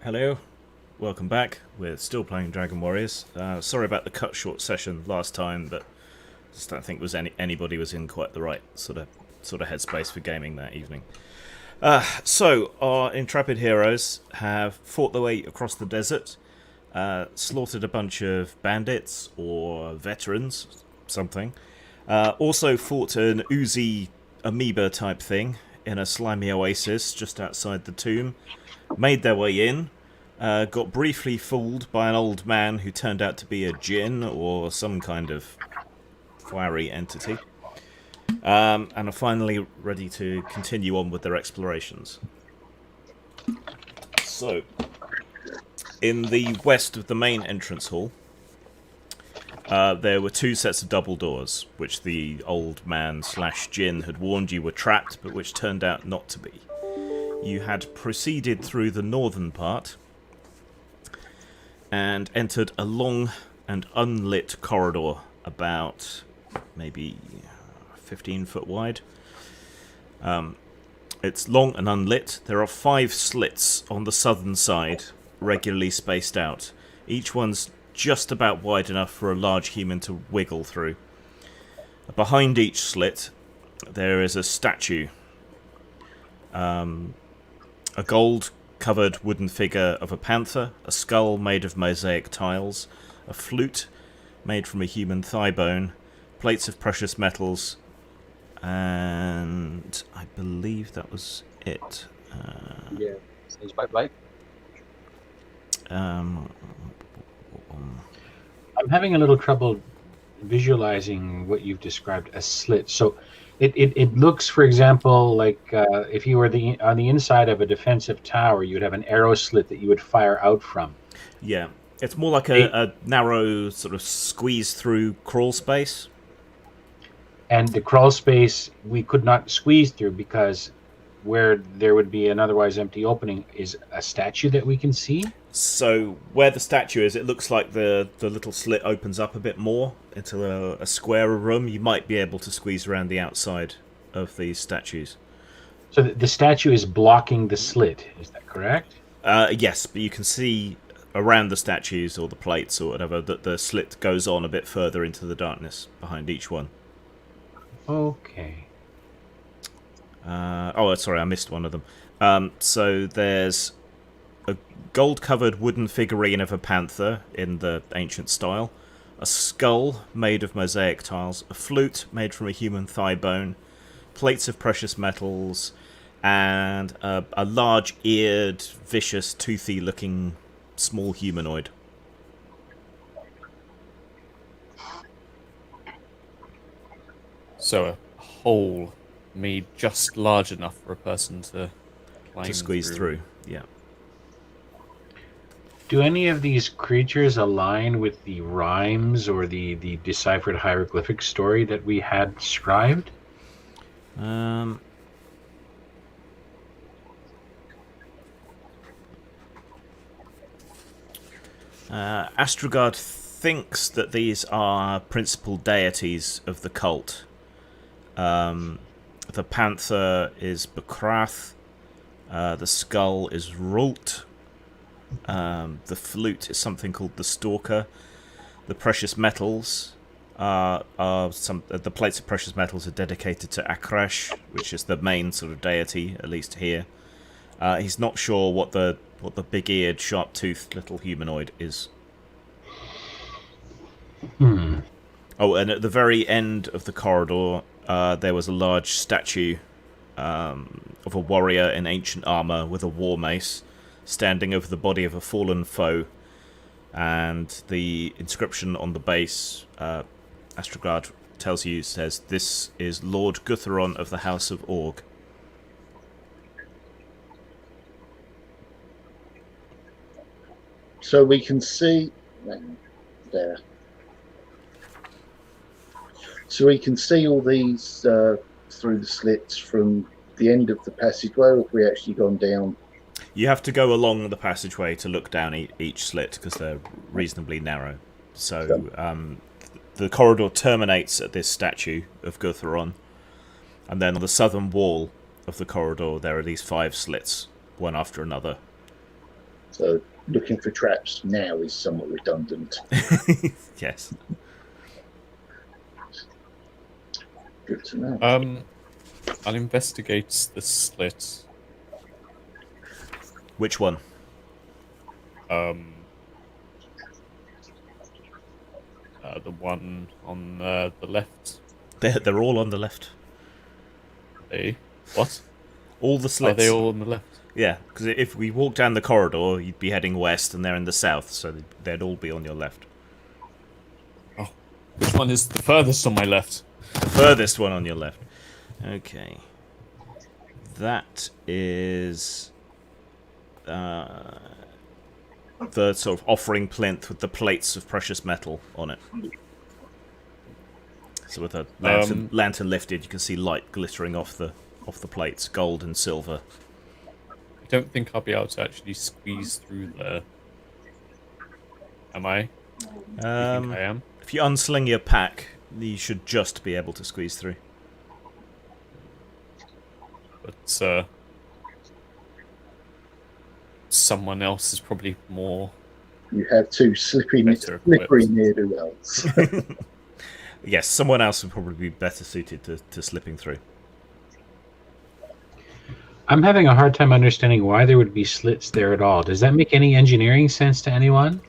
Hello, welcome back. We're still playing Dragon Warriors. Sorry about the cut short session last time, but just don't think anybody was in quite the right sort of headspace for gaming that evening. So our intrepid heroes have fought their way across the desert, slaughtered a bunch of bandits or veterans, something. Also fought an oozy amoeba type thing in a slimy oasis just outside the tomb. Made their way in, got briefly fooled by an old man who turned out to be a djinn or some kind of fiery entity, and are finally ready to continue on with their explorations. So, in the west of the main entrance hall, there were two sets of double doors, which the old man / djinn had warned you were trapped, but which turned out not to be. You had proceeded through the northern part and entered a long and unlit corridor about maybe 15 foot wide. It's long and unlit. There are 5 slits on the southern side, regularly spaced out. Each one's just about wide enough for a large human to wiggle through. Behind each slit, there is a statue. A gold-covered wooden figure of a panther, a skull made of mosaic tiles, a flute made from a human thigh bone, plates of precious metals, and I believe that was it. Yeah, sounds about right. Um, I'm having a little trouble visualizing what you've described as slits. So it looks, for example, like if you were on the inside of a defensive tower, you'd have an arrow slit that you would fire out from. yeah, it's more like a narrow sort of squeeze-through crawl space. And the crawl space we could not squeeze through because where there would be an otherwise empty opening is a statue that we can see. So where the statue is, it looks like the little slit opens up a bit more into a squarer room. You might be able to squeeze around the outside of these statues. So the statue is blocking the slit, is that correct? Yes, but you can see around the statues or the plates or whatever that the slit goes on a bit further into the darkness behind each one. Okay. Sorry, I missed one of them. So there's a gold-covered wooden figurine of a panther in the ancient style, a skull made of mosaic tiles, a flute made from a human thigh bone, plates of precious metals, and a large-eared, vicious, toothy-looking small humanoid. So a hole made just large enough for a person to climb Squeeze through. Yeah. Do any of these creatures align with the rhymes or the deciphered hieroglyphic story that we had described? Astrogard thinks that these are principal deities of the cult. The panther is Bakrath, the skull is Rult, the flute is something called the Stalker, the precious metals the plates of precious metals are dedicated to Akrash, which is the main sort of deity, at least here. He's not sure what the big-eared, sharp-toothed little humanoid is. Oh, and at the very end of the corridor, there was a large statue of a warrior in ancient armor with a war mace, standing over the body of a fallen foe, and the inscription on the base, Astrogard tells you, says, "This is Lord Gutheron of the House of Org." So we can see there. So we can see all these through the slits from the end of the passageway, or have we actually gone down? You have to go along the passageway to look down each slit because they're reasonably narrow. So the corridor terminates at this statue of Gutheron, and then on the southern wall of the corridor there are these 5 slits, one after another. So looking for traps now is somewhat redundant. Yes. Good to know. I'll investigate the slit. Which one? The one on the left. They're all on the left. What? All the slits. Are they all on the left? Yeah, because if we walk down the corridor, you'd be heading west, and they're in the south, so they'd all be on your left. Oh, which one is the furthest on my left? The furthest one on your left. Okay. That is the sort of offering plinth with the plates of precious metal on it. So with a lantern lifted, you can see light glittering off the plates, gold and silver. I don't think I'll be able to actually squeeze through there. Am I? Do you think I am? If you unsling your pack, you should just be able to squeeze through. But someone else is probably more. You have two slippery ne'er-do-wells. Yes, someone else would probably be better suited to slipping through. I'm having a hard time understanding why there would be slits there at all. Does that make any engineering sense to anyone?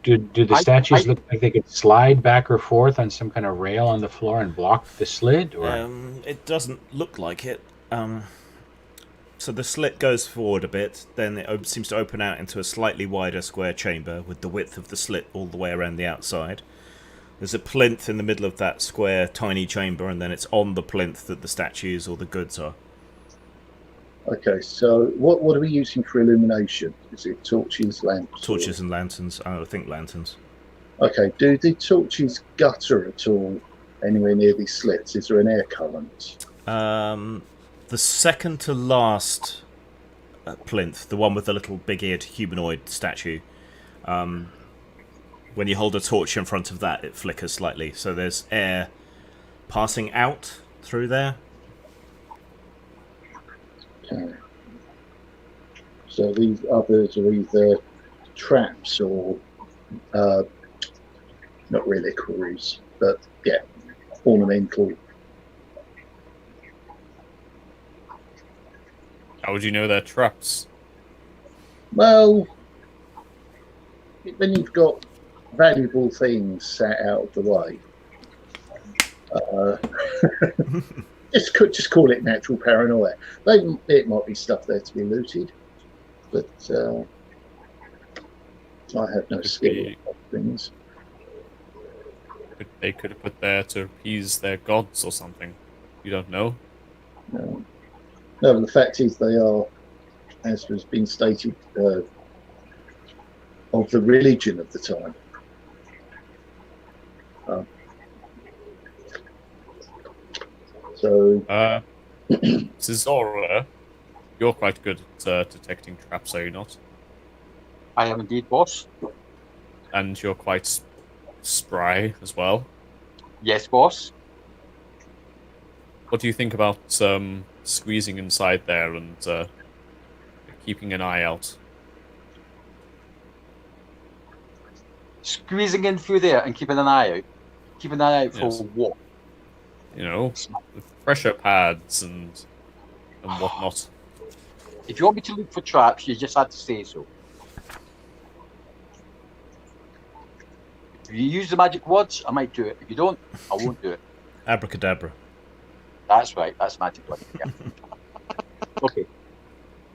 Do the statues look like they could slide back or forth on some kind of rail on the floor and block the slit? Or? It doesn't look like it. So the slit goes forward a bit, then it seems to open out into a slightly wider square chamber with the width of the slit all the way around the outside. There's a plinth in the middle of that square, tiny chamber, and then it's on the plinth that the statues or the goods are. Okay, so what are we using for illumination? Is it torches, lamps? Torches and lanterns. I think lanterns. Okay, do the torches gutter at all anywhere near these slits? Is there an air current? The second to last plinth, the one with the little big-eared humanoid statue, when you hold a torch in front of that, it flickers slightly. So there's air passing out through there. Okay. So these others are either traps or not reliquaries, but yeah, ornamental. How would you know they're traps? Well, when you've got valuable things sat out of the way, just call it natural paranoia. It might be stuff there to be looted, but I have no skill of things. They could have put there to appease their gods or something. You don't know? No, but the fact is they are, as has been stated, of the religion of the time. So, Zora, you're quite good at detecting traps, are you not? I am indeed, boss. And you're quite spry as well. Yes, boss. What do you think about squeezing inside there and keeping an eye out? Squeezing in through there and keeping an eye out. Keeping an eye out for Yes. what? You know, with pressure pads and whatnot. If you want me to look for traps, you just had to say so. If you use the magic words, I might do it. If you don't, I won't do it. Abracadabra. That's right. That's magic word. Yeah. Okay.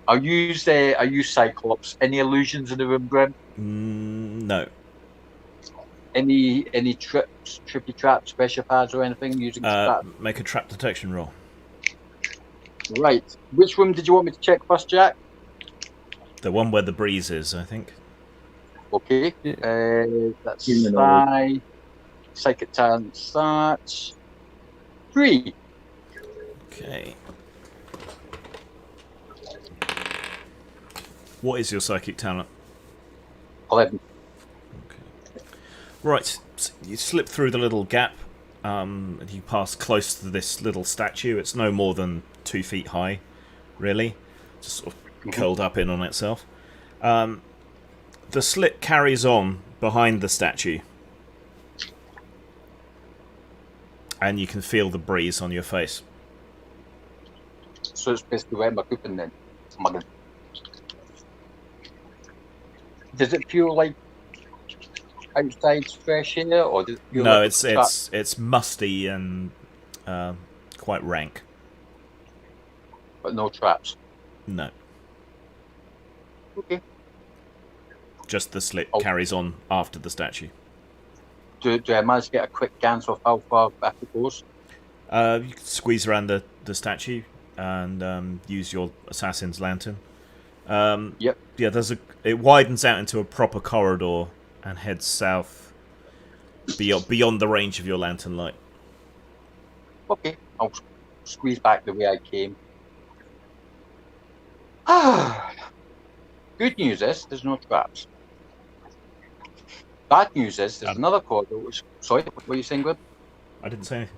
I'll use Cyclops. Any illusions in the room, Grim? No. Any trippy traps, pressure pads, or anything using traps? Make a trap detection roll. Right. Which room did you want me to check first, Jack? The one where the breeze is, I think. Okay. That's Humanoid. 5. Psychic talent starts. 3. Okay. What is your psychic talent? 11. Right, so you slip through the little gap, and you pass close to this little statue. It's no more than 2 feet high, really. Just sort of curled up in on itself. The slit carries on behind the statue, and you can feel the breeze on your face. So it's basically wet my cooking then. Smuggling. Does it feel like outside fresh air, or does it feel No, like it's musty and quite rank. but no traps? No, Okay. just the slit Oh. carries on after the statue. Do I manage to get a quick glance of how far back it goes? You can squeeze around the statue and use your assassin's lantern. Yep. Yeah, it widens out into a proper corridor and heads south beyond the range of your lantern light. Okay, I'll squeeze back the way I came. Good news is there's no traps. Bad news is there's another corridor which... Sorry, what were you saying, Glenn? I didn't say anything.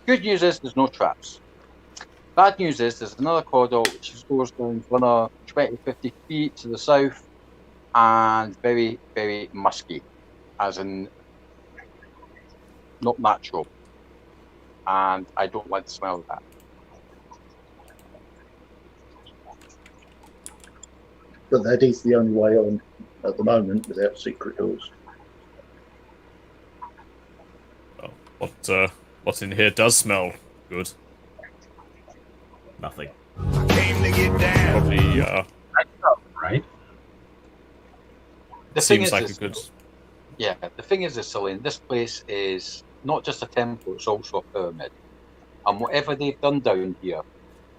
Good news is there's no traps. Bad news is there's another corridor which goes down for another 20, 50 feet to the south and very, very musky, as in not natural. And I don't like the smell of that. But that is the only way on at the moment without secret doors. Oh, what in here does smell good? Nothing. Probably Right? The thing seems is, like a this- good. Yeah, the thing is, Celine, this place is not just a temple, it's also a pyramid. And whatever they've done down here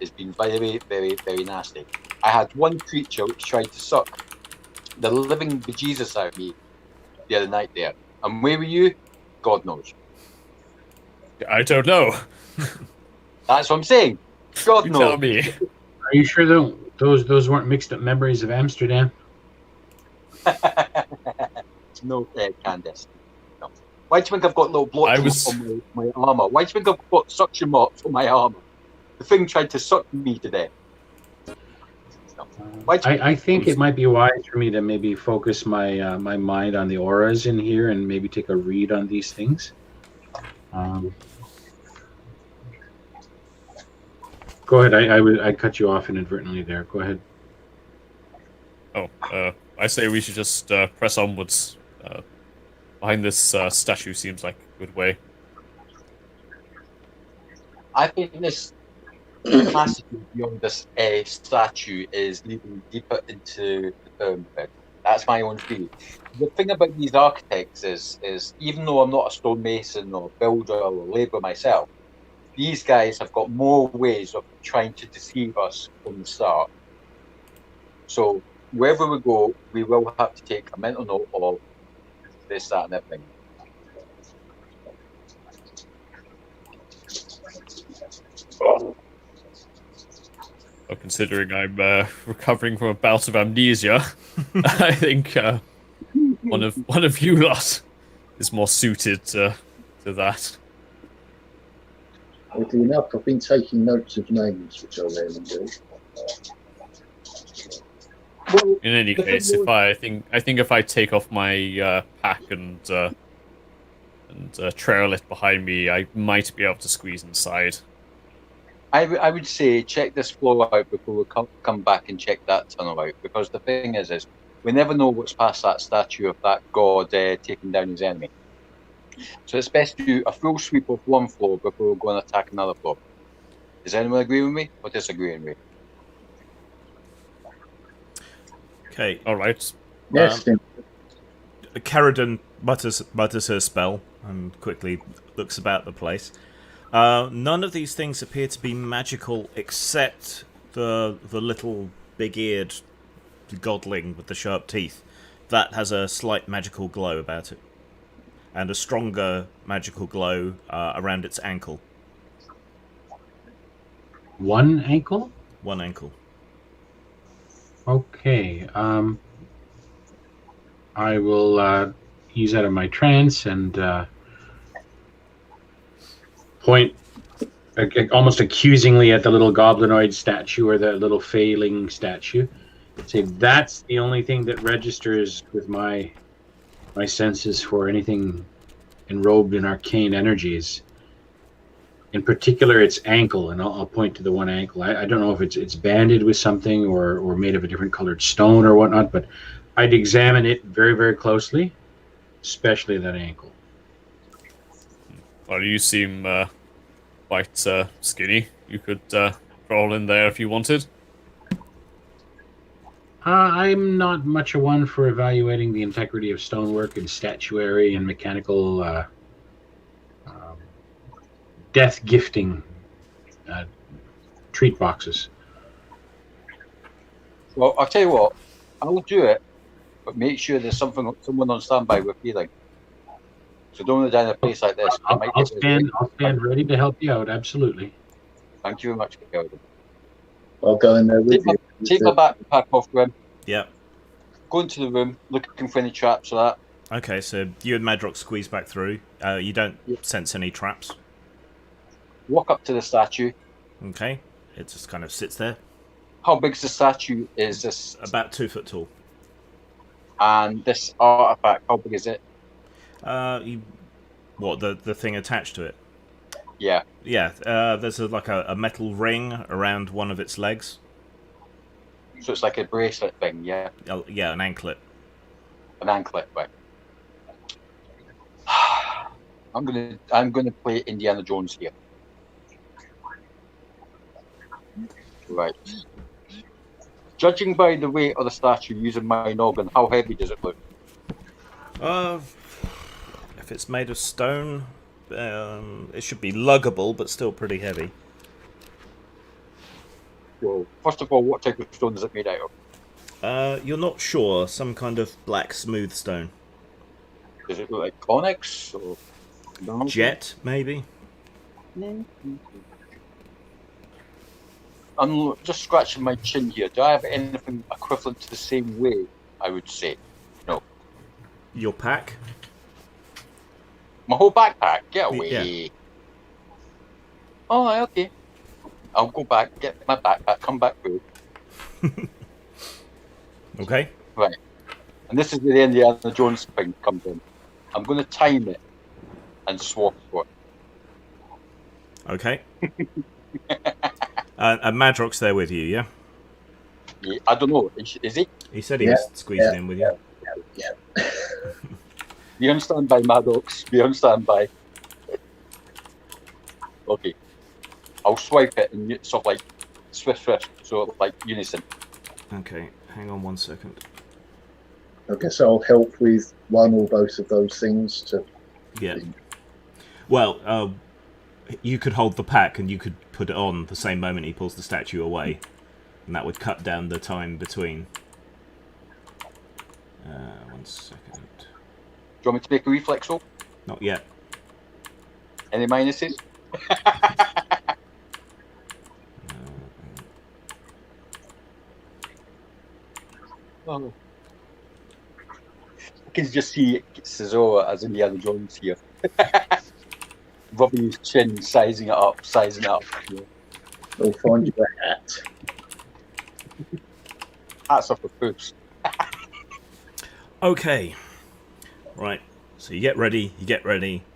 has been very, very, very nasty. I had one creature which tried to suck the living bejesus out of me the other night there. And where were you? God knows. I don't know. That's what I'm saying. God You knows. tell me. Are you sure those weren't mixed up memories of Amsterdam? No, Candace. No. Why do you think I've got little blotches on my armour? Why do you think I've got suction marks on my armour? The thing tried to suck me to death. No. Why do you I think it might be wise for me to maybe focus my my mind on the auras in here and maybe take a read on these things. Go ahead. I cut you off inadvertently there. Go ahead. Oh, I say we should just press onwards. Behind this statue seems like a good way. I think this passage beyond this statue is leading deeper into the pyramid. That's my own theory. The thing about these architects is even though I'm not a stonemason or builder or labourer myself, these guys have got more ways of trying to deceive us from the start. So wherever we go, we will have to take a mental note of this, that, and everything. Well, considering I'm recovering from a bout of amnesia, I think one of you lot is more suited to that. Oddly enough, I've been taking notes of names, which I rarely do. In any case, I think if I take off my pack and trail it behind me, I might be able to squeeze inside. I would say check this floor out before we come back and check that tunnel out, because the thing is we never know what's past that statue of that god taking down his enemy. So it's best to do a full sweep of one floor before we go and attack another floor. Does anyone agree with me or disagree with me? Okay. All right. Yes, Tim. Caradon mutters her spell and quickly looks about the place. None of these things appear to be magical except the little big-eared godling with the sharp teeth. That has a slight magical glow about it. And a stronger magical glow around its ankle. One ankle? One ankle. Okay. I will ease out of my trance and point almost accusingly at the little goblinoid statue or the little failing statue. See, that's the only thing that registers with my senses for anything enrobed in arcane energies. In particular, its ankle, and I'll point to the one ankle. I don't know if it's banded with something or made of a different colored stone or whatnot, but I'd examine it very, very closely, especially that ankle. Well, you seem quite skinny. You could crawl in there if you wanted. I'm not much a one for evaluating the integrity of stonework and statuary and mechanical death gifting treat boxes. Well, I'll tell you what. I'll do it, but make sure there's someone on standby with healing. So don't go down a place like this. I'll stand ready to help you out. Absolutely. Thank you very much, Calvin. I'll go in there with you. Take my backpack off, Grim. Yep. Go into the room, looking for any traps or that. Okay, so you and Madrox squeeze back through. You don't sense any traps. Walk up to the statue. Okay. It just kind of sits there. How big's the statue? Is this About 2 foot tall. and this artifact? How big is it? What, the thing attached to it? Yeah. Yeah, there's like a metal ring around one of its legs. So it's like a bracelet thing. Yeah. Yeah, an anklet. An anklet, right? I'm gonna play Indiana Jones here. Right. Judging by the weight of the statue using my noggin, how heavy does it look? If it's made of stone, it should be luggable, but still pretty heavy. Well, first of all, what type of stone is it made out of? You're not sure. Some kind of black smooth stone. Does it look like onyx or Jet, maybe? I'm just scratching my chin here. Do I have anything equivalent to the same weight? I would say no. Your pack? My whole backpack. Get away. Yeah. Oh, okay. I'll go back, get my backpack, come back through. Okay. Right. And this is where the Indiana Jones thing comes in. I'm going to time it and swap it. Okay. And Madrox there with you, yeah? Yeah, I don't know. Is he? He said he was squeezing in with you. Yeah. Be on standby, Maddox. Be on standby. Okay. I'll swipe it and sort of like swift, so like unison. Okay, hang on 1 second. I guess I'll help with one or both of those things to. Yeah. Well, you could hold the pack and you could put it on the same moment he pulls the statue away, and that would cut down the time between. 1 second. Do you want me to make a reflex roll? Not yet. Any minuses? Oh. I can just see Cesaro as Indiana Jones here. Rubbing his chin, sizing it up. Yeah. I'll find you a hat. Hats off the poofs. Okay. Right. So you get ready.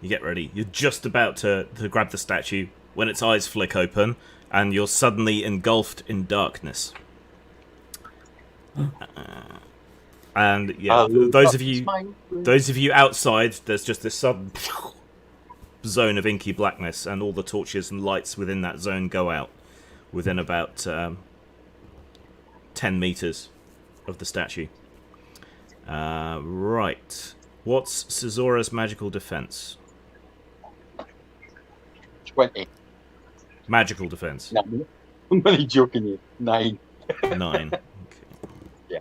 You're just about to grab the statue when its eyes flick open, and you're suddenly engulfed in darkness. And yeah, those of you outside, there's just this sudden zone of inky blackness, and all the torches and lights within that zone go out within about 10 meters of the statue. Right. What's Cesaura's magical defense? 20. Magical defense. No, I'm only joking you. 9. 9. Okay. Yeah.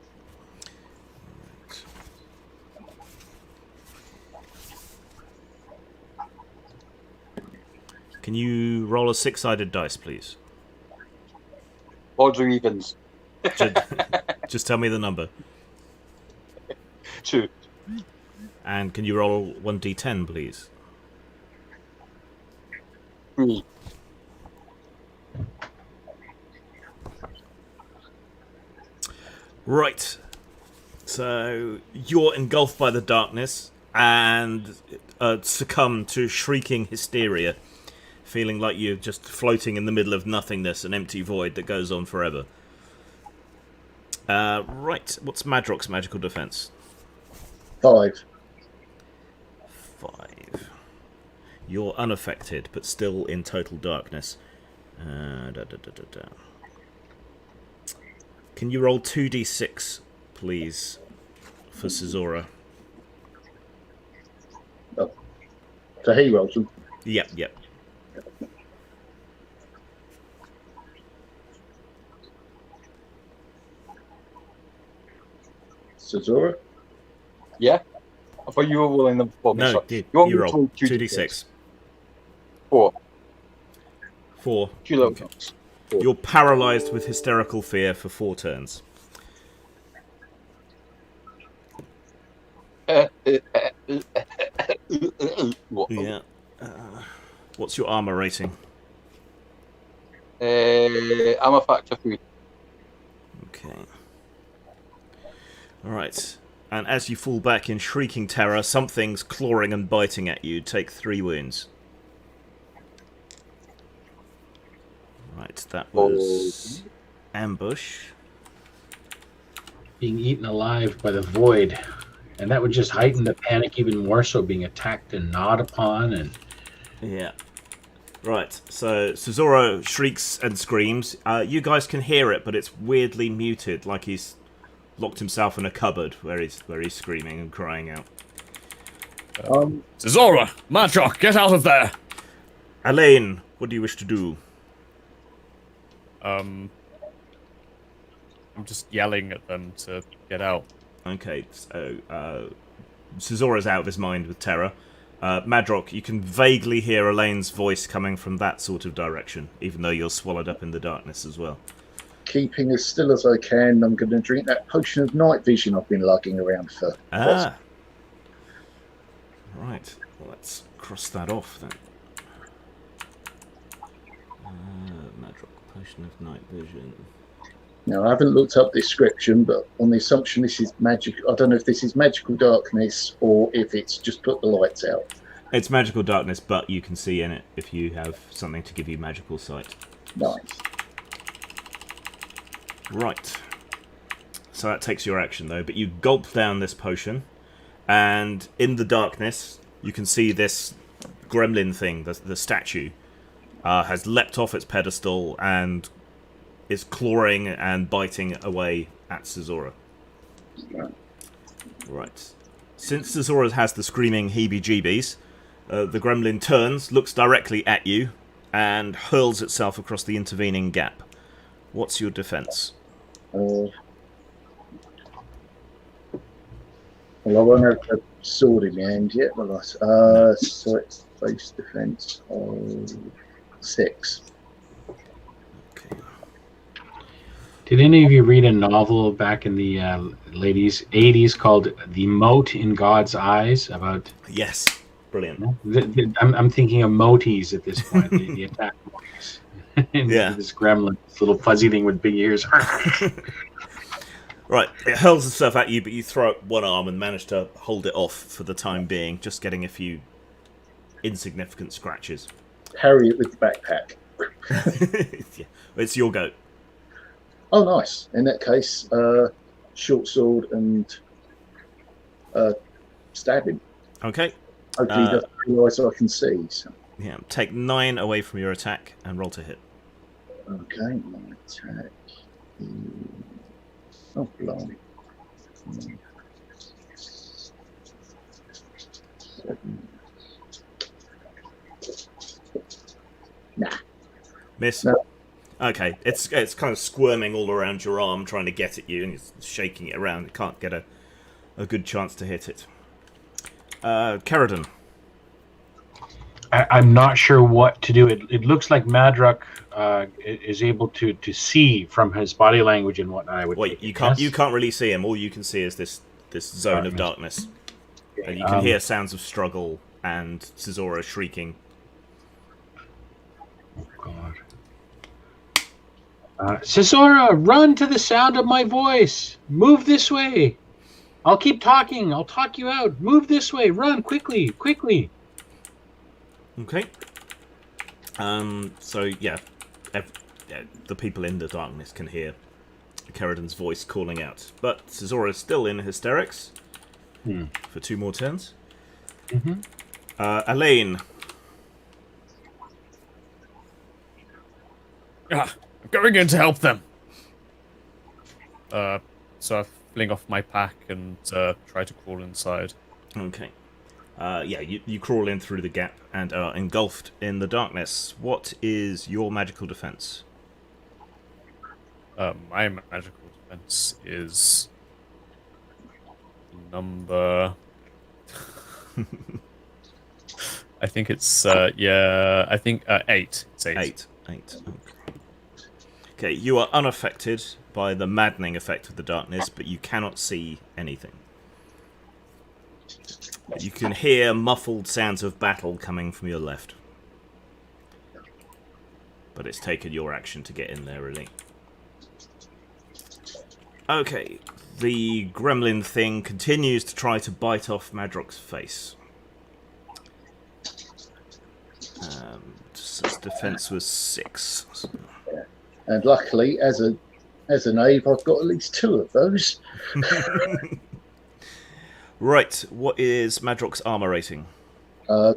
Can you roll a 6-sided dice, please? Odds or evens? Just tell me the number. 2. And can you roll 1d10, please? 3. Right. So you're engulfed by the darkness and succumb to shrieking hysteria, feeling like you're just floating in the middle of nothingness, an empty void that goes on forever. Right. What's Madrock's magical defense? 5. 5. You're unaffected, but still in total darkness. Can you roll 2d6, please, for Caesura? Oh. So he rolls them. Yep. Caesura? Yeah? I thought you were rolling them for me. No, sorry. you want me to roll 2d6. 4. 4. Two little Okay. dots. You're paralysed with hysterical fear for 4 turns. What? Yeah. What's your armour rating? I'm a factor 3. Okay. Alright. And as you fall back in shrieking terror, something's clawing and biting at you. Take 3 wounds. Right, that was ambush. Being eaten alive by the void. And that would just heighten the panic even more so, being attacked and gnawed upon. And Yeah. Right, so Caesura shrieks and screams. You guys can hear it, but it's weirdly muted, like he's locked himself in a cupboard where he's screaming and crying out. Caesura! Madrock, get out of there! Elaine, what do you wish to do? I'm just yelling at them to get out. Okay, so Caesura's out of his mind with terror. Madrock, you can vaguely hear Elaine's voice coming from that sort of direction, even though you're swallowed up in the darkness as well. Keeping as still as I can, I'm going to drink that potion of night vision I've been lugging around for. Ah! Right, well, let's cross that off then. Madrock, potion of night vision. Now, I haven't looked up the description, but on the assumption this is magic, I don't know if this is magical darkness or if it's just put the lights out. It's magical darkness, but you can see in it if you have something to give you magical sight. Nice. Right. So that takes your action, though, but you gulp down this potion, and in the darkness, you can see this gremlin thing, the statue, has leapt off its pedestal and is clawing and biting away at Caesura. Right. Since Caesura has the screaming heebie-jeebies, the gremlin turns, looks directly at you, and hurls itself across the intervening gap. What's your defense? Well, I won't have a sword in my hand yet, will I? So it's base defense of 6. Okay. did any of you read a novel back in the ladies 80s called The Mote in God's Eyes about? Yes. Brilliant. I'm thinking of moties at this point. the attack moties. And Yeah. this gremlin, this little fuzzy thing with big ears. Right, it hurls itself at you, but you throw up one arm and manage to hold it off for the time being, just getting a few insignificant scratches. Harry it with the backpack. Yeah, it's your go. Oh, nice. In that case, short sword and stab him. Okay. Hopefully he doesn't realise I can see. So. Yeah, take 9 away from your attack and roll to hit. Okay, my attack is... Oh, blimey. 7. Nah. Miss? No. Okay, it's kind of squirming all around your arm, trying to get at you, and it's shaking it around. It can't get a good chance to hit it. Caradon. I'm not sure what to do. It looks like Madrock is able to see from his body language and whatnot. I would. Wait, you can't really see him. All you can see is this zone of darkness, and you can hear sounds of struggle and Caesura shrieking. Oh God. Sisora, run to the sound of my voice. Move this way. I'll keep talking. I'll talk you out. Move this way. Run quickly, quickly. Okay. So yeah, the people in the darkness can hear Keradan's voice calling out, but Cesora is still in hysterics for 2 more turns. Elaine. I'm going in to help them. So I fling off my pack and try to crawl inside. Okay. Yeah, you crawl in through the gap and are engulfed in the darkness. What is your magical defense? My magical defense is number. I think it's 8. It's 8. 8. Okay, you are unaffected by the maddening effect of the darkness, but you cannot see anything. You can hear muffled sounds of battle coming from your left. But it's taken your action to get in there, really. Okay, the gremlin thing continues to try to bite off Madrock's face. Its defense was 6. So. And luckily, as a knave, I've got at least 2 of those. Right, what is Madrock's armor rating? I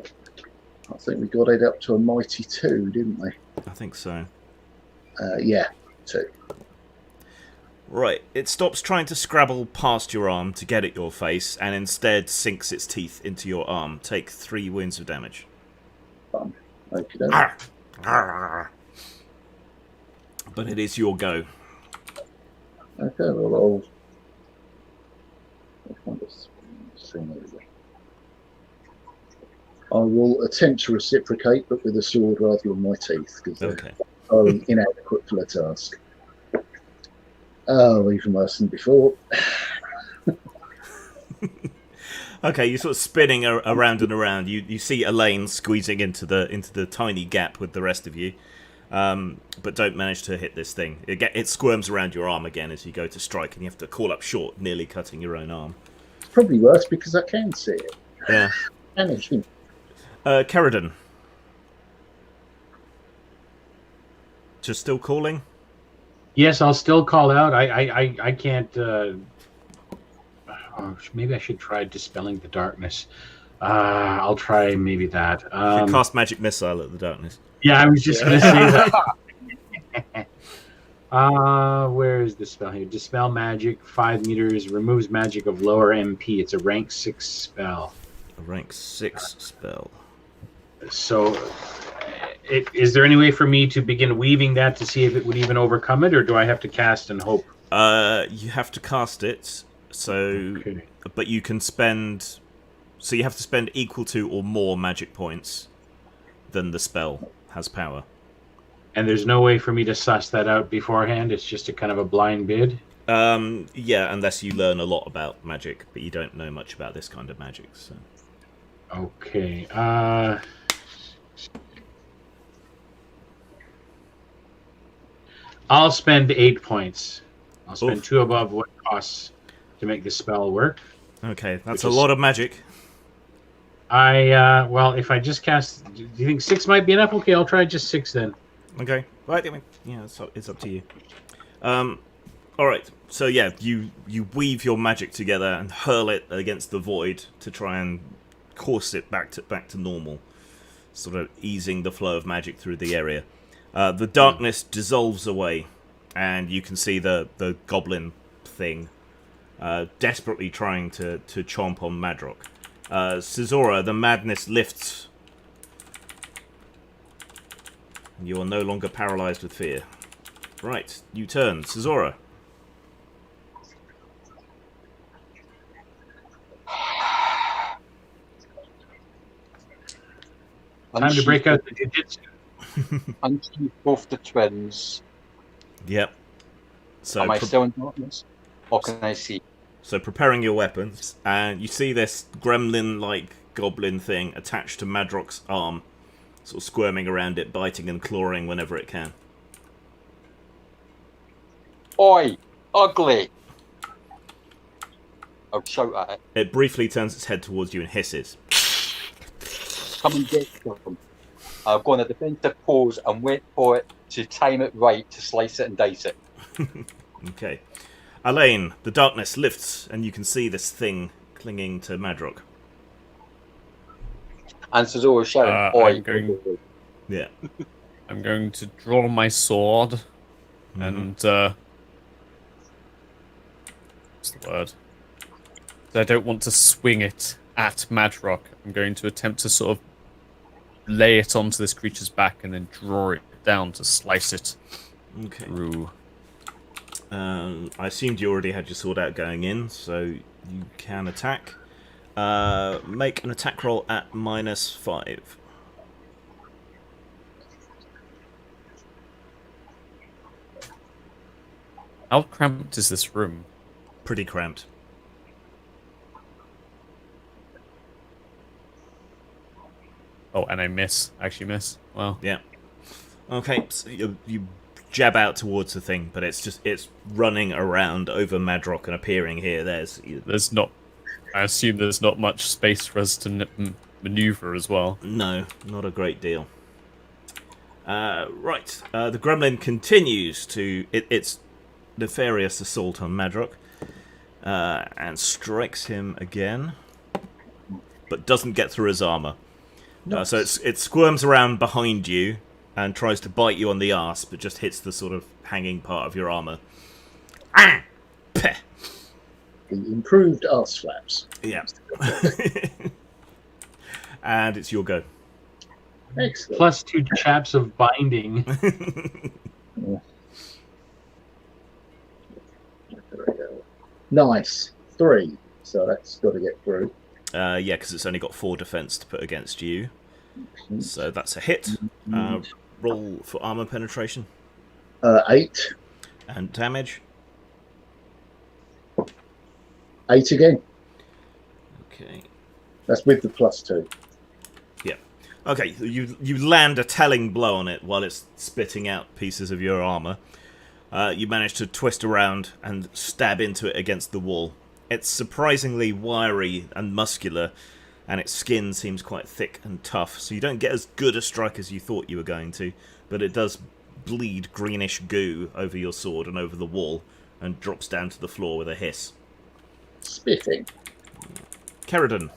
think we got it up to a mighty 2, didn't we? I think so. Yeah, 2. Right, it stops trying to scrabble past your arm to get at your face, and instead sinks its teeth into your arm. Take 3 wounds of damage. Okay. But it is your go. Okay, well, I'll find this thing over. I will attempt to reciprocate, but with a sword rather than my teeth, because they're inadequate for the task. Oh, even worse than before. Okay, you're sort of spinning around and around. You see Elaine squeezing into the tiny gap with the rest of you, but don't manage to hit this thing. It squirms around your arm again as you go to strike, and you have to call up short, nearly cutting your own arm. It's probably worse because I can see it. Yeah. Keradan. Just still calling? Yes, I'll still call out. I can't. Maybe I should try dispelling the darkness. I'll try maybe that. You can cast magic missile at the darkness. Yeah, I was just going to say that. Where is the spell here? Dispel magic, 5 meters, removes magic of lower MP. It's a rank 6 spell. A rank 6 spell. So, is there any way for me to begin weaving that to see if it would even overcome it, or do I have to cast and hope? You have to cast it, but you can spend... So you have to spend equal to or more magic points than the spell has power. And there's no way for me to suss that out beforehand? It's just a kind of a blind bid? Yeah, unless you learn a lot about magic, but you don't know much about this kind of magic, so... Okay, I'll spend 8 points. I'll spend 2 above what it costs to make the spell work. Okay, that's a lot of magic. Well, if I just cast... Do you think 6 might be enough? Okay, I'll try just 6 then. Okay, right, yeah, it's up to you. Alright, so yeah, you weave your magic together and hurl it against the void to try and course it back to normal, sort of easing the flow of magic through the area. The darkness dissolves away, and you can see the goblin thing desperately trying to chomp on Madrock. Cesora, the madness lifts. You are no longer paralyzed with fear. Right, you turn. Cesora. Time to break out the digits. Unsheath both the twins. Yep. So Am I still in darkness? Or can I see? So preparing your weapons, and you see this gremlin-like goblin thing attached to Madrock's arm, sort of squirming around it, biting and clawing whenever it can. Oi, ugly! I'll shout at it. It briefly turns its head towards you and hisses. Come and get them. I'll go on a defensive pose and wait for it to time it right to slice it and dice it. Okay. Elaine, the darkness lifts and you can see this thing clinging to Madrock. And Cesaro shouting, oi. Yeah. I'm going to draw my sword and what's the word? I don't want to swing it at Madrock. I'm going to attempt to sort of lay it onto this creature's back and then draw it down to slice it through. I assumed you already had your sword out going in, so you can attack. Make an attack roll at -5. How cramped is this room? Pretty cramped. Oh, and I miss. Actually miss. Wow. Yeah. Okay, so you jab out towards the thing, but it's running around over Madrock and appearing here. There's not... I assume there's not much space for us to maneuver as well. No, not a great deal. Right. The gremlin continues its nefarious assault on Madrock and strikes him again, but doesn't get through his armor. Nice. So it squirms around behind you and tries to bite you on the arse, but just hits the sort of hanging part of your armor. Ah! Peh! The improved arse flaps. Yeah. And it's your go. Excellent. Plus 2 chaps of binding. There we go. Nice. 3. So that's got to get through. Yeah, because it's only got 4 defense to put against you. So that's a hit. Roll for armor penetration. 8. And damage. 8 again. Okay. That's with the +2. Yeah. Okay, you land a telling blow on it while it's spitting out pieces of your armor. You manage to twist around and stab into it against the wall. It's surprisingly wiry and muscular, and its skin seems quite thick and tough, so you don't get as good a strike as you thought you were going to, but it does bleed greenish goo over your sword and over the wall, and drops down to the floor with a hiss. Spitting. Keridon.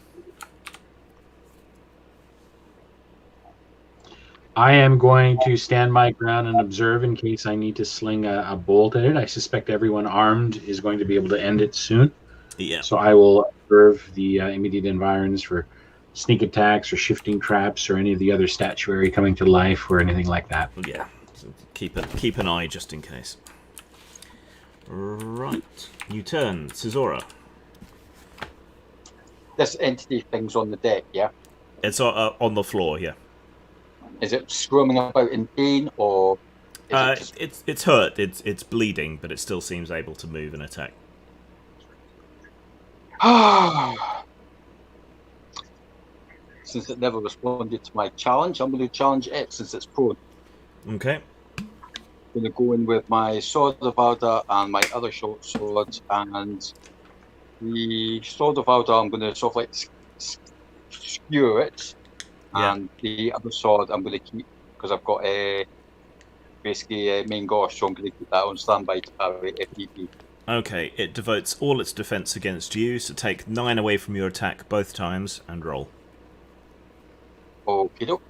I am going to stand my ground and observe in case I need to sling a bolt at it. I suspect everyone armed is going to be able to end it soon. Yeah. So I will observe the immediate environs for sneak attacks or shifting traps or any of the other statuary coming to life or anything like that. Yeah. So keep an eye just in case. Right. New turn. Cesora. This entity thing's on the deck, yeah? It's on the floor, yeah. Is it squirming about in pain, or is it just... It's hurt. It's bleeding, but it still seems able to move and attack. Since it never responded to my challenge, I'm going to challenge it since it's prone. Okay. I'm going to go in with my Sword of Alda and my other short sword, and the Sword of Alda I'm going to sort of like skewer it, Yeah. and the other sword I'm going to keep because I've got basically a main gosh, so I'm going to keep that on standby to parry if need be. Okay, it devotes all its defense against you, so take 9 away from your attack both times and roll. Okay, doke.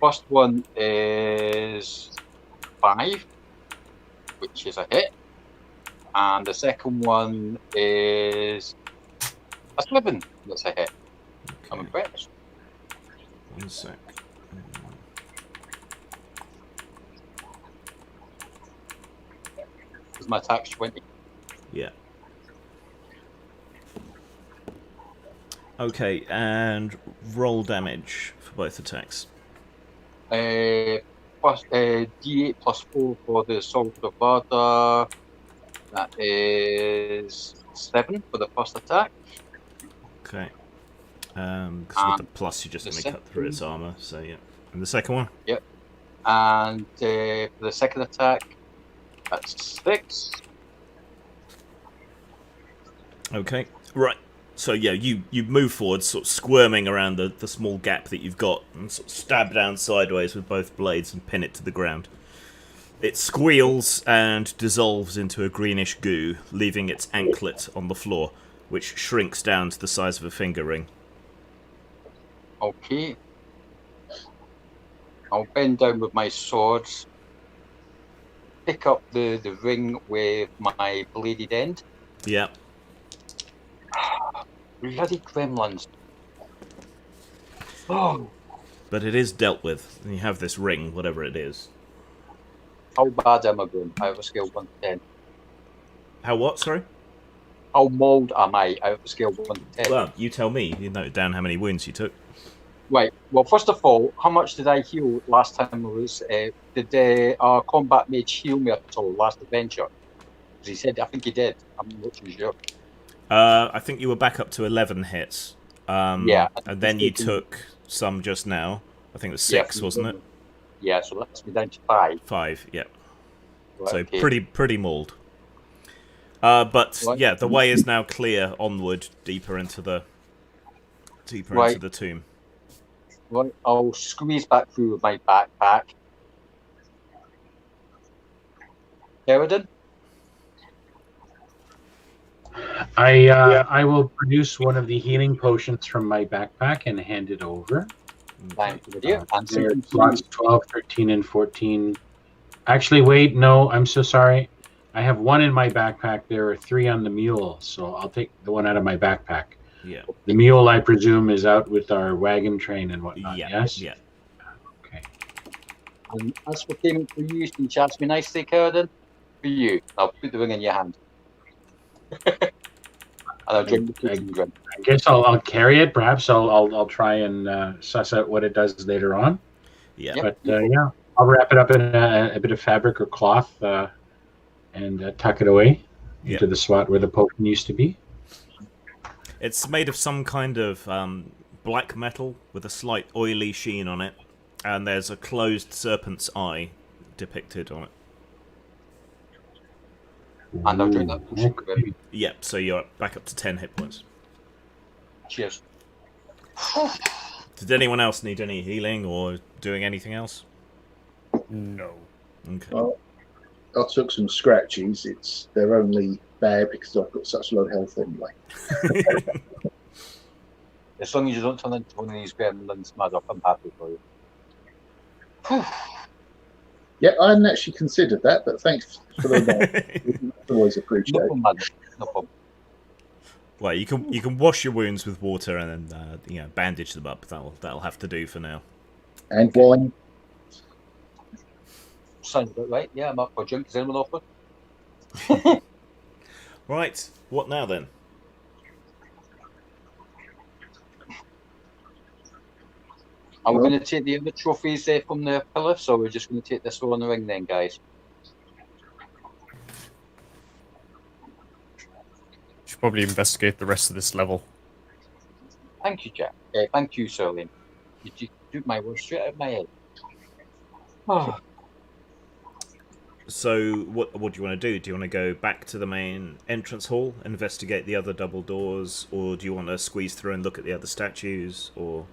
First one is 5, which is a hit, and the second one is a 7. That's a hit. I'm Okay, impressed. 1 sec. Because my attack's 20. Yeah. Okay, and roll damage for both attacks. D8 plus 4 for the Sword of Varda. That is 7 for the first attack. Okay. Because with the plus, you just the only cut through its armor, so yeah. And the second one? And for the second attack, That's 6. Okay, right. So yeah, you move forward, sort of squirming around the small gap that you've got, and sort of stab down sideways with both blades and pin it to the ground. It squeals and dissolves into a greenish goo, leaving its anklet on the floor, which shrinks down to the size of a finger ring. Okay. I'll bend down with my swords, pick up the ring with my bladed end. Yeah. Bloody gremlins. Oh, But it is dealt with, and you have this ring, whatever it is. how bad am I going? Out of a scale 1 to 10. How what, sorry? How mauled am I out of a scale 1 to 10? Well, you tell me. You note down how many wounds you took. Right. Well, first of all, how much did I heal last time I was... did our combat mage heal me at all last adventure? Because he said, I think he did. I'm not too sure. I think you were back up to 11 hits. Yeah. And then you took some just now. I think it was 6, wasn't it? Yeah, so that's me down to 5. 5, yeah. Right, So okay. pretty mauled. But Right. yeah, the way is now clear onward, deeper into the tomb. Right, I'll squeeze back through with my backpack. Sheridan? I will produce one of the healing potions from my backpack and hand it over. Thank you, dear. And There are so slots 12, 13, and 14. Actually, wait, no, I'm so sorry. I have one in my backpack. There are 3 on the mule, so I'll take the one out of my backpack. Yeah. The mule, I presume, is out with our wagon train and whatnot, yes? Yeah. Okay. And as for payment for you, can you charge me nicely, Sheridan? For you. I'll put the ring in your hand. And I'll drink the cooking drink. I guess I'll carry it. Perhaps I'll try and suss out what it does later on. Yeah. Yep. But yeah, I'll wrap it up in a bit of fabric or cloth and tuck it away into the slot where the potion used to be. It's made of some kind of black metal with a slight oily sheen on it, and there's a closed serpent's eye depicted on it. And I'll drink that potion. Okay. Yep, so you're back up to 10 hit points. Cheers. Did anyone else need any healing or doing anything else? No. Okay. Well, I took some scratches. They're only bad because I've got such low health anyway. As long as you don't turn into one of these gremlins, Maddox, I'm happy for you. Yeah, I hadn't actually considered that, but thanks for the always No appreciate. problem, Maddox. No problem. Well, you can wash your wounds with water and then bandage them up. That'll have to do for now. And wine. Sounds about right. Yeah, I'm up for a drink. Is anyone offer? Right, what now then? Are we going to take the other trophies there from the pillar, so we're just going to take this one on the ring then, guys? Should probably investigate the rest of this level. Thank you, Jack. Thank you, Serling. You took my words straight out of my head. Oh. So, what do you want to do? Do you want to go back to the main entrance hall, investigate the other double doors, or do you want to squeeze through and look at the other statues, or...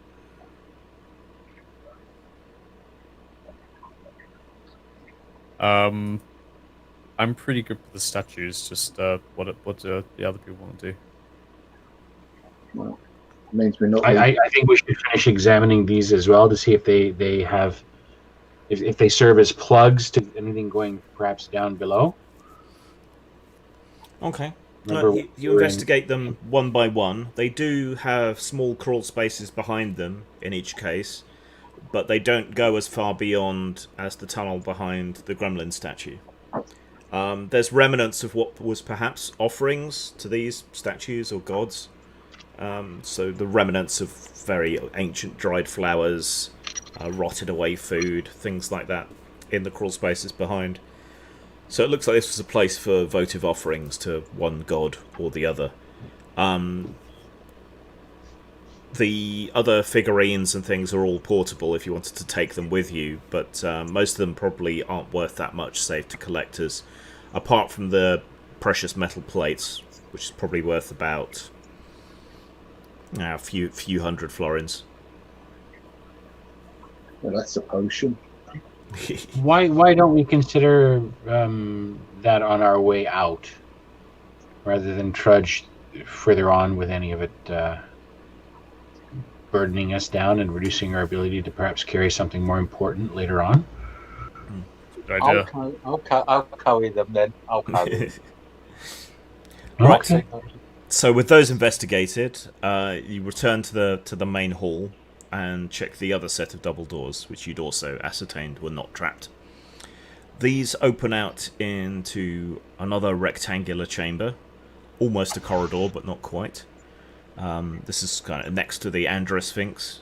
I'm pretty good with the statues. Just what do the other people want to do? Well, means we're not. I think we should finish examining these as well to see if they have if they serve as plugs to anything going perhaps down below. Okay. Remember, You investigate them one by one. They do have small crawl spaces behind them in each case, but they don't go as far beyond as the tunnel behind the gremlin statue. There's remnants of what was perhaps offerings to these statues or gods. So the remnants of very ancient dried flowers, rotted away food, things like that in the crawl spaces behind. So it looks like this was a place for votive offerings to one god or the other. The other figurines and things are all portable if you wanted to take them with you, but most of them probably aren't worth that much, save to collectors. apart from the precious metal plates, which is probably worth about a few hundred florins. Well, that's a potion. Why don't we consider that on our way out, rather than trudge further on with any of it burdening us down and reducing our ability to perhaps carry something more important later on? Good idea. I'll carry them then. I'll carry them. Right. Okay. So with those investigated, you return to the main hall and check the other set of double doors, which you'd also ascertained were not trapped. These open out into another rectangular chamber, almost a corridor, but not quite. This is kind of next to the Androsphinx.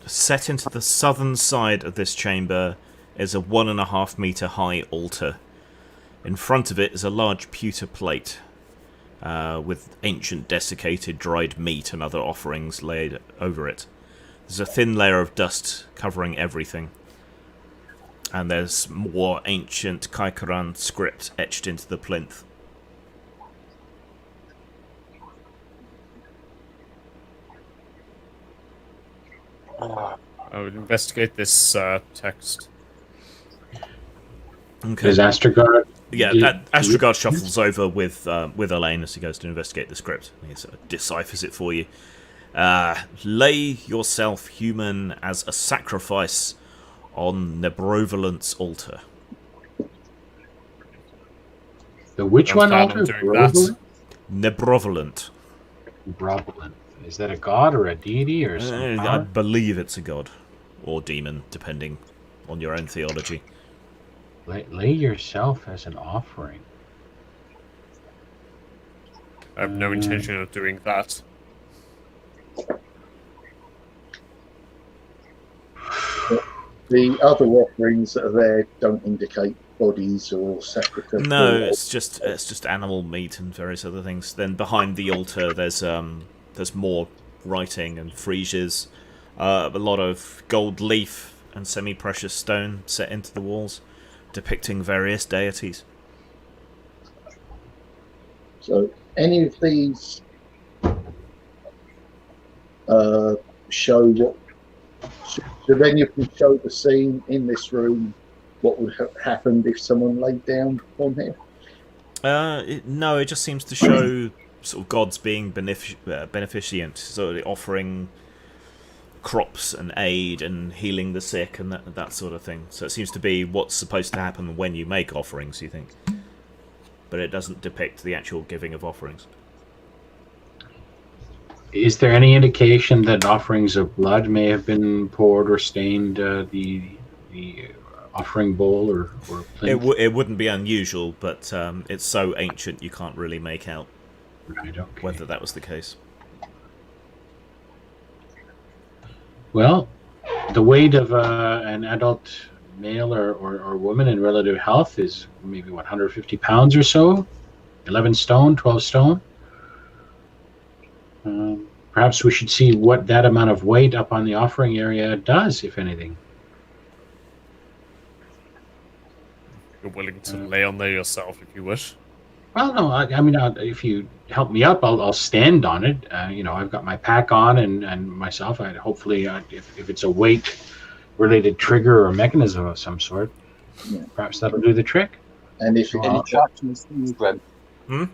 Set into the southern side of this chamber is a 1.5 meter high altar. In front of it is a large pewter plate with ancient desiccated dried meat and other offerings laid over it. There's a thin layer of dust covering everything. And there's more ancient Kaikaran script etched into the plinth. I would investigate this text. Okay. Is Astrogard? Yeah, Astrogard shuffles over with Elaine as he goes to investigate the script. He sort of deciphers it for you. Lay yourself human as a sacrifice on Nebrovalent's altar. The which one I'm altar? doing that. Nebrovalent. Broblin. Is that a god or a deity or something? I believe it's a god. Or demon, depending on your own theology. Lay yourself as an offering. I have no intention of doing that. The other offerings that are there don't indicate bodies or sacrifices. No, it's just animal meat and various other things. Then behind the altar, there's more writing and friezes, a lot of gold leaf and semi-precious stone set into the walls, depicting various deities. So, any of these show what? Do any of them show the scene in this room? What would have happened if someone laid down on here? No, it just seems to show sort of gods being beneficent, sort of offering crops and aid and healing the sick and that sort of thing. So it seems to be what's supposed to happen when you make offerings, you think. But it doesn't depict the actual giving of offerings. Is there any indication that offerings of blood may have been poured or stained the offering bowl or plinth? It wouldn't be unusual, but it's so ancient you can't really make out Right, okay. whether that was the case. Well, the weight of an adult male or woman in relative health is maybe, 150 pounds or so? 11 stone, 12 stone? Perhaps we should see what that amount of weight up on the offering area does, if anything. You're willing to lay on there yourself if you wish. Well, no, I mean, if you help me up, I'll stand on it. I've got my pack on and myself. Hopefully, if it's a weight-related trigger or mechanism of some sort, perhaps that'll do the trick. And if Any traps in this room, Grim? Hmm?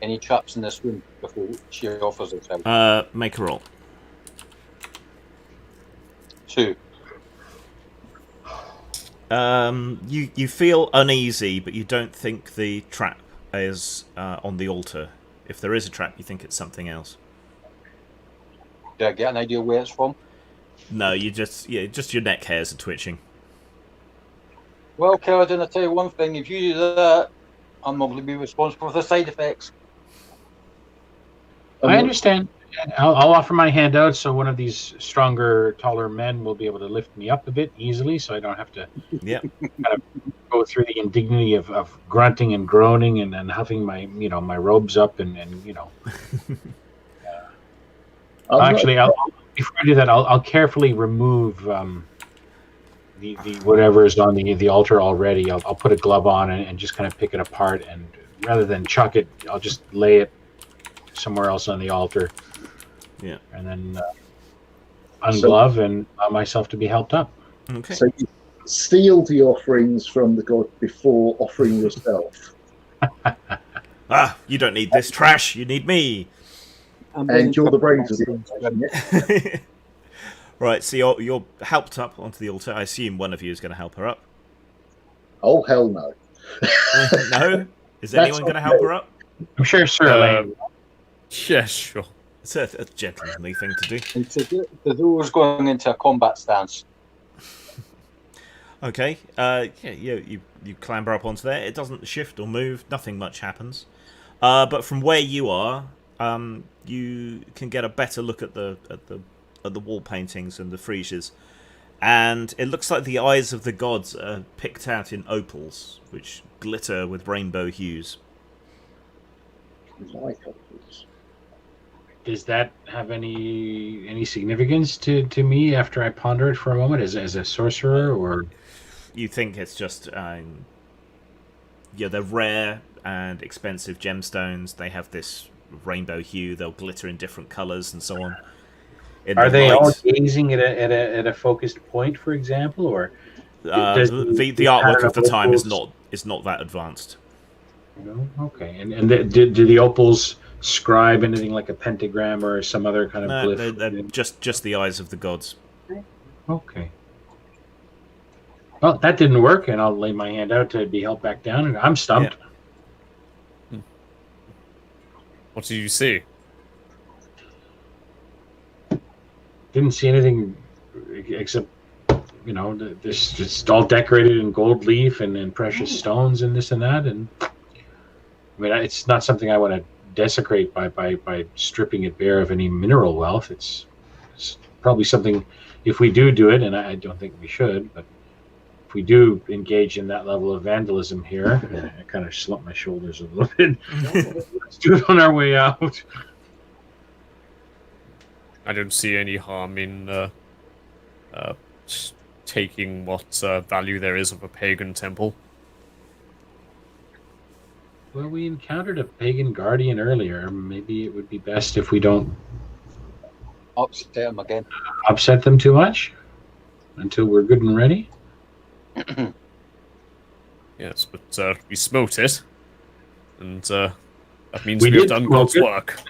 Any traps in this room before she offers herself? Make a roll. 2. You feel uneasy, but you don't think the trap is on the altar. If there is a trap, you think it's something else. Do I get an idea where it's from? No, just your neck hairs are twitching. Well, Kaladin, I'll tell you one thing. If you do that, I'm not going to be responsible for the side effects. I understand. I'll offer my hand out so one of these stronger, taller men will be able to lift me up a bit easily, so I don't have to kind of go through the indignity of grunting and groaning and then huffing my robes up and Actually, before I do that, I'll carefully remove the whatever is on the altar already. I'll put a glove on and just kind of pick it apart, and rather than chuck it, I'll just lay it somewhere else on the altar. Yeah. And then unglove and allow myself to be helped up. Okay. So you steal the offerings from the god before offering yourself. Ah, you don't need this trash. You need me. And you're the brains of the operation, yeah? Right, so you're helped up onto the altar. I assume one of you is going to help her up. Oh, hell no. No? Is That's anyone going to help okay. her up? I'm sure Sir Elaine. Yeah, sure. It's a gentlemanly thing to do. It's the door's going into a combat stance. Okay, yeah, you clamber up onto there. It doesn't shift or move. Nothing much happens. But from where you are, you can get a better look at the wall paintings and the friezes, and it looks like the eyes of the gods are picked out in opals, which glitter with rainbow hues. Like opals. Does that have any significance to me after I ponder it for a moment as a sorcerer, or You think it's just yeah, they're rare and expensive gemstones. They have this rainbow hue. They'll glitter in different colors and so on. In are the they all light, gazing at a focused point, for example, or does the the artwork pattern of the time is opals- not that advanced. No? Okay, and do the opals scribe anything like a pentagram or some other kind of No, glyph? they're just the eyes of the gods. Okay. Well, that didn't work, and I'll lay my hand out to be held back down, and I'm stumped. What do you see? Didn't see anything except, this it's all decorated in gold leaf and precious stones and this and that, and I mean, it's not something I want to desecrate by stripping it bare of any mineral wealth. It's probably something, if we do it, and I don't think we should, but if we do engage in that level of vandalism here, I kind of slump my shoulders a little bit. Let's do it on our way out. I don't see any harm in taking what value there is of a pagan temple. Well, we encountered a pagan guardian earlier. Maybe it would be best if we don't Upset him again. upset them too much until we're good and ready. Yes, but we smote it, and that means We we have did done smoke God's it. work.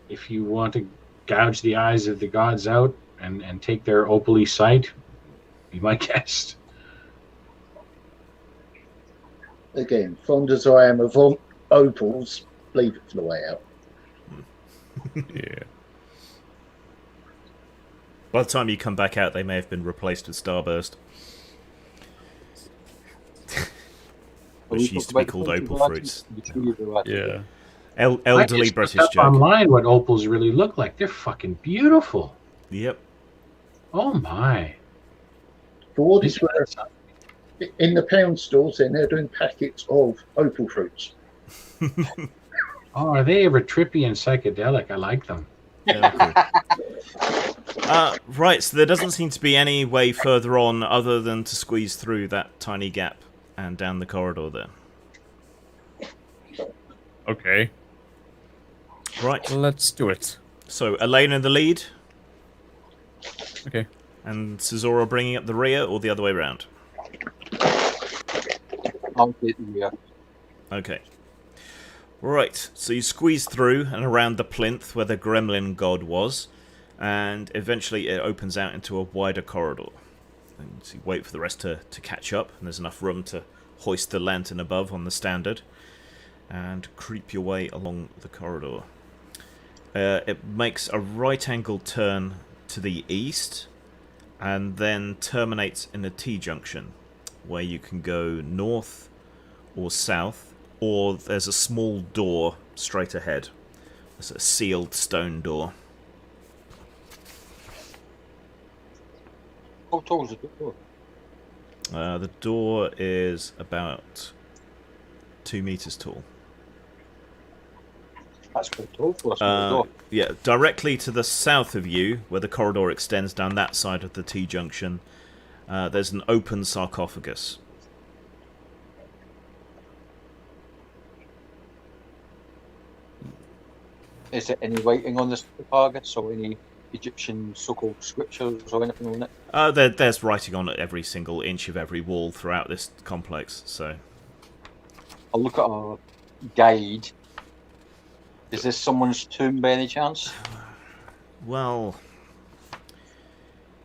If you want to gouge the eyes of the gods out and take their opaly sight, be my guest. Again, fond as I am of opals, leave it for the way out. Yeah. By the time you come back out, they may have been replaced with Starburst, which used to be called opal fruits. Yeah. I Elderly just British looked up joke. online what opals really look like. They're fucking beautiful. Yep. Oh my! For what it's worth, in the pound stores, then they're doing packets of opal fruits. Oh, are they ever trippy and psychedelic? I like them. Yeah, cool. Right, so there doesn't seem to be any way further on other than to squeeze through that tiny gap and down the corridor there. Okay. Right, Let's do it. so Elaine in the lead, Okay. and Cesora bringing up the rear, or the other way around? I'll get the Okay. Right, so you squeeze through and around the plinth where the gremlin god was, and eventually it opens out into a wider corridor. And so you wait for the rest to catch up, and there's enough room to hoist the lantern above on the standard, and creep your way along the corridor. It makes a right-angled turn to the east, and then terminates in a T-junction, where you can go north or south, or there's a small door straight ahead. It's a sealed stone door. How tall is the door? The door is about 2 meters tall. That's quite tall for a small door. Yeah, directly to the south of you, where the corridor extends down that side of the T-junction, there's an open sarcophagus. Is there any writing on the sarcophagus or any Egyptian so-called scriptures or anything on it? There's writing on every single inch of every wall throughout this complex, so... I'll look at our guide. Is this someone's tomb by any chance? Well...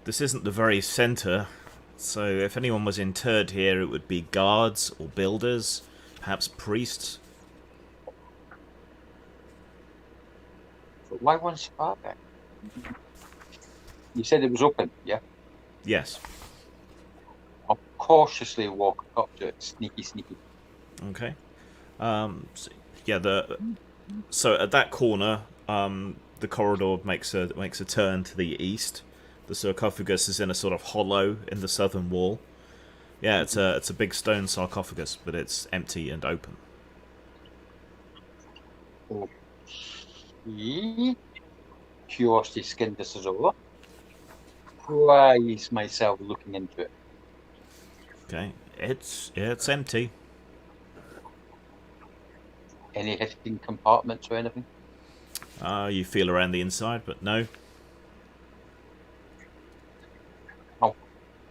This isn't the very centre, so if anyone was interred here, it would be guards or builders, perhaps priests. But why one sarcophagus? You said it was open, yeah? Yes. I'll cautiously walk up to it, sneaky. Okay. So at that corner, the corridor makes a turn to the east. The sarcophagus is in a sort of hollow in the southern wall. Yeah, it's a big stone sarcophagus, but it's empty and open. Okay. Curiosity skinned this is over. Prize myself looking into it. Okay, it's empty. Any hidden compartments or anything? You feel around the inside, but no.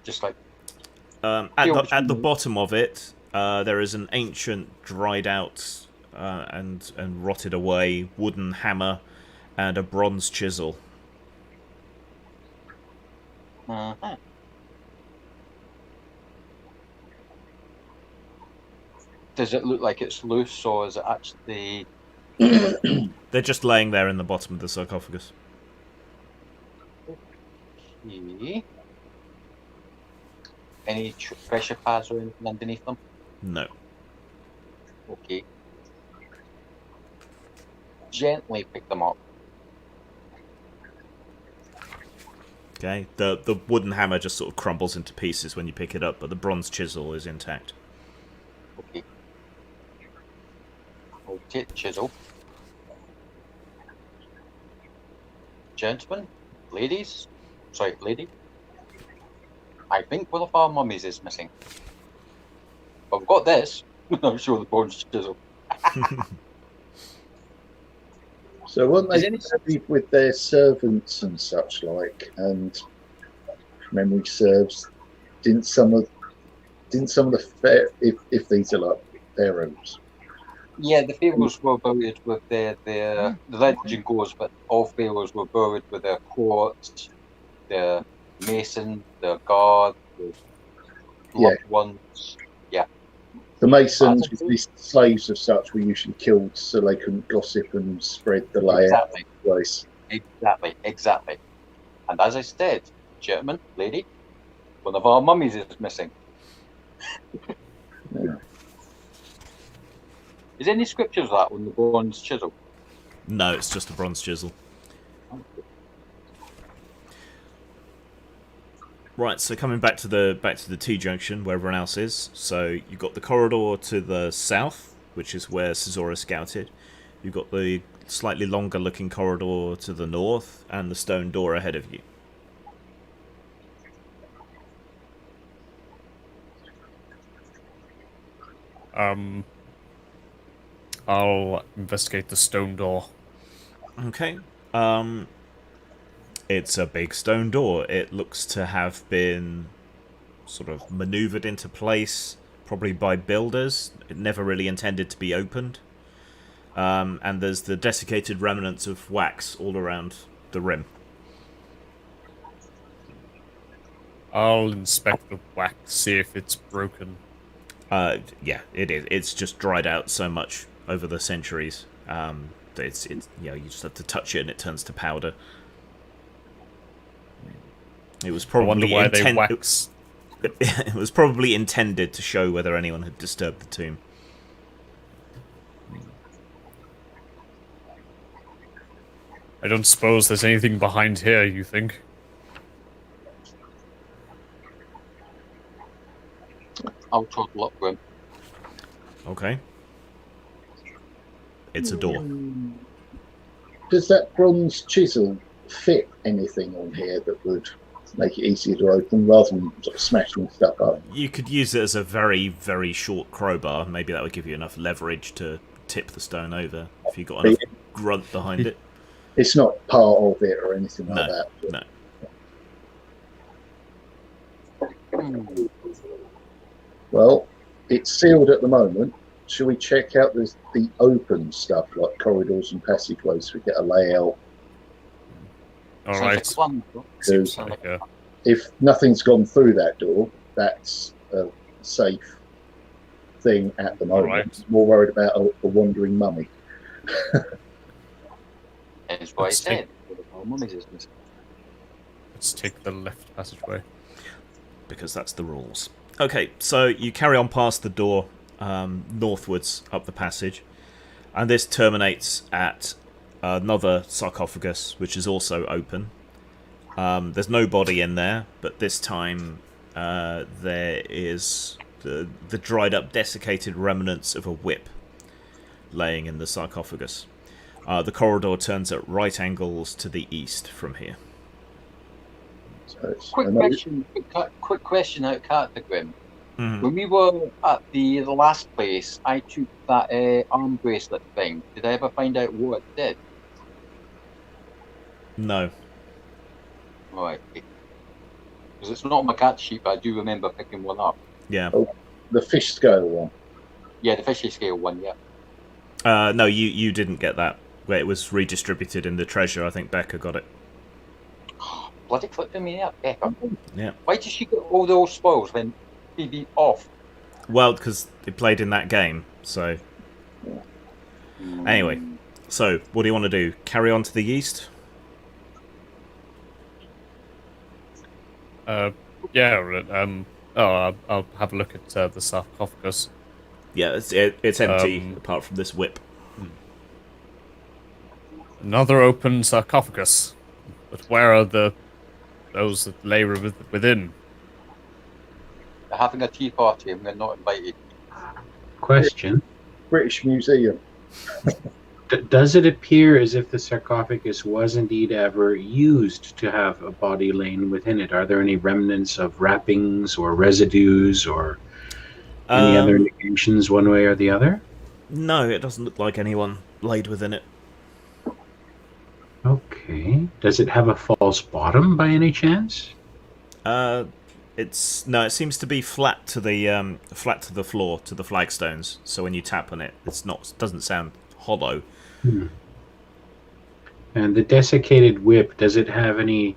Just like At the bottom of it, there is an ancient, dried out and rotted away wooden hammer and a bronze chisel. uh-huh. Does it look like it's loose, or is it actually... They're just laying there in the bottom of the sarcophagus. Okay. Any pressure pads or anything underneath them? No. Okay. Gently pick them up. Okay. The wooden hammer just sort of crumbles into pieces when you pick it up, but the bronze chisel is intact. Okay. I'll take the chisel. Gentlemen, ladies, sorry, lady. I think one of our mummies is missing. But we've got this. I'm sure the bronze chisel. So weren't Is they any- busy with their servants and such like? And if memory serves, didn't some of the if these are like pharaohs? Yeah, the pharaohs were buried with their the legend goes, but all pharaohs were buried with their courts, their mason, their guard, the loved ones. The masons, with these slaves of such, were usually killed so they couldn't gossip and spread the layout of the place. Exactly. And as I said, gentlemen, lady, one of our mummies is missing. Yeah. Is there any scriptures of that on the bronze chisel? No, it's just a bronze chisel. Right, so coming back to the T-junction where everyone else is. So you've got the corridor to the south, which is where Caesura scouted. You've got the slightly longer looking corridor to the north, and the stone door ahead of you. I'll investigate the stone door. Okay. It's a big stone door. It looks to have been sort of maneuvered into place, probably by builders. It never really intended to be opened. And there's the desiccated remnants of wax all around the rim. I'll inspect the wax, see if it's broken. Yeah, it is. It's just dried out so much over the centuries. That it's you just have to touch it and it turns to powder. It was I wonder probably why they wax. It was probably intended to show whether anyone had disturbed the tomb. I don't suppose there's anything behind here, you think? I'll total up with him. Okay. It's a door. Does that bronze chisel fit anything on here that would make it easier to open rather than sort of smashing stuff up? You could use it as a very, very short crowbar. Maybe that would give you enough leverage to tip the stone over if you got enough grunt behind it. It's not part of it or anything like No, that. no. Well, it's sealed at the moment. Shall we check out the open stuff like corridors and passageways so we get a layout? All right. Because Like a, if nothing's gone through that door, that's a safe thing at the moment. Right. More worried about a wandering mummy. That's what I Let's said. let's take the left passageway. Because that's the rules. Okay, so you carry on past the door northwards up the passage, and this terminates at another sarcophagus, which is also open. There's no body in there, but this time there is the dried up, desiccated remnants of a whip laying in the sarcophagus. The corridor turns at right angles to the east from here. So Quick question out of character, Grim. Mhm. When we were at the last place, I took that arm bracelet thing. Did I ever find out what it did? No. Right. Because it's not on my cat sheet, but I do remember picking one up. Yeah. the fish scale one. Yeah, the fishy scale one, yeah. No, you didn't get that. Where it was redistributed in the treasure. I think Becca got it. Bloody flipping me up, Becca. Yeah. Why did she get all those spoils when BB off? Well, because they played in that game. So anyway, so what do you want to do? Carry on to the east? I'll have a look at the sarcophagus. Yeah, it's empty apart from this whip. Another open sarcophagus. But where are those that lay within? They're having a tea party and we're not invited. Question. British Museum. Does it appear as if the sarcophagus was indeed ever used to have a body laying within it? Are there any remnants of wrappings or residues or any other indications one way or the other? No, it doesn't look like anyone laid within it. Okay. Does it have a false bottom by any chance? It seems to be flat to the floor, to the flagstones. So when you tap on it, it doesn't sound hollow. And the desiccated whip, does it have any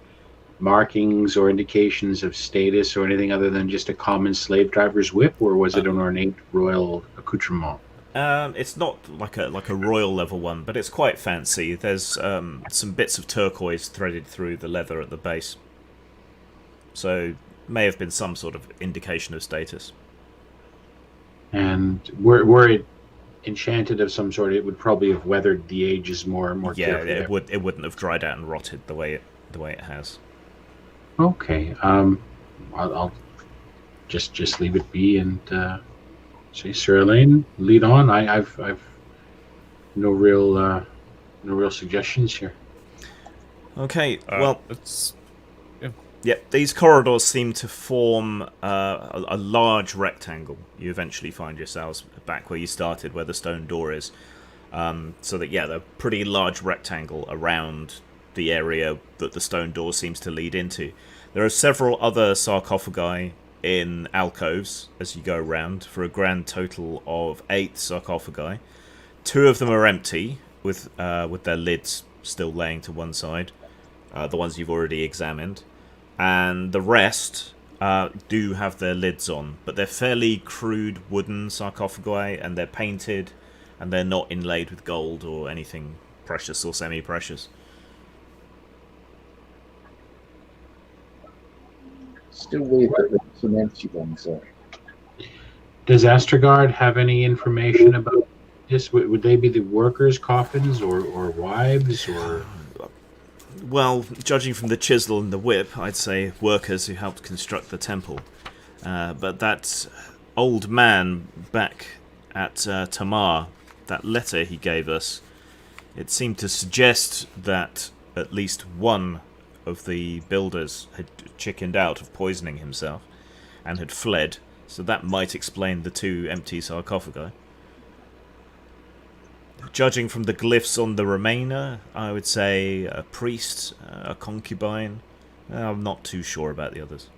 markings or indications of status or anything other than just a common slave driver's whip, or was it an ornate royal accoutrement? It's not like a royal level one, but it's quite fancy. There's some bits of turquoise threaded through the leather at the base. So may have been some sort of indication of status. And were it enchanted of some sort, it would probably have weathered the ages more carefully. It wouldn't have dried out and rotted the way it has. Okay. I'll just leave it be and say, Sir Elaine, lead on. I've no real suggestions here. Okay. It's These corridors seem to form a large rectangle. You eventually find yourselves back where you started, where the stone door is. So that, they're a pretty large rectangle around the area that the stone door seems to lead into. There are several other sarcophagi in alcoves as you go around, for a grand total of 8 sarcophagi. 2 of them are empty, with their lids still laying to one side, the ones you've already examined. And the rest do have their lids on, but they're fairly crude wooden sarcophagi, and they're painted, and they're not inlaid with gold or anything precious or semi-precious. Still weird that there's some empty ones there. Does Astrogard have any information about this? Would they be the workers' coffins or wives or? Well, judging from the chisel and the whip, I'd say workers who helped construct the temple. But that old man back at Tamar, that letter he gave us, It seemed to suggest that at least one of the builders had chickened out of poisoning himself and had fled, so that might explain the 2 empty sarcophagi. Judging from the glyphs on the Remainer, I would say a priest, a concubine. I'm not too sure about the others.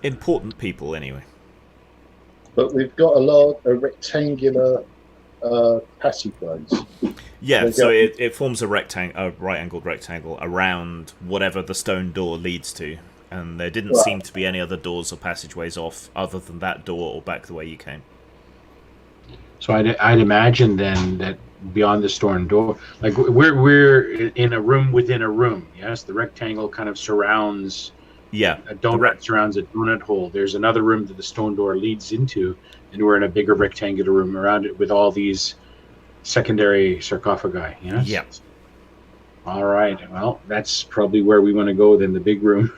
Important people, anyway. But we've got a rectangular passageways. Yeah, so it forms a right-angled rectangle around whatever the stone door leads to, and there didn't seem to be any other doors or passageways off other than that door or back the way you came. So I'd imagine then that beyond the stone door, like we're in a room within a room. Yes, the rectangle kind of surrounds. Yeah, A donut surrounds a donut hole. There's another room that the stone door leads into, and we're in a bigger rectangular room around it with all these secondary sarcophagi. Yes? Yeah. All right. Well, that's probably where we want to go then, the big room.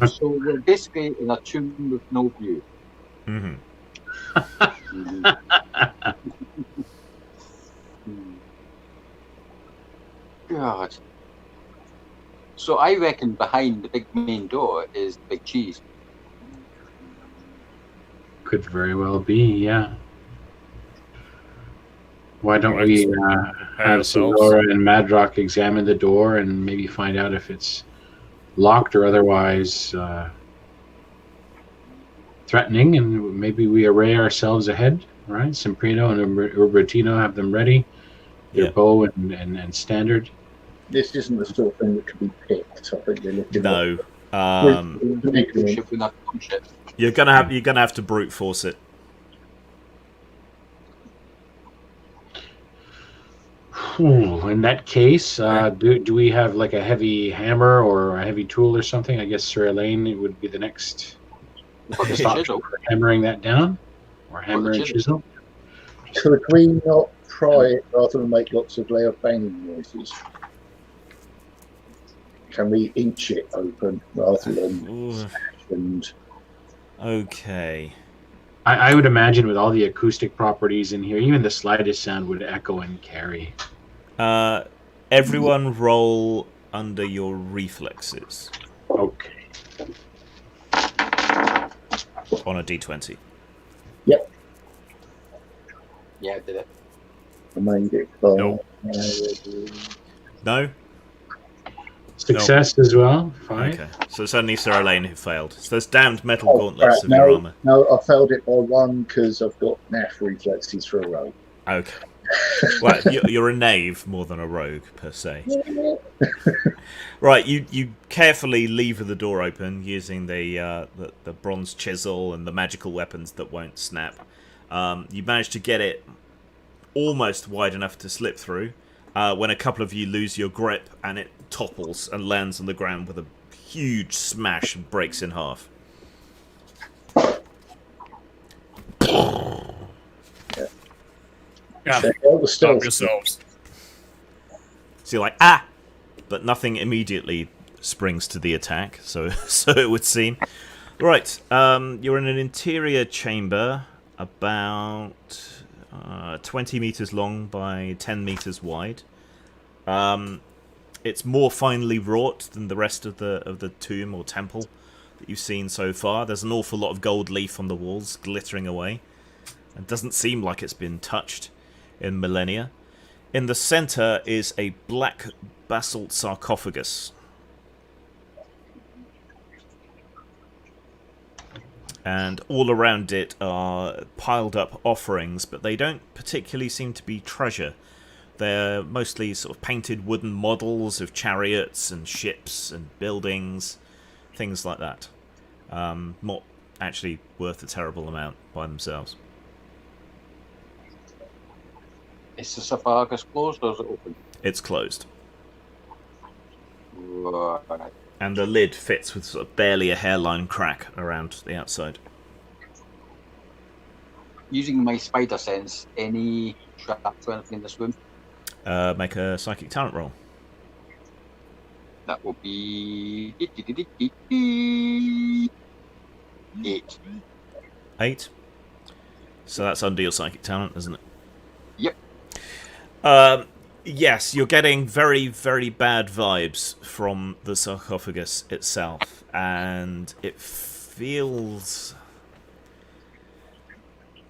So we're basically in a tomb with no view. Mm-hmm. God. So I reckon behind the big main door is the big cheese. Could very well be, yeah. Why don't we have Sildora and Madrock examine the door and maybe find out if it's locked or otherwise threatening, and maybe we array ourselves ahead, right? Semprino and Ubertino have them ready, their bow and standard. This isn't the sort of thing that could be picked. I think they're looking. No, you're gonna have to brute force it. In that case, do we have like a heavy hammer or a heavy tool or something? I guess Sir Elaine would be the next stop for hammering that down, or hammer and chisel. Could we not pry it rather than make lots of loud banging noises? Can we inch it open rather than smash and... Okay. I would imagine with all the acoustic properties in here, even the slightest sound would echo and carry. Everyone roll under your reflexes. Okay. On a d20. Yep. Yeah, I did it. I made it. No? Success as well. 5. Okay. So it's only Sir Elaine who failed. So those damned metal gauntlets of your armour. No, I failed it by 1 because I've got naff reflexes for a rogue. Okay. Well, you're a knave more than a rogue, per se. Right, you carefully lever the door open using the bronze chisel and the magical weapons that won't snap. You manage to get it almost wide enough to slip through when a couple of you lose your grip and it topples and lands on the ground with a huge smash and breaks in half. Stop yourselves. So you're like, but nothing immediately springs to the attack, so it would seem. Right, you're in an interior chamber about 20 meters long by 10 meters wide. It's more finely wrought than the rest of the tomb or temple that you've seen so far. There's an awful lot of gold leaf on the walls, glittering away. It doesn't seem like it's been touched in millennia. In the center is a black basalt sarcophagus. And all around it are piled up offerings, but they don't particularly seem to be treasure. They're mostly sort of painted wooden models of chariots and ships and buildings, things like that. Not actually worth a terrible amount by themselves. Is the sarcophagus closed or is it open? It's closed. Right. And the lid fits with sort of barely a hairline crack around the outside. Using my spider sense, any traps or anything in this room? Make a psychic talent roll. That will be 8. 8. So that's under your psychic talent, isn't it? Yep. Yes, you're getting very, very bad vibes from the sarcophagus itself, and it feels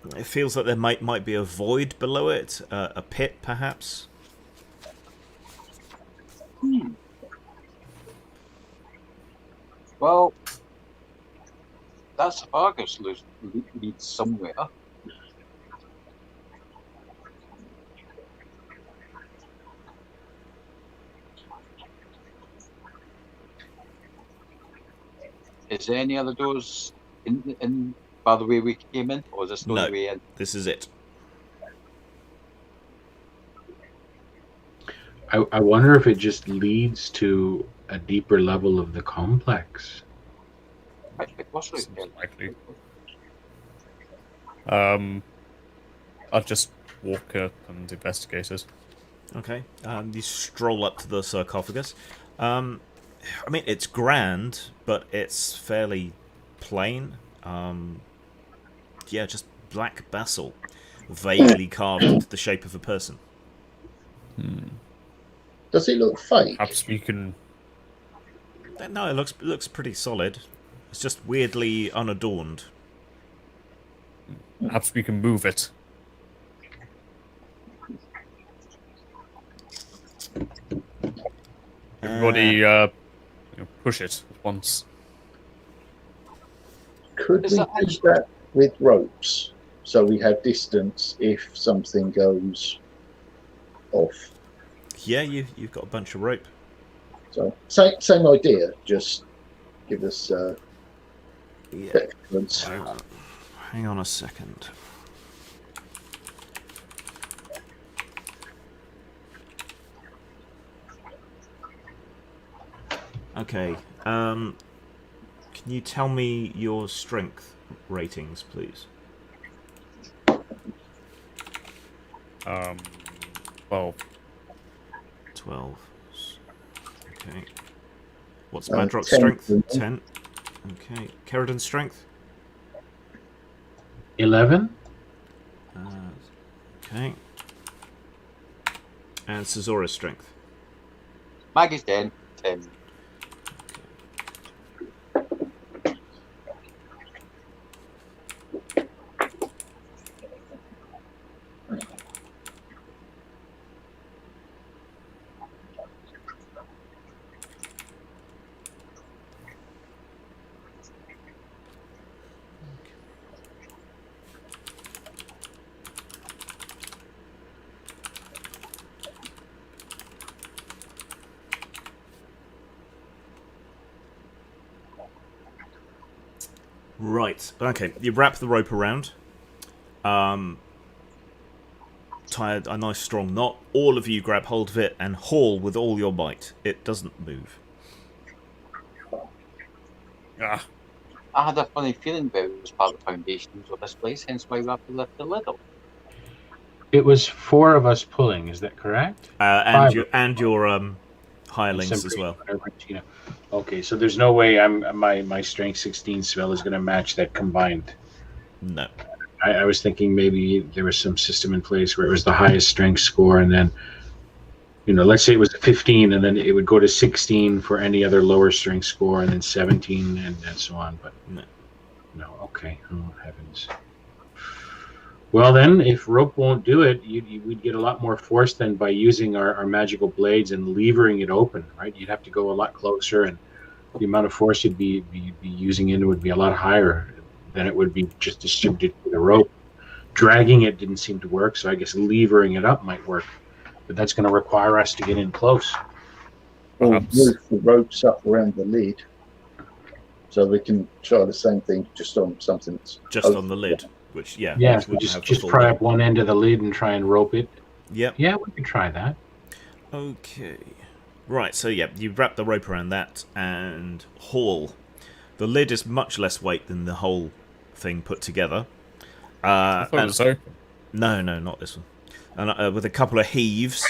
like there might be a void below it, a pit, perhaps. Well, that Sarcophagus leads somewhere. Is there any other doors in by the way we came in, or is this the No. only way in? This is it. I wonder if it just leads to a deeper level of the complex. What's right Seems there? likely. I'll just walk up and investigate it. Okay. You stroll up to the sarcophagus. I mean, it's grand, but it's fairly plain. Yeah, just black basalt, vaguely carved into the shape of a person. Does it look fake? Perhaps we can. No, it looks pretty solid. It's just weirdly unadorned. Perhaps we can move it. Everybody, push it at once. Could Is we that do that with ropes so we have distance if something goes off? Yeah, you've got a bunch of rope. So same idea, just give us Yeah. difference. Hang on a second. Okay. Can you tell me your strength ratings, please? 12. 12. Okay. What's 10, Madrock's strength? please. 10. Okay. Keradan's strength? 11? Okay. And Caesaur's strength? Maggie's 10. 10. Right. Okay. You wrap the rope around. Tie a nice strong knot. All of you grab hold of it and haul with all your might. It doesn't move. Ah, I had a funny feeling about it was part of the foundations of this place, hence why we have to lift the lid up. It was 4 of us pulling, is that correct? And Five. your hirelings as Simply- well. Okay, so there's no way my strength 16 spell is going to match that combined. No. I was thinking maybe there was some system in place where it was the highest strength score, and then, let's say it was a 15, and then it would go to 16 for any other lower strength score, and then 17, and so on. But no, okay. Oh heavens. Well then, if rope won't do it, we'd get a lot more force than by using our magical blades and levering it open, right? You'd have to go a lot closer, and the amount of force you'd be using in it would be a lot higher than it would be just distributed through the rope. Dragging it didn't seem to work, so I guess levering it up might work. But that's going to require us to get in close. Or Perhaps. move the ropes up around the lid so we can try the same thing just on something. Just on the lid. Which, Yeah, which we wouldn't just have the full pry weight. up one end of the lid and try and rope it. Yep. Yeah, we could try that. Okay. Right, so yeah, you wrap the rope around that and haul. The lid is much less weight than the whole thing put together. I thought it was open. No, not this one. And with a couple of heaves,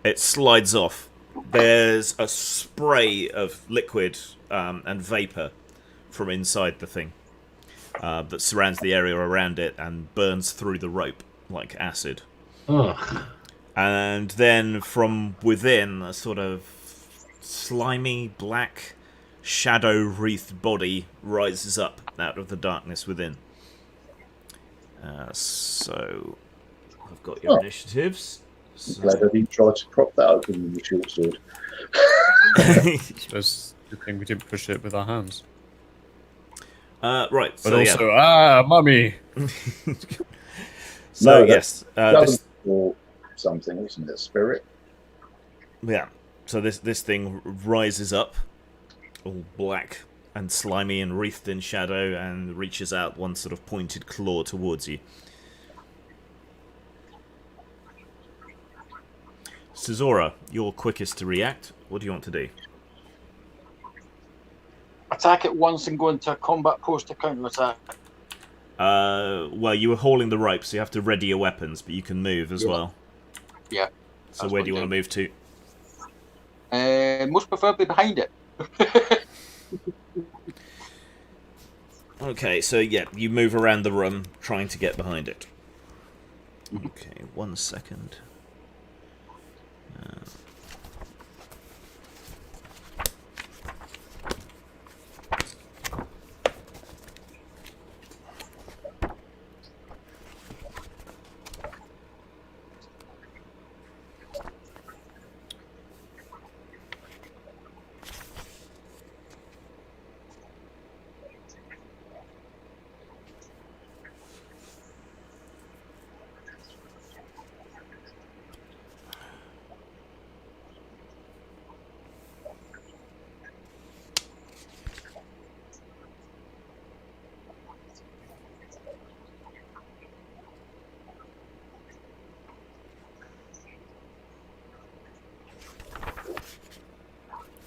it slides off. There's a spray of liquid and vapor from inside the thing. that surrounds the area around it and burns through the rope like acid. Ugh. And then from within, a sort of slimy, black, shadow-wreathed body rises up out of the darkness within. So, I've got your initiatives. I'm glad I didn't try to prop that open with the short sword. Suppose good thing we didn't push it with our hands. Right, But so also, mummy! So, No, yes. Or something, isn't it? Spirit? Yeah. So this thing rises up, all black and slimy and wreathed in shadow, and reaches out one sort of pointed claw towards you. Cesora, you're quickest to react. What do you want to do? Attack it once and go into a combat pose to counter attack. Well, you were hauling the rope, so you have to ready your weapons, but you can move as well. Yeah. So where do you want to move to? Most preferably behind it. Okay, so yeah, you move around the room trying to get behind it. Okay, 1 second.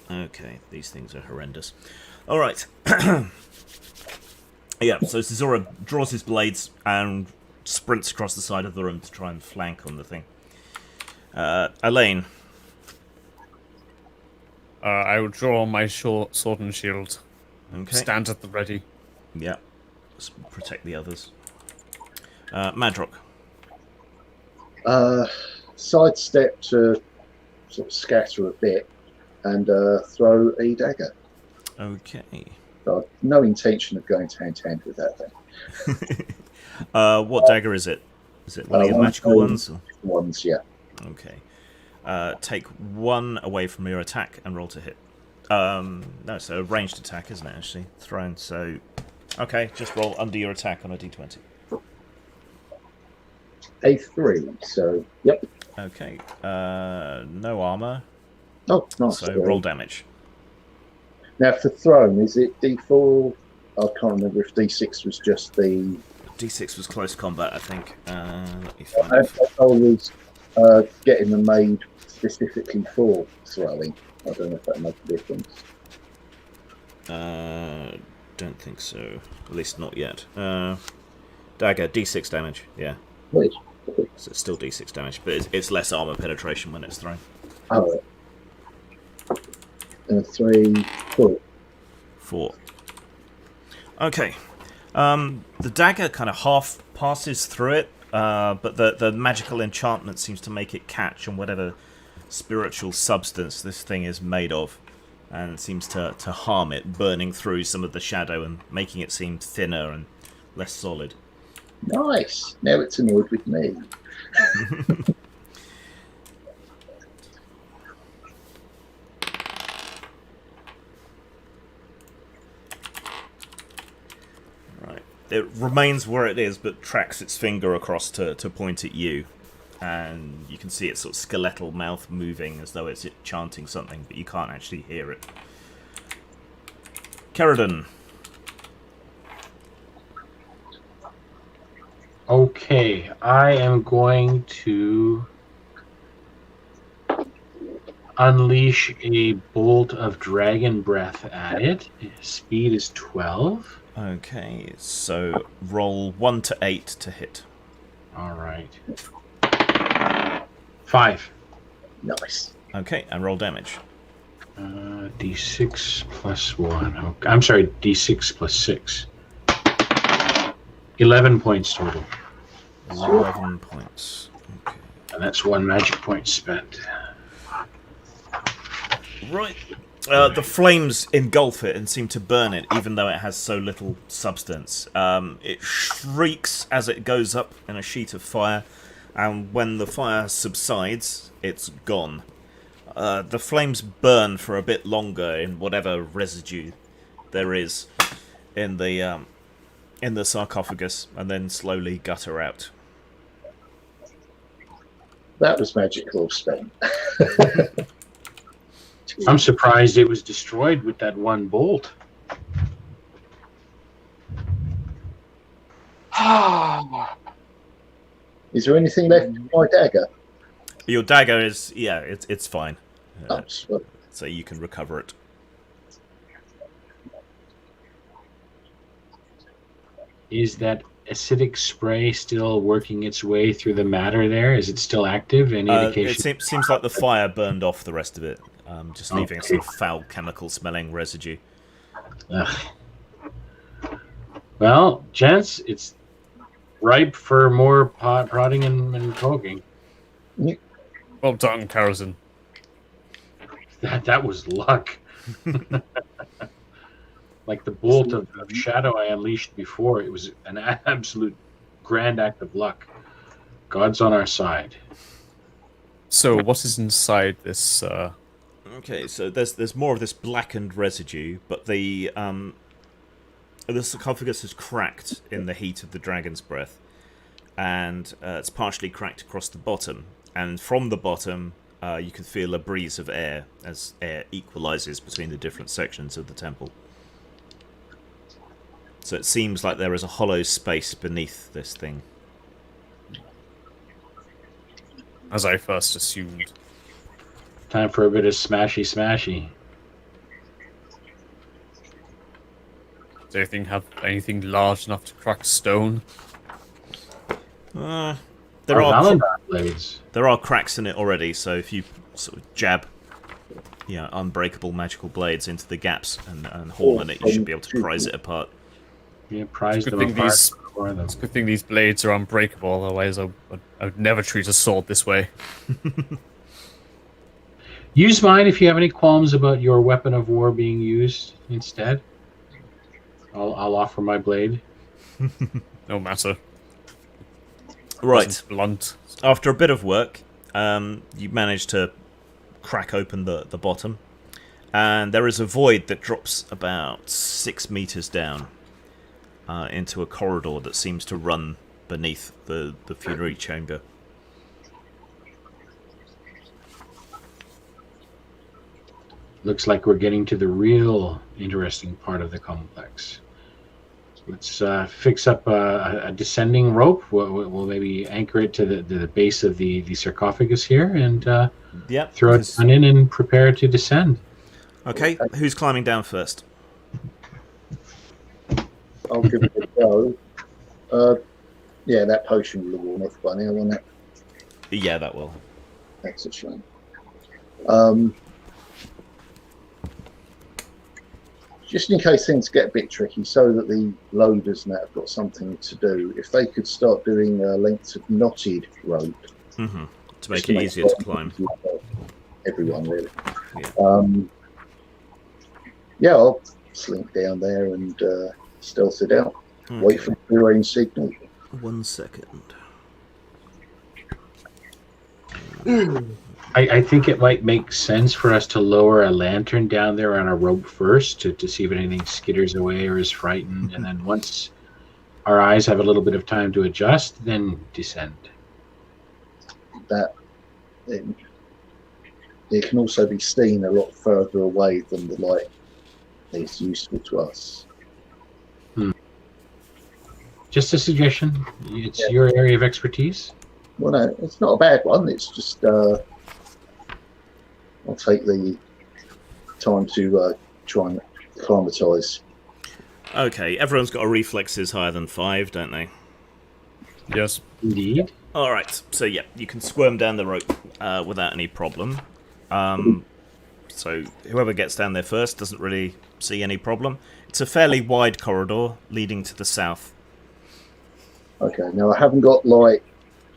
Okay, these things are horrendous. Alright. Yeah, so Cesora draws his blades and sprints across the side of the room to try and flank on the thing. Elaine. I will draw my short sword and shield. Okay. Stand at the ready. Yeah. Let's protect the others. Madrock. Sidestep to sort of scatter a bit and throw a dagger. Okay. So I've no intention of going hand to hand with that thing. What dagger is it? Is it one of your magical ones? Or? Ones, yeah. Okay. Take 1 away from your attack and roll to hit. No, so a ranged attack, isn't it, actually? Thrown, so... Okay, just roll under your attack on a d20. A 3, so, yep. Okay. No armor, Oh, nice. so roll damage. Now, for thrown, is it D4? I can't remember if D6 was just the... D6 was close combat, I think. Let me find I it. was getting them made specifically for throwing. I don't know if that makes a difference. Don't think so. At least not yet. Dagger, d6 damage, yeah. Wait. So it's still d6 damage, but it's less armor penetration when it's thrown. Oh. 3, 4. 4. Okay. The dagger kind of half passes through it, but the magical enchantment seems to make it catch on whatever spiritual substance this thing is made of, and seems to harm it, burning through some of the shadow and making it seem thinner and less solid. Nice. Now it's annoyed with me. Right. It remains where it is, but tracks its finger across to point at you. And you can see its sort of skeletal mouth moving as though it's chanting something, but you can't actually hear it. Kerridan. Okay, I am going to unleash a bolt of dragon breath at it. Speed is 12. Okay, so roll 1 to 8 to hit. All right. 5. Nice. Okay, and roll damage. D6 plus 1. Okay. I'm sorry, D6 plus 6. 11 points total. 11 points. Okay. And that's 1 magic point spent. Right. The flames engulf it and seem to burn it, even though it has so little substance. It shrieks as it goes up in a sheet of fire, and when the fire subsides, it's gone. The flames burn for a bit longer in whatever residue there is in the sarcophagus, and then slowly gutter out. That was magical spent. I'm surprised it was destroyed with that one bolt. Is there anything left in my dagger? Your dagger is, yeah, it's fine. Oh, well, So you can recover it. Is that acidic spray still working its way through the matter there? Is it still active? Any indication? It seems like the fire burned off the rest of it, just leaving a Okay. sort of foul chemical-smelling residue. Ugh. Well, gents, it's ripe for more prodding and poking. Well done, Karazin. That was luck. Like the bolt of shadow I unleashed before, it was an absolute grand act of luck. God's on our side. So, what is inside this? Okay, so there's more of this blackened residue, but the sarcophagus is cracked in the heat of the dragon's breath, and it's partially cracked across the bottom. And from the bottom, you can feel a breeze of air as air equalizes between the different sections of the temple. So it seems like there is a hollow space beneath this thing. As I first assumed. Time for a bit of smashy. Does anything have anything large enough to crack stone? There Our are Valandar blades. there are cracks in it already, so if you sort of jab, unbreakable magical blades into the gaps and haul in it, you should be able to prise it apart. Yeah, prize Good them thing apart these- before them. It's a good thing these blades are unbreakable, otherwise I would never treat a sword this way. Use mine if you have any qualms about your weapon of war being used instead. I'll offer my blade. No matter. Right. Wasn't blunt. After a bit of work, you manage to crack open the bottom, and there is a void that drops about 6 meters down into a corridor that seems to run beneath the funerary chamber. Looks like we're getting to the real interesting part of the complex. Let's fix up a descending rope. We'll maybe anchor it to the base of the sarcophagus here and Yep. throw it on in and prepare to descend. Okay, who's climbing down first? I'll give it a go. Yeah, that potion will have worn off by now, won't it? Yeah, that will. That's a shame. Just in case things get a bit tricky, so that the loaders now have got something to do, if they could start doing lengths of knotted rope. Mm-hmm. To just make it easier to climb. Everyone, really. Yeah. Yeah, I'll slink down there and stealth it out. Wait for the rain signal. 1 second. I think it might make sense for us to lower a lantern down there on a rope first to see if anything skitters away or is frightened, and then once our eyes have a little bit of time to adjust, then descend. That it can also be seen a lot further away than the light is useful to us. Just a suggestion. It's your area of expertise. Well, no, it's not a bad one. It's just I'll take the time to try and acclimatise. Okay, everyone's got a reflexes higher than 5, don't they? Yes. Indeed. Alright, so yeah, you can squirm down the rope without any problem. So whoever gets down there first doesn't really see any problem. It's a fairly wide corridor leading to the south. Okay, now I haven't got light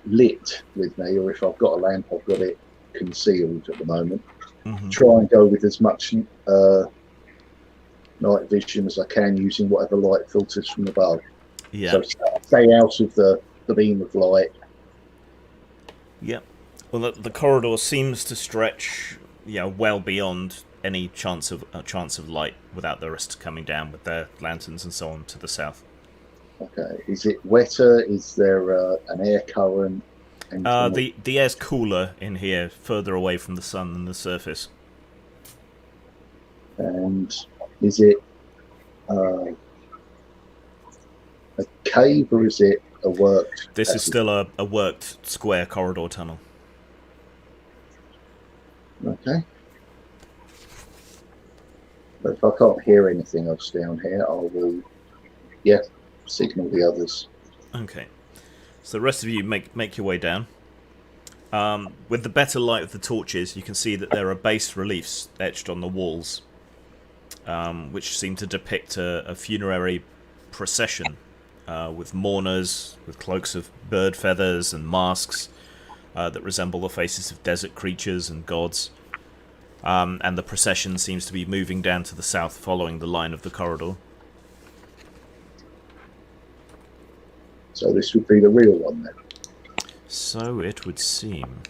lit with me, or if I've got a lamp, I've got it concealed at the moment. Try and go with as much night vision as I can using whatever light filters from above. Yeah. So stay out of the beam of light. Yep. Well, the corridor seems to stretch, well beyond any chance of light without the rest coming down with their lanterns and so on to the south. Okay. Is it wetter? Is there an air current? The air's cooler in here, further away from the sun than the surface. And is it a cave or is it a worked? This is still a worked square corridor tunnel. Okay. But if I can't hear anything else down here, I will, signal the others. Okay. So the rest of you make your way down. With the better light of the torches, you can see that there are bas reliefs etched on the walls, which seem to depict a funerary procession with mourners, with cloaks of bird feathers and masks that resemble the faces of desert creatures and gods. And the procession seems to be moving down to the south, following the line of the corridor. So this would be the real one then. So it would seem.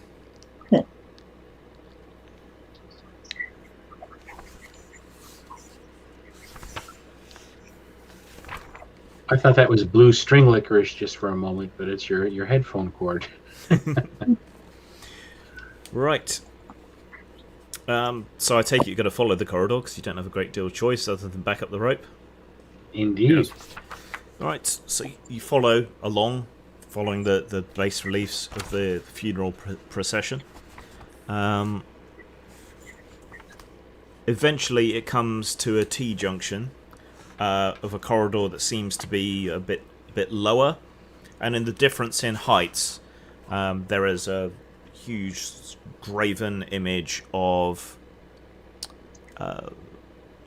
I thought that was blue string licorice just for a moment, but it's your headphone cord. Right. So I take it you're going to follow the corridor because you don't have a great deal of choice other than back up the rope. Indeed. Yes. Right, so you follow along, following the bas reliefs of the funeral procession. Eventually it comes to a T-junction of a corridor that seems to be a bit lower, and in the difference in heights, there is a huge graven image of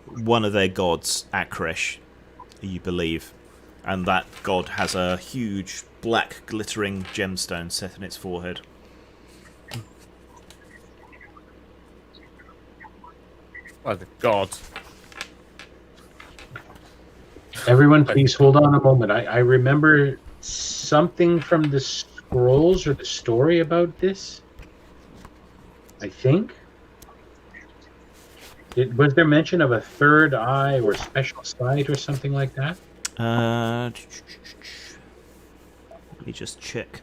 one of their gods, Akresh, you believe. And that god has a huge black glittering gemstone set in its forehead. By the god. Everyone, please hold on a moment. I remember something from the scrolls or the story about this. I think. Was there mention of a third eye or special sight or something like that? Let me just check.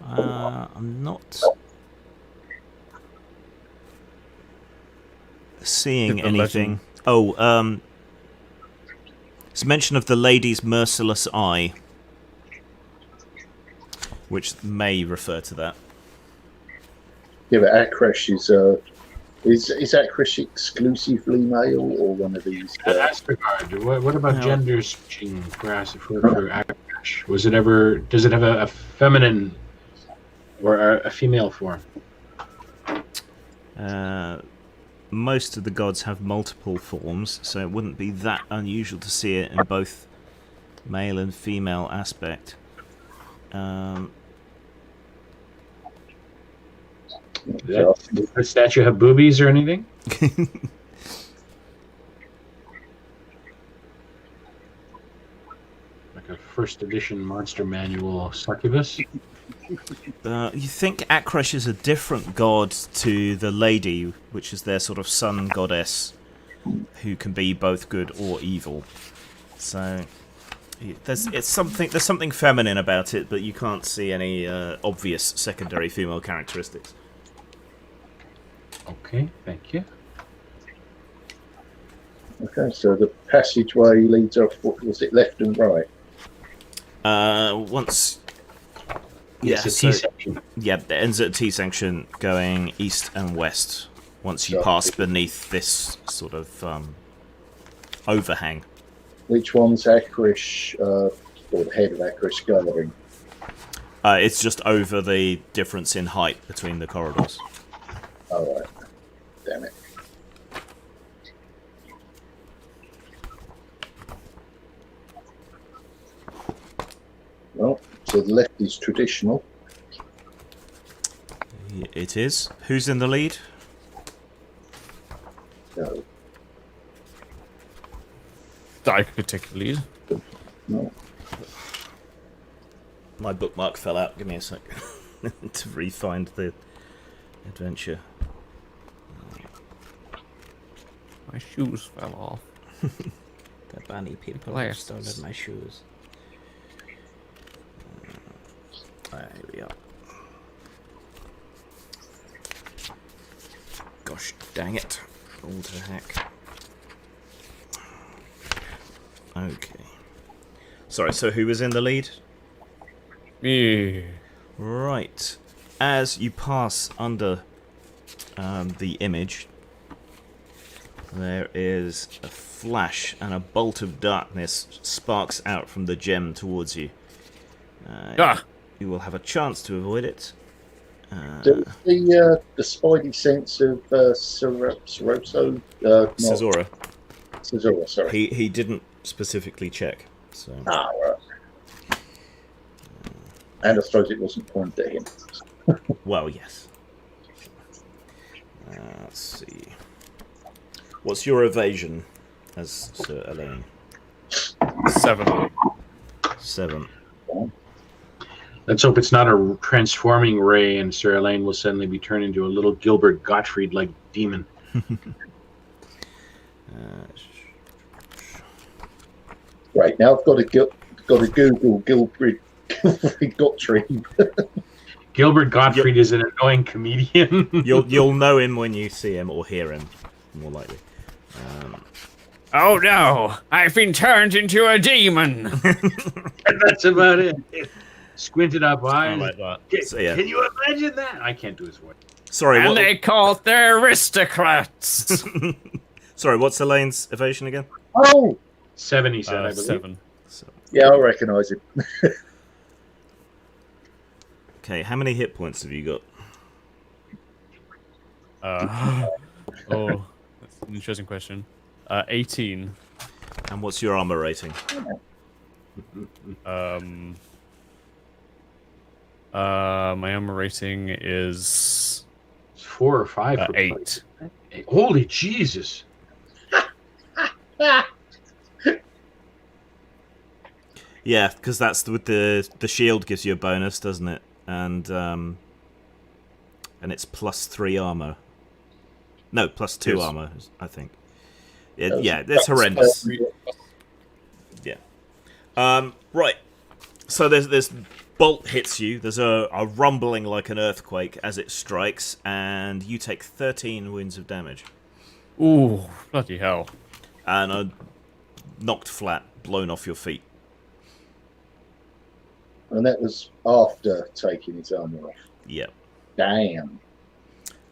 I'm not seeing anything. Oh, it's mention of the lady's merciless eye, which may refer to that. Yeah, but Akresh is Akresh exclusively male or one of these? Aspergard. What about gender switching for Akresh? Was it ever? Does it have a feminine or a female form? Most of the gods have multiple forms, so it wouldn't be that unusual to see it in both male and female aspect. Does the statue have boobies or anything? Like a first edition monster manual Sarcophagus? You think Akresh is a different god to the lady, which is their sort of sun goddess, who can be both good or evil. So there's something feminine about it, but you can't see any obvious secondary female characteristics. Okay, thank you. Okay, so the passageway leads off. What was it, left and right? Once. It's a T-section. Yeah, it ends at a T-section going east and west once you pass beneath this sort of overhang. Which one's Akresh, or the head of Akresh going? It's just over the difference in height between the corridors. All right. Damn it. Well, so the left is traditional. It is. Who's in the lead? No. I could take the lead. No. My bookmark fell out. Give me a sec to re-find the adventure. My shoes fell off. The bunny people have stolen my shoes. Here we are. Gosh dang it. All to heck. Okay. Sorry, so who was in the lead? Me. Right. As you pass under the image, there is a flash and a bolt of darkness sparks out from the gem towards you. You will have a chance to avoid it. Does the spidey sense of Caesura, Caesura, sorry. He didn't specifically check. So. Ah, right. And I suppose it wasn't pointed at him. Well, yes. Let's see. What's your evasion as Sir Elaine? 7. 7. Let's hope it's not a transforming ray and Sir Elaine will suddenly be turned into a little Gilbert Gottfried-like demon. Right, now I've got to Google Gilbert Gottfried. Gilbert Gottfried is an annoying comedian. You'll know him when you see him or hear him, more likely. Oh no! I've been turned into a demon! And that's about it. Squinted up eyes. like that. So, yeah. Can you imagine that? I can't do his voice. Sorry, And what? they call it the aristocrats! Sorry, what's Elaine's evasion again? Oh! 7, he said, I believe. 7. Yeah, I recognise him. Okay, how many hit points have you got? Oh, that's an interesting question. 18. And what's your armor rating? My armor rating is 4 or 5. 8. Holy Jesus. Yeah, because that's with the shield gives you a bonus, doesn't it? And it's +3 armor. No, +2 Yes. armor, I think. Yeah, that's horrendous. Yeah. Right. So this bolt hits you. There's a rumbling like an earthquake as it strikes, and you take 13 wounds of damage. Ooh, bloody hell. And are knocked flat, blown off your feet. And that was after taking his armour off. Yep. Damn.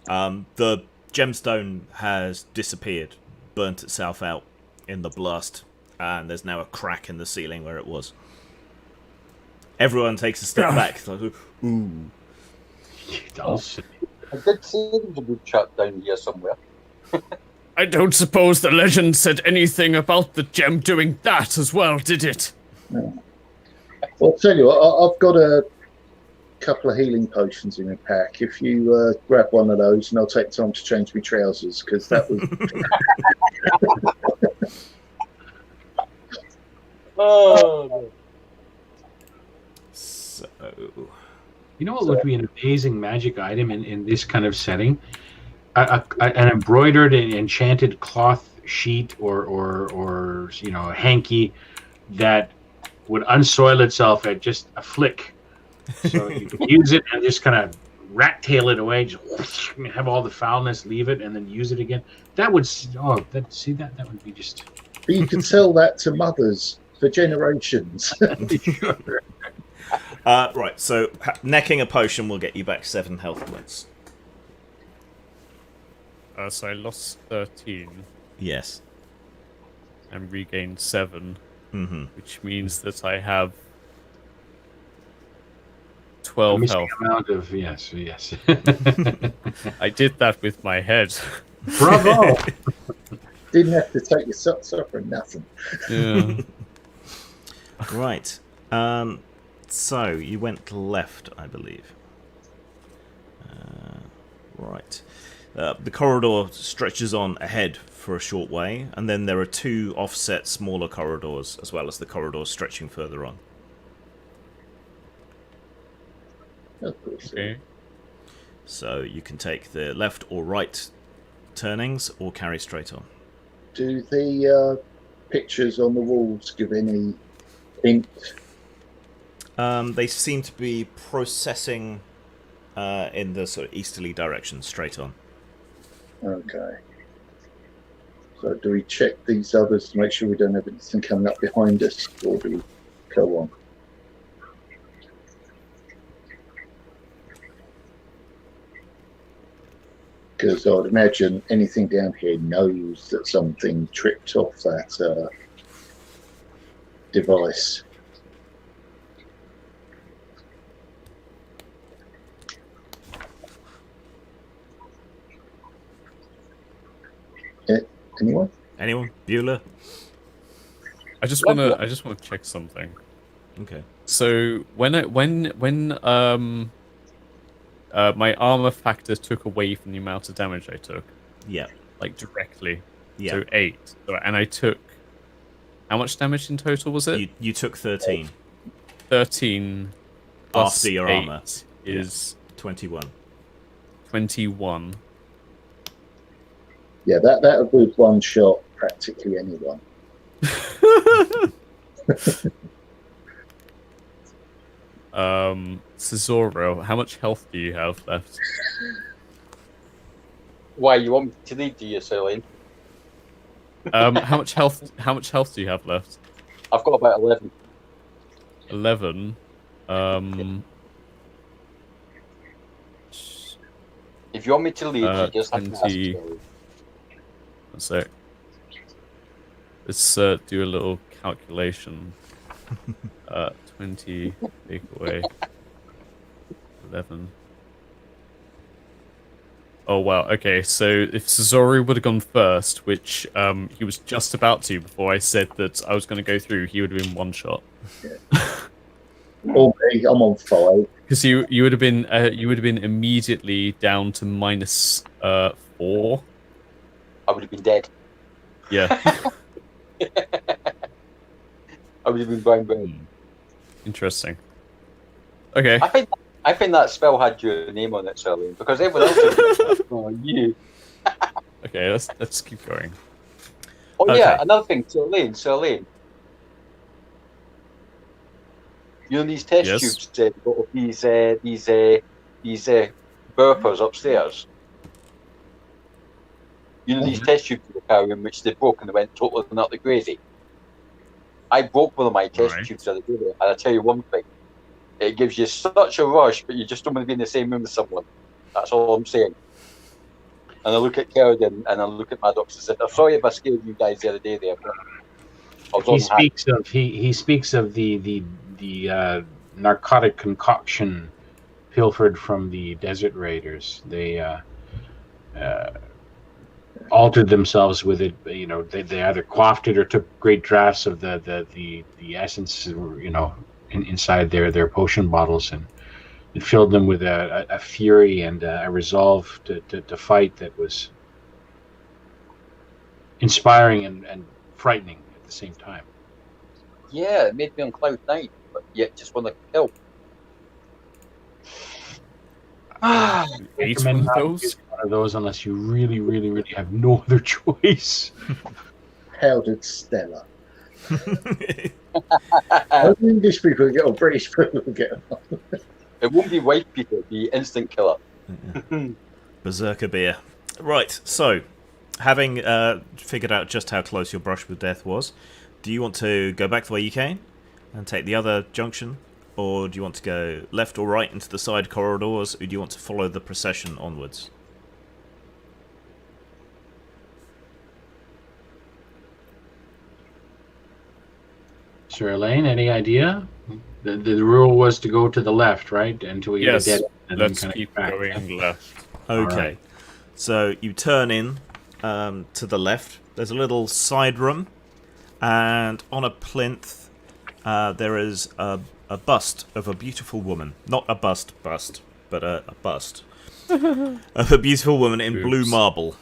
The gemstone has disappeared, burnt itself out in the blast, and there's now a crack in the ceiling where it was. Everyone takes a step back. Like, ooh. I did say there was a good shot down here somewhere. I don't suppose the legend said anything about the gem doing that as well, did it? No. Well, I'll tell you what, I've got a couple of healing potions in my pack. If you grab one of those, and I'll take time to change my trousers, because that was... Oh, So... You know what would be an amazing magic item in this kind of setting? An embroidered and enchanted cloth sheet or you know, a hanky that would unsoil itself at just a flick. So you can use it and just kind of rat tail it away, just have all the foulness, leave it, and then use it again. That would that would be just. But you could sell that to mothers for generations. Sure. Right, so necking a potion will get you back 7 health points. So I lost 13 Yes. and regained 7, Mm-hmm. which means that I have 12 missing health. amount of yes. I did that with my head. Bravo! Didn't have to take your socks off or nothing. Yeah. Right. So you went left, I believe. Right. The corridor stretches on ahead for a short way, and then there are two offset smaller corridors, as well as the corridor stretching further on. Of course. Okay. So you can take the left or right turnings, or carry straight on. Do the pictures on the walls give any hint? They seem to be processing in the sort of easterly direction, straight on. Okay. So do we check these others to make sure we don't have anything coming up behind us, or do we go on? Because I'd imagine anything down here knows that something tripped off that device. Anyone? Anyone? Bueller? I just wanna check something. Okay. So when my armor factor took away from the amount of damage I took, Yeah. like directly, Yeah. so 8, and I took how much damage in total was it? You took 13. 13 plus After your 8 armor. is 21. 21. Yeah, that would one shot practically anyone. Cesaro, how much health do you have left? Why, you want me to lead, do you, Celine? How much health do you have left? I've got about 11. 11. If you want me to lead, you just have to ask 20. Celine. One sec. Let's do a little calculation. 20 take away 11. Oh wow, okay, so if Cesaro would have gone first, which he was just about to before I said that I was going to go through, he would have been one shot. Or me, I'm on 5. Because you would have been immediately down to minus 4. I would have been dead. Yeah. I would have been brown. Interesting. Okay. I think that spell had your name on it, Celine, because everyone else is oh, you. Okay, let's keep going. Oh Okay. yeah, another thing, Celine. You know these test Yes. tubes got these burpers upstairs. You know these test tubes that were carrying, which they broke and they went totally nutty crazy. I broke one of my test Right. tubes the other day, and I tell you one thing: it gives you such a rush, but you just don't want to be in the same room with someone. That's all I'm saying. And I look at Kerrigan and I look at Maddox and said, "I'm sorry if I scared you guys the other day there." But I was He on speaks of the narcotic concoction pilfered from the desert raiders. They altered themselves with it. You know, they either quaffed it or took great drafts of the essence. You know, inside their potion bottles, and it filled them with a fury and a resolve to fight that was inspiring and frightening at the same time. Yeah, it made me on cloud 9, but yet just want to kill. Eight Recommend of not those? using one of those unless you really, really, really have no other choice. How did Stella? How do English people get or British people get on? It won't be white people, it'll be instant killer. Berserker beer. Right, so, having figured out just how close your brush with death was, do you want to go back the way you came and take the other junction? Or do you want to go left or right into the side corridors? Or do you want to follow the procession onwards? Sir Elaine, any idea? The rule was to go to the left, right? Until we hit a Yes, dead end and then let's kinda keep back. going left. Okay. Alright. So you turn in to the left. There's a little side room, and on a plinth there is a bust of a beautiful woman. Not a bust, but a bust of a beautiful woman in blue Oops. marble,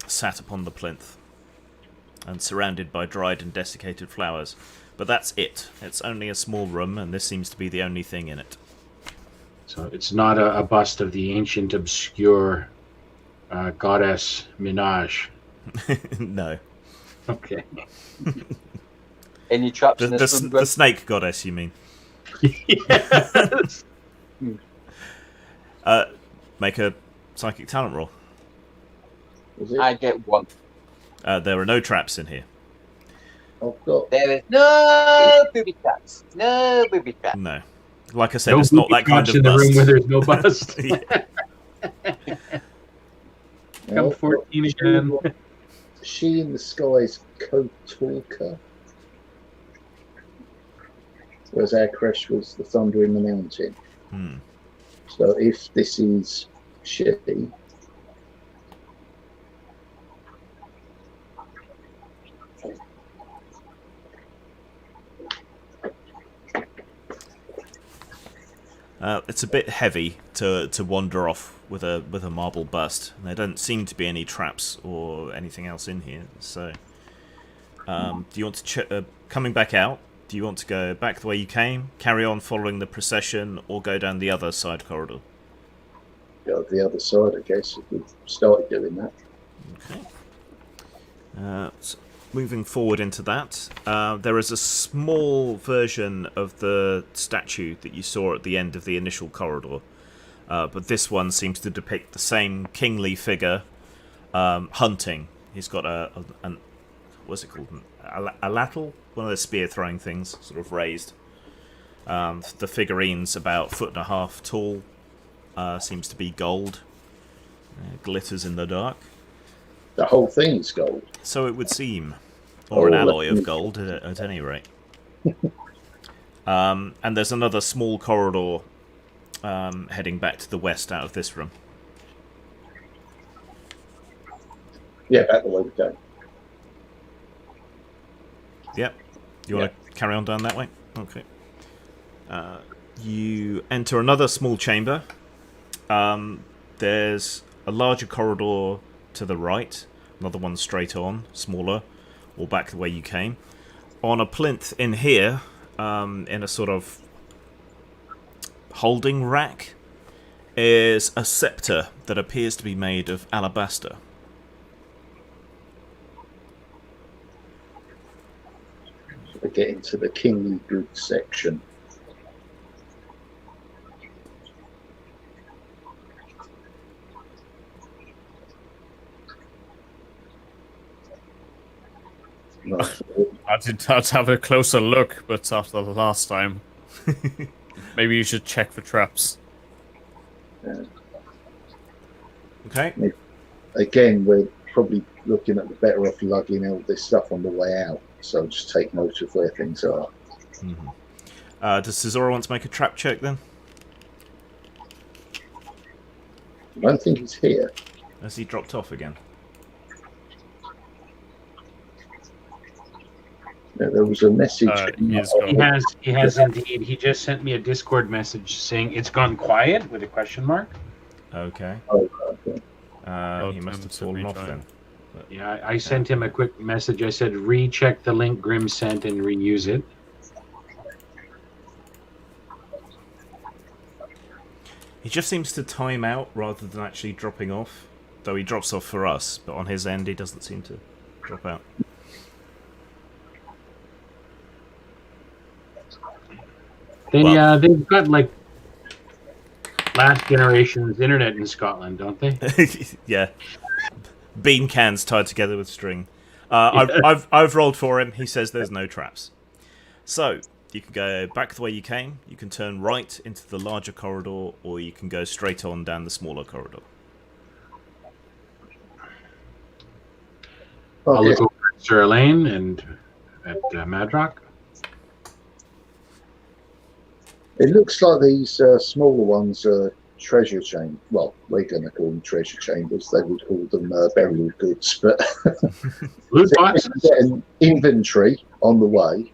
sat upon the plinth and surrounded by dried and desiccated flowers. But that's it. It's only a small room, and this seems to be the only thing in it. So it's not a bust of the ancient, obscure goddess Minaj. No. Okay. Any traps in The this room? the snake goddess, you mean? Yes. Make a psychic talent roll. Was it? I get one. There are no traps in here. I've got. There is no booby traps. No booby traps. No. Like I said, No it's not that booby kind traps of in the room where bust. there's no bust. Yeah. Come I've 14 got again. She in the Sky's co-talker. Whereas our crash was the thunder in the mountain. Hmm. So if this is she, It's a bit heavy to wander off with a marble bust. There don't seem to be any traps or anything else in here. So, do you want to coming back out? Do you want to go back the way you came, carry on following the procession, or go down the other side corridor? go the other side, I guess, if we started doing that. Okay. So moving forward into that, there is a small version of the statue that you saw at the end of the initial corridor, but this one seems to depict the same kingly figure hunting. He's got an what's it called? A lattle? One of those spear throwing things, sort of raised. The figurine's about 1.5 feet tall. Seems to be gold. Glitters in the dark. The whole thing is gold. So it would seem. Or an Oh, alloy let me- of gold, at any rate. And there's another small corridor heading back to the west out of this room. Yeah, back the way we go. Yep. You want to carry on down that way? Okay. You enter another small chamber. There's a larger corridor to the right, another one straight on, smaller, or back the way you came. On a plinth in here, in a sort of holding rack, is a scepter that appears to be made of alabaster. We get into the kingly goods section. Right. I'd have a closer look, but after the last time, maybe you should check for traps. Okay. Again, we're probably looking at the better off lugging all this stuff on the way out. So just take note of where things are. Mm-hmm. Does Cesora want to make a trap check then? I don't think he's here. Has he dropped off again? Yeah, there was a message. He has indeed. He just sent me a Discord message saying it's gone quiet with a question mark. Okay. Oh, okay. He must have fallen off then. Yeah, I sent him a quick message. I said recheck the link Grim sent and reuse it. He just seems to time out rather than actually dropping off. Though he drops off for us, but on his end he doesn't seem to drop out. They've got like last generation's internet in Scotland, don't they? Yeah. Bean cans tied together with string. I've rolled for him. He says there's no traps. So you can go back the way you came. You can turn right into the larger corridor, or you can go straight on down the smaller corridor. I'll Okay. look over at Sir Elaine and at Madrock. It looks like these smaller ones are treasure chambers. Well, we're going to call them treasure chambers. They would call them burial goods, but Loot boxes? get an inventory on the way.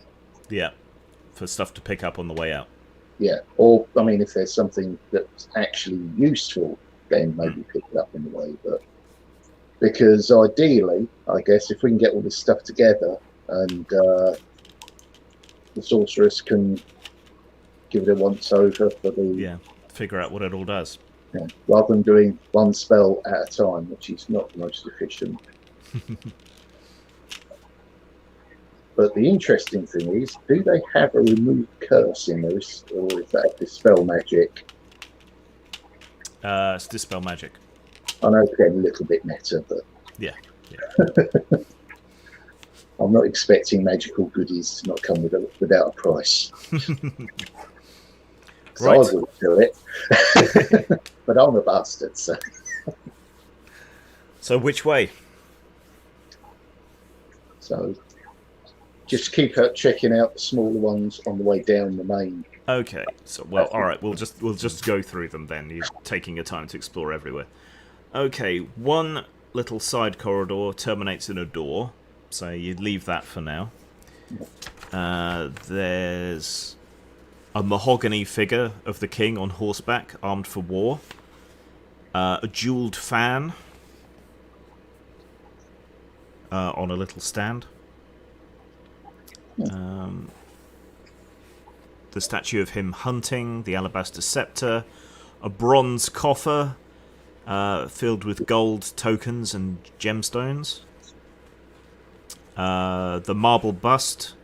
Yeah, for stuff to pick up on the way out. Yeah, or I mean, if there's something that's actually useful, then maybe pick it up on the way. But because ideally, I guess if we can get all this stuff together and the sorceress can give it a once over for the figure out what it all does. Yeah, rather than doing one spell at a time, which is not the most efficient. But the interesting thing is, do they have a remove curse in this, or is that dispel magic? It's dispel magic. I know it's getting a little bit meta, but yeah. I'm not expecting magical goodies to not come without a price. So Right. I would do it, but I'm a bastard. So which way? So just keep checking out the smaller ones on the way down the main. Okay. So all right. We'll just go through them then. You're taking your time to explore everywhere. Okay. One little side corridor terminates in a door, so you leave that for now. There's a mahogany figure of the king on horseback, armed for war. A jeweled fan on a little stand. The statue of him hunting, the Alabaster Scepter, a bronze coffer filled with gold tokens and gemstones, the marble bust,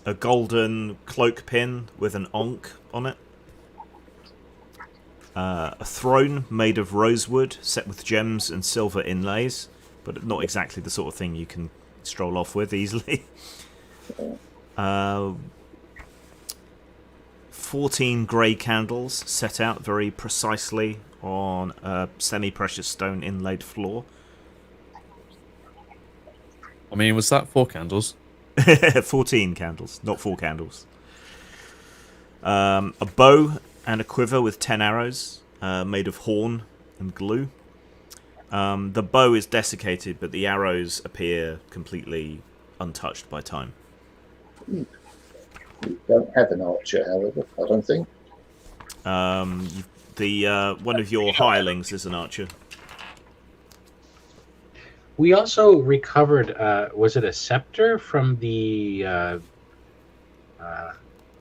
a golden cloak pin with an ankh on it, a throne made of rosewood set with gems and silver inlays, but not exactly the sort of thing you can stroll off with easily. 14 grey candles set out very precisely on a semi-precious stone inlaid floor. I mean, was that 4 candles? 14 candles, not 4 candles. A bow and a quiver with 10 arrows made of horn and glue. The bow is desiccated, but the arrows appear completely untouched by time. We don't have an archer, however, I don't think. One of your hirelings is an archer. We also recovered, was it a scepter from the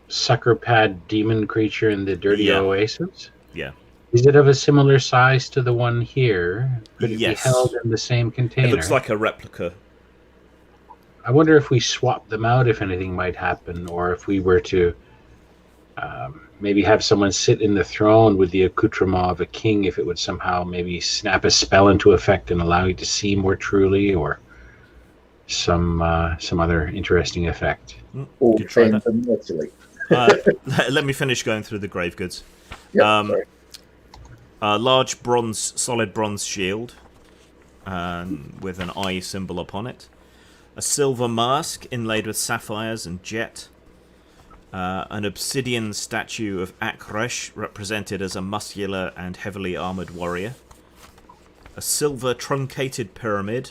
sucker pad demon creature in the dirty oasis? Yeah. Is it of a similar size to the one here? Could it Yes. be held in the same container? It looks like a replica. I wonder if we swap them out, if anything might happen, or if we were to maybe have someone sit in the throne with the accoutrement of a king, if it would somehow maybe snap a spell into effect and allow you to see more truly, or some other interesting effect. Or Could try bend that. them mentally. Let me finish going through the grave goods. Yeah, sorry. A large solid bronze shield with an eye symbol upon it. A silver mask inlaid with sapphires and jet. An obsidian statue of Akresh, represented as a muscular and heavily armoured warrior. A silver truncated pyramid,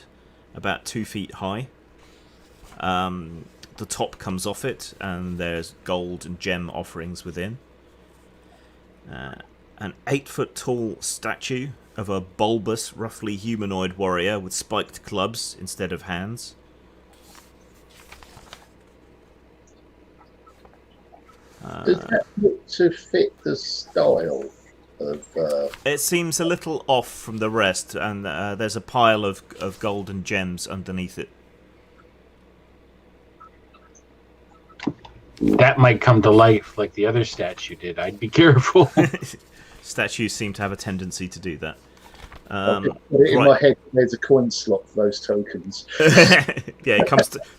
about 2 feet high. The top comes off it, and there's gold and gem offerings within. An 8-foot tall statue of a bulbous, roughly humanoid warrior with spiked clubs instead of hands. Does that look to fit the style of... It seems a little off from the rest, and there's a pile of gold and gems underneath it. That might come to life like the other statue did. I'd be careful. Statues seem to have a tendency to do that. in my head, there's a coin slot for those tokens. Yeah, it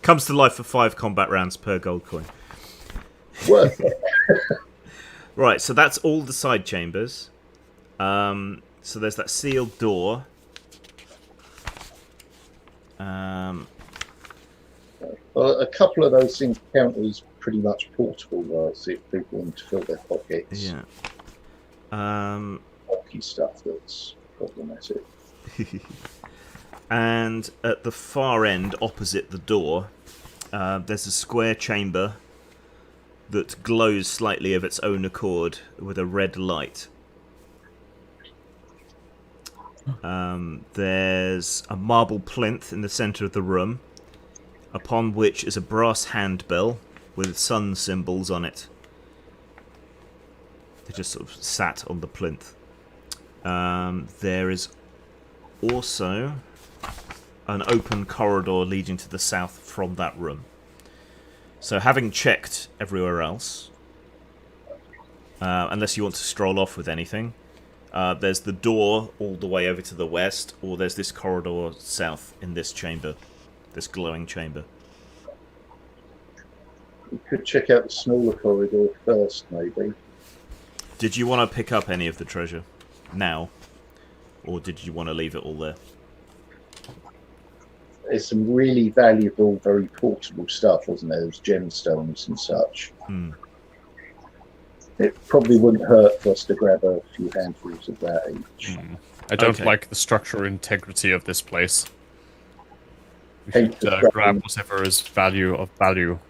comes to life for 5 combat rounds per gold coin. Worth it. Right, so that's all the side chambers. So there's that sealed door. A couple of those things count as pretty much portable, was if people want to fill their pockets. Yeah. Bulky stuff that's problematic. And at the far end, opposite the door, there's a square chamber that glows slightly of its own accord with a red light. There's a marble plinth in the centre of the room, upon which is a brass handbell with sun symbols on it. They just sort of sat on the plinth. There is also an open corridor leading to the south from that room. So having checked everywhere else, unless you want to stroll off with anything, there's the door all the way over to the west, or there's this corridor south in this chamber, this glowing chamber. We could check out the smaller corridor first, maybe. Did you want to pick up any of the treasure now, or did you want to leave it all there? There's some really valuable, very portable stuff, wasn't there? There's gemstones and such. It probably wouldn't hurt for us to grab a few handfuls of that each. I don't Okay. like the structural integrity of this place. We Hate should the grab whatever is value.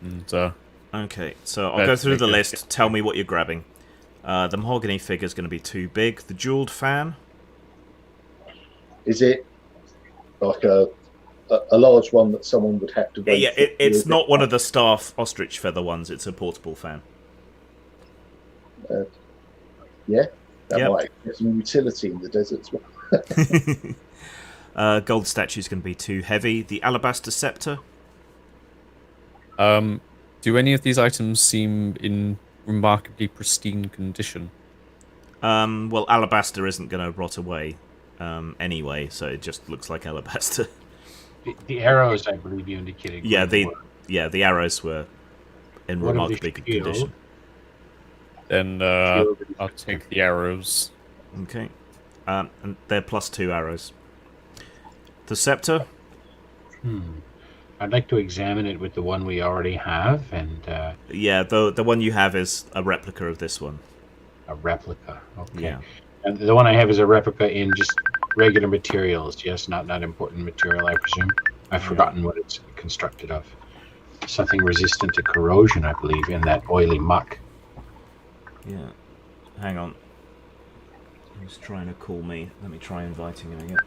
And Okay, so I'll Let's go through make the it- list. Tell me what you're grabbing. The mahogany figure is going to be too big. The jeweled fan. Is it like a large one that someone would have to wait Yeah, for it's to- not one of the staff ostrich feather ones. It's a portable fan. Yeah, that Yep. might have some utility in the desert as well. Gold statue is going to be too heavy. The alabaster scepter. do any of these items seem in remarkably pristine condition? Well, alabaster isn't going to rot away anyway, so it just looks like alabaster. The arrows, I believe you indicated. Yeah, were- the arrows were in What of the remarkably good shield? condition. Then Shield is- I'll take the arrows. Okay, and they're +2 arrows. The scepter. I'd like to examine it with the one we already have, and Yeah, the one you have is a replica of this one. a replica. Okay. Yeah. And the one I have is a replica in just regular materials. Yes, not important material, I presume. I've forgotten what it's constructed of. Something resistant to corrosion, I believe, in that oily muck. Yeah. Hang on. He's trying to call me. Let me try inviting him again.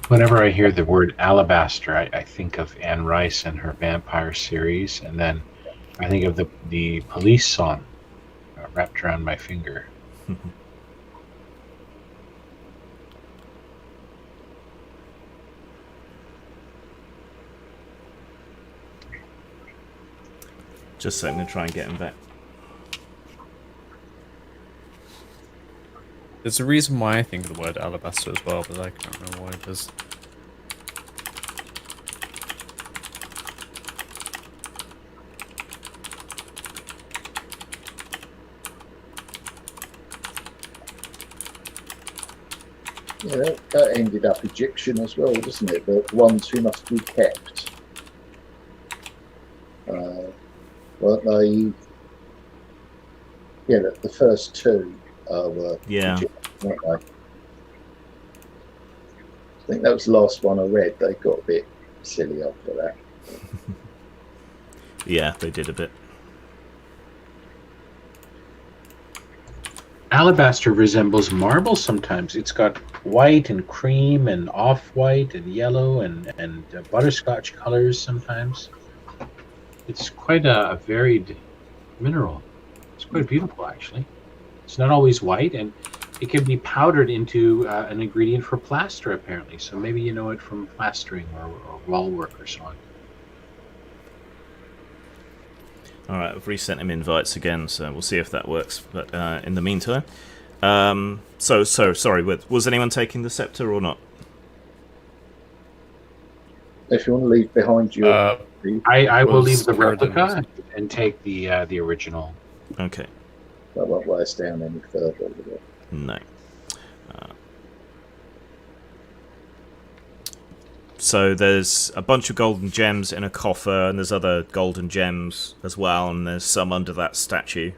Whenever I hear the word alabaster, I think of Anne Rice and her vampire series, and then I think of the police song wrapped around my finger. Just so I'm going to try and get him back. There's a reason why I think of the word alabaster as well, but I can't remember why it is. Yeah, that ended up Egyptian as well, doesn't it? The ones who must be kept. Weren't they? Yeah, the first two were Yeah. Egyptian, weren't they? I think that was the last one I read. They got a bit silly after that. Yeah, they did a bit. Alabaster resembles marble sometimes. It's got white and cream and off-white and yellow and butterscotch colors sometimes. It's quite a varied mineral. It's quite beautiful, actually. It's not always white, and it can be powdered into an ingredient for plaster, apparently. So maybe you know it from plastering or wall work or so on. Alright, I've resent him invites again, so we'll see if that works. But in the meantime... sorry, was anyone taking the scepter or not? If you want to leave behind your... I will Was leave the Carradine replica and take the original. Okay. That won't weigh us down any further. Will it? No. So there's a bunch of golden gems in a coffer, and there's other golden gems as well, and there's some under that statue.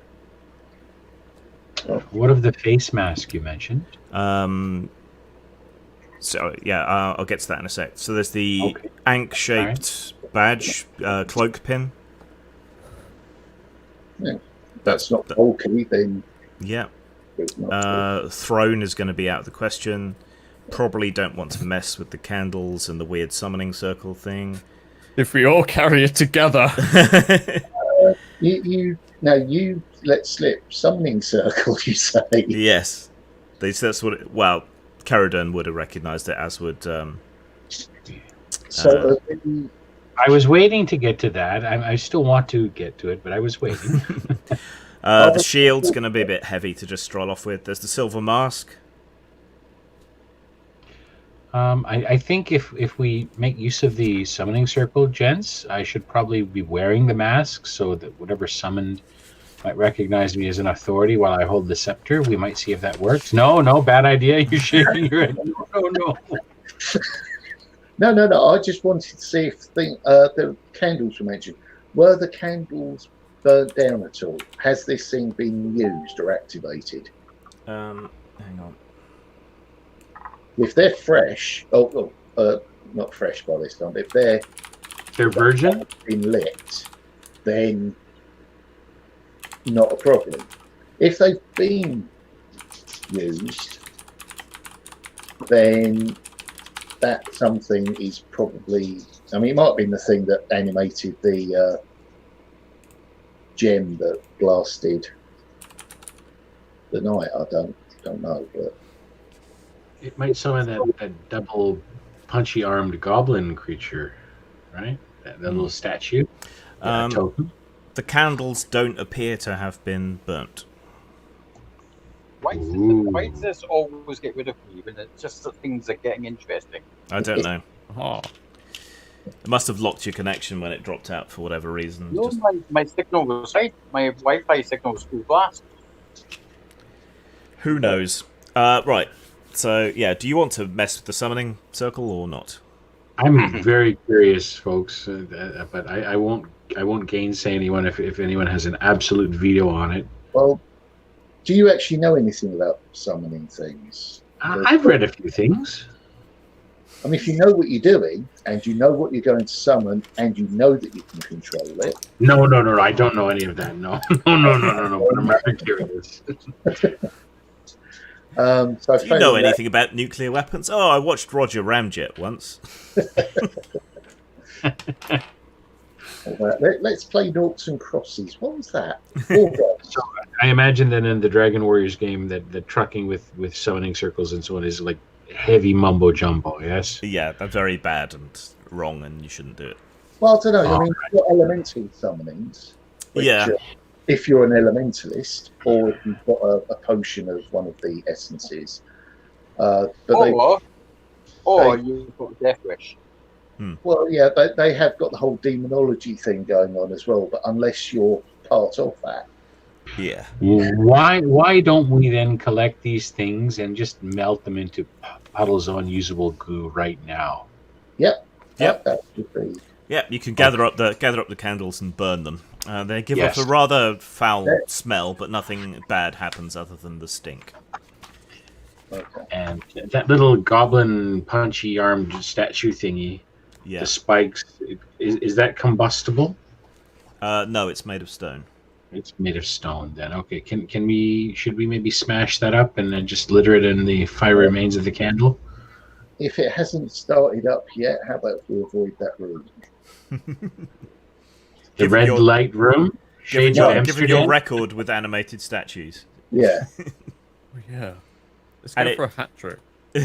What of the face mask you mentioned? So yeah, I'll get to that in a sec. So there's the Okay. ankh-shaped badge, cloak pin. That's not bulky, then Yeah. it's not. Throne is going to be out of the question. Probably don't want to mess with the candles and the weird summoning circle thing. If we all carry it together. You let slip summoning circle. You say Yes, that's what. Carradine would have recognised it, as would. so. I was waiting to get to that. I still want to get to it, but I was waiting. The shield's going to be a bit heavy to just stroll off with. There's the silver mask. I think if we make use of the summoning circle, gents, I should probably be wearing the mask so that whatever summoned might recognize me as an authority while I hold the scepter. We might see if that works. No, bad idea. You're shaking your head. No. No. I just wanted to see if the candles were mentioned. Were the candles burnt down at all? Has this thing been used or activated? Hang on. If they're fresh, not fresh by this time. If they're virgin, been lit, then not a problem. If they've been used, then that something is probably. I mean, it might have been the thing that animated the gem that blasted the knight. I don't know, but. it might summon that double punchy armed goblin creature, right? That little statue, token. The candles don't appear to have been burnt. Why does this always get rid of me when it's just that things are getting interesting? I don't know. Oh. It must have locked your connection when it dropped out for whatever reason. No, my signal was right. My Wi-Fi signal was full blast. Who knows? Right. So, yeah, do you want to mess with the summoning circle or not? I'm very curious, folks, but I won't gainsay anyone if anyone has an absolute veto on it. Well, do you actually know anything about summoning things? I've read a few things. I mean, if you know what you're doing, and you know what you're going to summon, and you know that you can control it. No, I don't know any of that. No. But I'm very curious. So do you know anything about nuclear weapons? Oh, I watched Roger Ramjet once. Let's play noughts and crosses. What was that? So I imagine that in the Dragon Warriors game, that the trucking with summoning circles and so on is like heavy mumbo jumbo. Yes. Yeah, that's very bad and wrong, and you shouldn't do it. Well, I don't know. I mean, you've got elemental summonings. Which, Yeah. If you're an elementalist, or if you've got a potion of one of the essences. But you've got Death Wish. Well, yeah, they have got the whole demonology thing going on as well. But unless you're part of that, Yeah. Why don't we then collect these things and just melt them into puddles of unusable goo right now? Yep. That should be. Yeah, you can gather up the candles and burn them. They give Yes. off a rather foul smell, but nothing bad happens other than the stink. Okay. And that little goblin punchy armed statue thingy, Yeah. the spikes, is that combustible? No, it's made of stone. It's made of stone then. Okay, should we maybe smash that up and then just litter it in the fire remains of the candle? If it hasn't started up yet, how about if we avoid that room? The Given red your- light room? Given Shades of your Amsterdam? record with animated statues. Yeah. Oh, yeah. Let's And go it- for a hat trick. I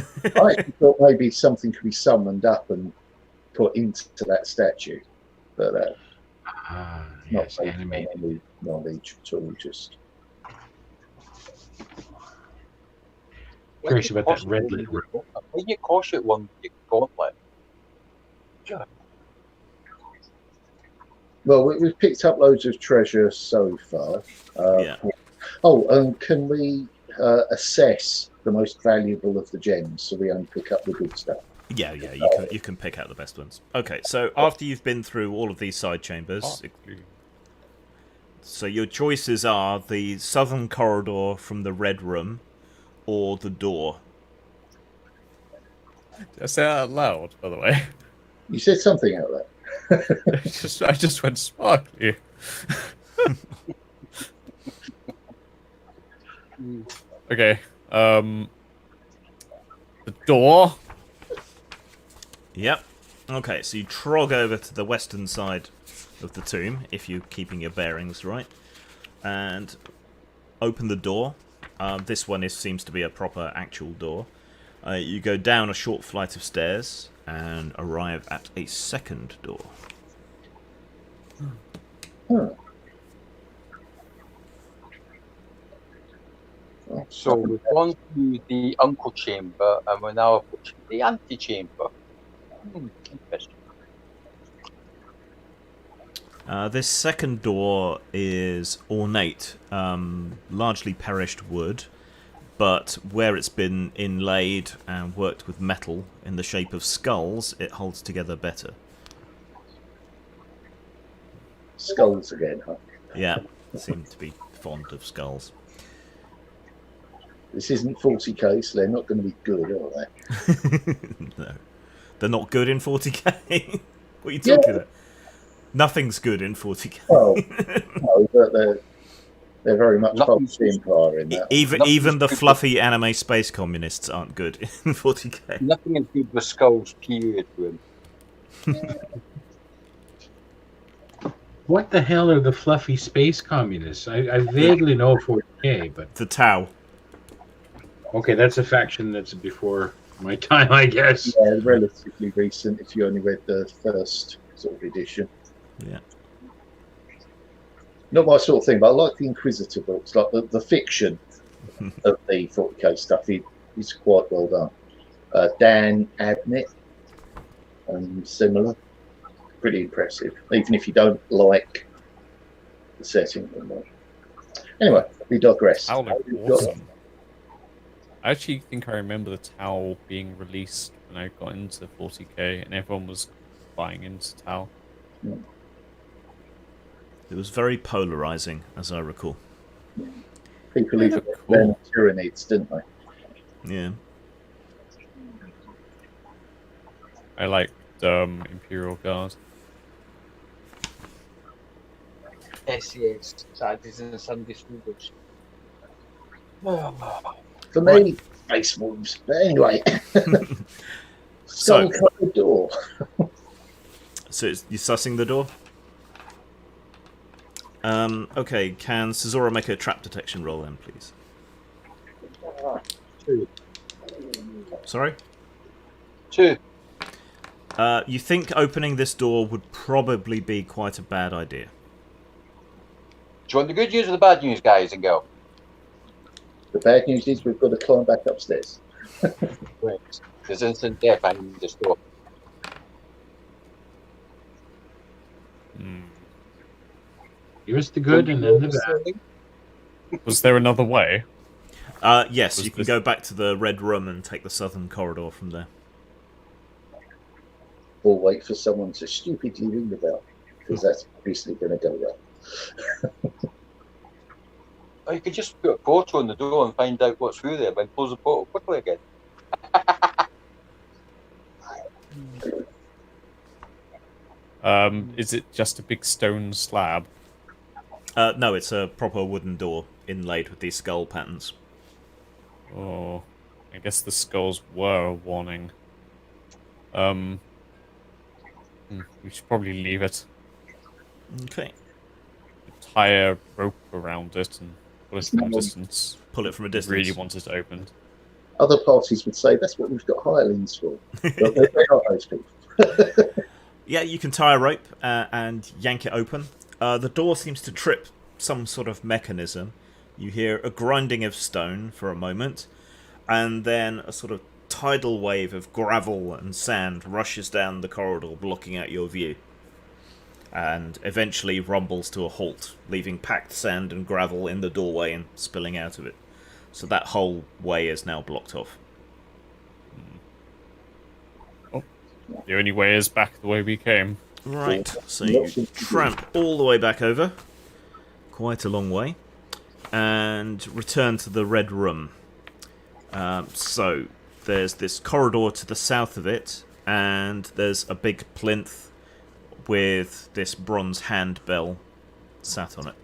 actually thought maybe something could be summoned up and put into that statue. But Yes, not animated. any knowledge at all, just. Curious about that red lit room. When you cautious one, you gauntlet. Well, we've picked up loads of treasure so far. Yeah. Oh, can we assess the most valuable of the gems so we only pick up the good stuff? Yeah, you can pick out the best ones. Okay, so after you've been through all of these side chambers, so your choices are the southern corridor from the red room, or the door. Did I say that out loud, by the way? You said something out there. I just went sparkly. Okay. The door. Yep. Okay, so you trog over to the western side of the tomb, if you're keeping your bearings right, and open the door. This one seems to be a proper actual door. You go down a short flight of stairs and arrive at a second door. So we've gone through the uncle chamber and we're now approaching the antechamber. Interesting. This second door is ornate, largely perished wood, but where it's been inlaid and worked with metal in the shape of skulls, it holds together better. Skulls again, huh? Yeah, seem to be fond of skulls. This isn't 40k, so they're not going to be good, are they? No. They're not good in 40k? What are you talking about? Nothing's good in 40k. Well, no, but they're very much part of the Empire in that. Even the fluffy anime space communists aren't good in 40k. Nothing in good with skulls, period, room. What the hell are the fluffy space communists? I vaguely know 40k, but The Tau. okay, that's a faction that's before my time, I guess. Yeah, relatively recent if you only read the first sort of edition. Yeah. Not my sort of thing, but I like the Inquisitor books, like the fiction of the 40k stuff. He's quite well done. Dan Abnett, similar. Pretty impressive, even if you don't like the setting. Anyway, we digress. Tau looked awesome. I actually think I remember the Tau being released when I got into 40k, and everyone was buying into Tau. It was very polarizing, as I recall. People either were Tyranids, didn't they? Yeah. I liked Imperial Guard. SES, Saturdays and Sundays Rugers. For me, Space Wolves. But anyway, So- skull-covered door. So you're sussing the door? Okay, can Cesora make a trap detection roll then, please? 2. Sorry? 2. You think opening this door would probably be quite a bad idea. Do you want the good news or the bad news, guys and girls? The bad news is we've got to climb back upstairs. Right. There's instant death behind this door. Here's the good and then the bad. Was there another way? Yes, Was you can this- go back to the red room and take the southern corridor from there. Or wait for someone to stupidly ring the bell, because that's obviously going to go well. Or you could just put a portal on the door and find out what's through there, then close the portal quickly again. Is it just a big stone slab? No, it's a proper wooden door inlaid with these skull patterns. Oh, I guess the skulls were a warning. We should probably leave it. Okay. Tie a rope around it and put it from a distance. Pull it from a distance. Really want it opened. Other parties would say that's what we've got hirelings for. But they're not those people. Yeah, you can tie a rope and yank it open. The door seems to trip some sort of mechanism. You hear a grinding of stone for a moment, and then a sort of tidal wave of gravel and sand rushes down the corridor, blocking out your view. and eventually rumbles to a halt, leaving packed sand and gravel in the doorway and spilling out of it. So that whole way is now blocked off. The only way is back the way we came. Right, so you tramp all the way back over, quite a long way, and return to the red room. So there's this corridor to the south of it, and there's a big plinth with this bronze handbell sat on it.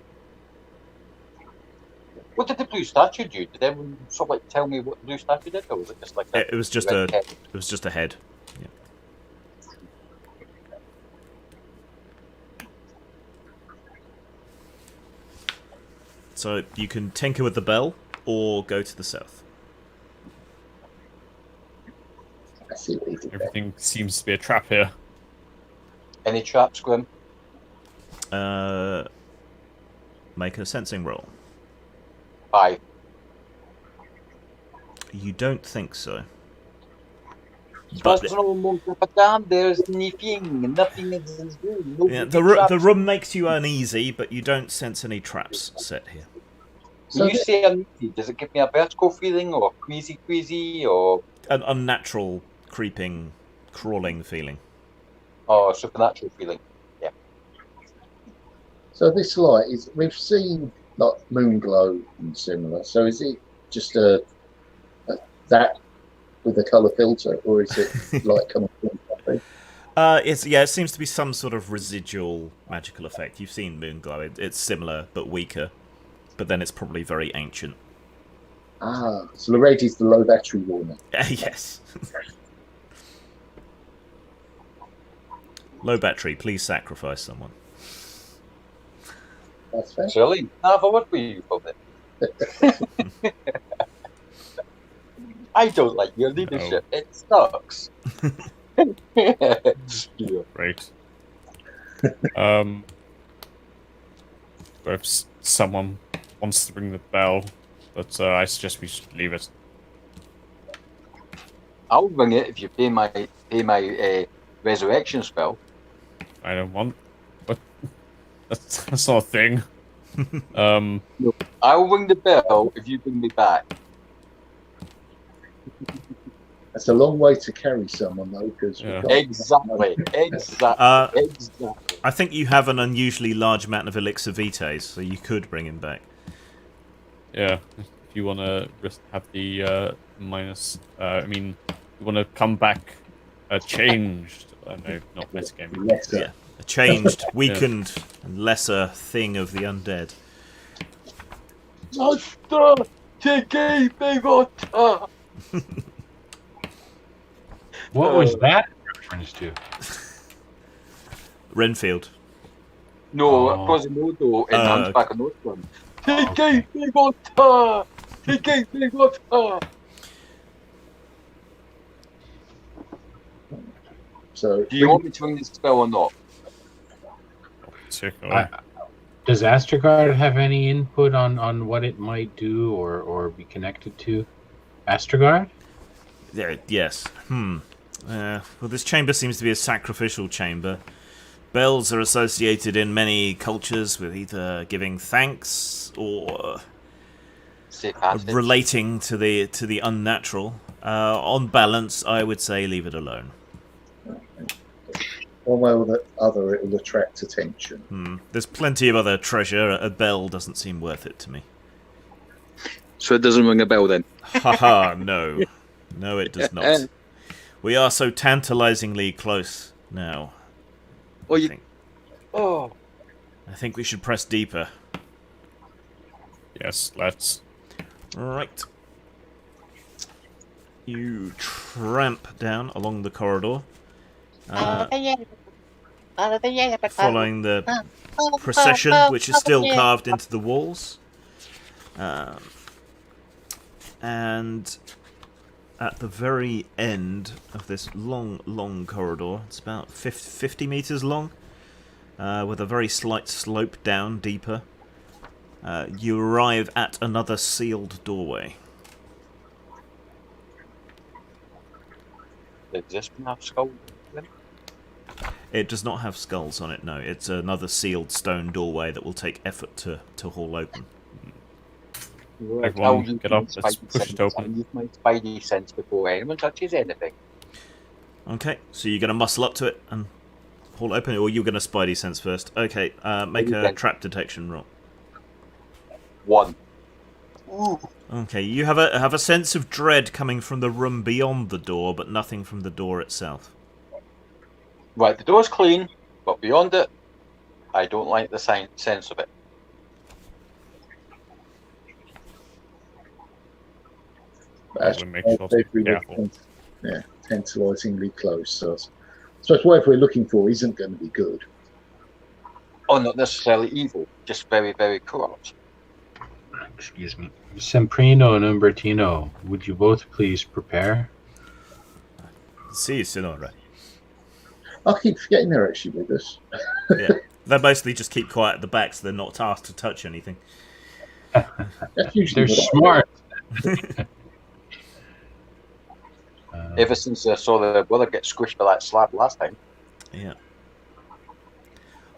What did the blue statue do? Did anyone sort of like tell me what the blue statue did, or was it just like It was just red head? it was just a head. Yeah. So you can tinker with the bell or go to the south. I see what he did there. Everything seems to be a trap here. Any traps, Grim? Make a sensing roll. 5. You don't think so. But But there's nothing. Nothing is good. No yeah, traps. the room makes you uneasy, but you don't sense any traps set here. When you say uneasy, does it give me a vertigo feeling, or queasy, or An unnatural, creeping, crawling feeling. supernatural feeling? Yeah. So this light is, we've seen like moon glow and similar. So is it just that with a colour filter, or is it light coming from something? It seems to be some sort of residual magical effect. You've seen Moonglow. It's similar but weaker, but then it's probably very ancient. Ah, so the red is the low battery warning. Yes. Low battery. Please sacrifice someone. That's fair. Shirley, I have a word for you for it. I don't like your leadership. It sucks. Yeah. Right. If someone wants to ring the bell, but I suggest we should leave it. I'll ring it if you pay my resurrection spell. I don't want. But that's not a thing. I'll ring the bell if you bring me back. That's a long way to carry someone though, because Yeah. Exactly. I think you have an unusually large amount of elixir vitae, so you could bring him back. Yeah, if you want to have the minus. You want to come back changed. No, not metagaming. Yeah, a changed, weakened, and lesser thing of the undead. Master, take me water. What was that reference to? Renfield. No, Oh. Quasimodo in Hunchback of Notre Dame. Okay. Take me water. Take me water. So Do you want me to ring this spell or not? Particularly. Does Astrogard have any input on what it might do or be connected to? Astrogard? Yeah, yes. Well, this chamber seems to be a sacrificial chamber. Bells are associated in many cultures with either giving thanks or Safe passage. relating to the unnatural. On balance, I would say leave it alone. one way or the other, it will attract attention. There's plenty of other treasure. A bell doesn't seem worth it to me. So it doesn't ring a bell then? Haha, no. No, it does not. We are so tantalizingly close now. Oh, I think. Oh. I think we should press deeper. Yes, let's. Right. You tramp down along the corridor, following the procession, which is still carved into the walls. And at the very end of this long corridor, it's about 50 meters long, with a very slight slope down deeper, you arrive at another sealed doorway. Does this have skull? It does not have skulls on it, no. It's another sealed stone doorway that will take effort to haul open. Right, Everyone, I'll use get my up, let's spidey push it sense. open. I'll use my spidey sense before anyone touches anything. Okay, so you're going to muscle up to it and haul it open, or you're going to spidey sense first? Okay, make a trap detection roll. 1. Ooh. Okay, you have a sense of dread coming from the room beyond the door, but nothing from the door itself. Right, the door's clean, but beyond it, I don't like the sense of it. That's We'll make sure to be careful. Yeah, tantalisingly close. So I suppose whatever we're looking for isn't going to be good. Oh, not necessarily evil, just very, very corrupt. Excuse me. Semprino and Umbertino, would you both please prepare? Si, signore. I keep forgetting they're actually with us. Yeah, they basically just keep quiet at the back, so they're not tasked to touch anything. That's usually They're what smart. Ever since I saw the brother get squished by that slab last time, Yeah.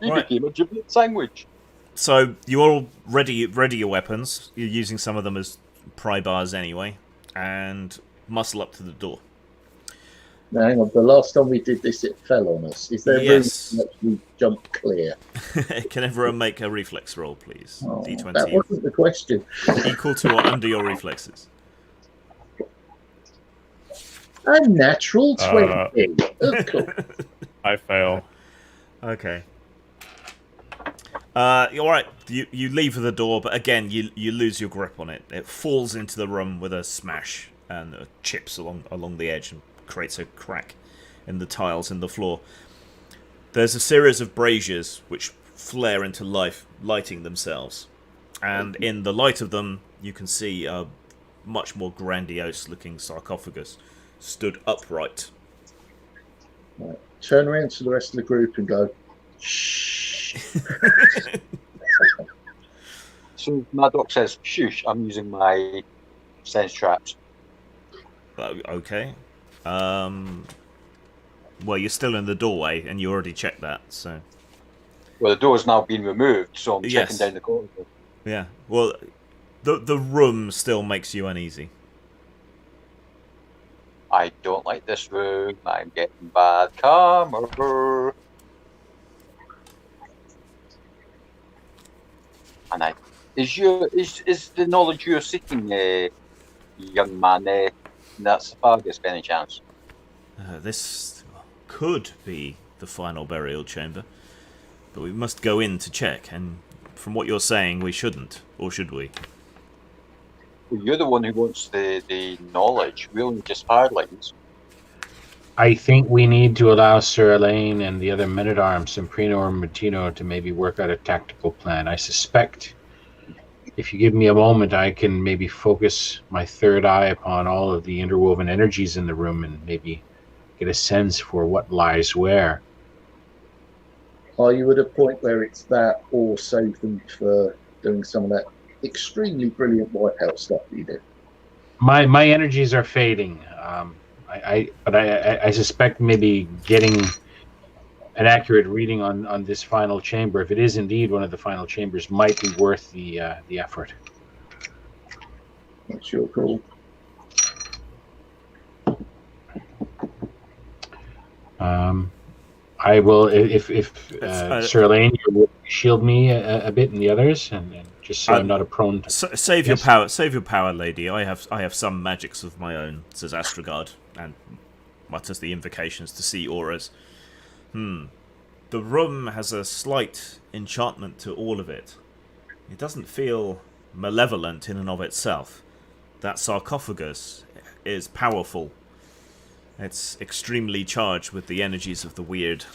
he Right. became a giblet sandwich. So you all ready your weapons. You're using some of them as pry bars anyway, and muscle up to the door. Now, hang on. The last time we did this, it fell on us. Is there Yes. room to actually jump clear? Can everyone make a reflex roll, please? Oh, that D20 wasn't the question. equal to or under your reflexes. A natural 20. Of course. I fail. Okay. All right. You leave the door, but again, you lose your grip on it. It falls into the room with a smash and chips along the edge and creates a crack in the tiles in the floor. There's a series of braziers which flare into life, lighting themselves, and in the light of them, you can see a much more grandiose-looking sarcophagus stood upright. Right. Turn around to the rest of the group and go, shh. So Maddox says, "Shush! I'm using my sense traps." Okay. Well, you're still in the doorway, and you already checked that, so... Well, the door's now been removed, so I'm Yes. checking down the corridor. Yeah, well, the room still makes you uneasy. I don't like this room. I'm getting bad karma. And is the knowledge you're seeking, young man, that Sarcophagus by any chance? This could be the final burial chamber, but we must go in to check, and from what you're saying, we shouldn't, or should we? Well, you're the one who wants the knowledge. We only just hardlines. I think we need to allow Sir Elaine and the other men-at-arms, Semprino or Martino, to maybe work out a tactical plan. I suspect if you give me a moment, I can maybe focus my third eye upon all of the interwoven energies in the room and maybe get a sense for what lies where. Are you at a point where it's that, or save them for doing some of that extremely brilliant wipeout stuff that you did? My energies are fading. I suspect maybe getting an accurate reading on this final chamber, if it is indeed one of the final chambers, might be worth the effort. That's your call. I will, if Sir Elaine, you will shield me a bit and the others, and just so I'm not a prone to... Save your power, lady. I have some magics of my own, says Astrogard, and mutters the invocations to see auras. The room has a slight enchantment to all of it. It doesn't feel malevolent in and of itself. That sarcophagus is powerful. It's extremely charged with the energies of the weird.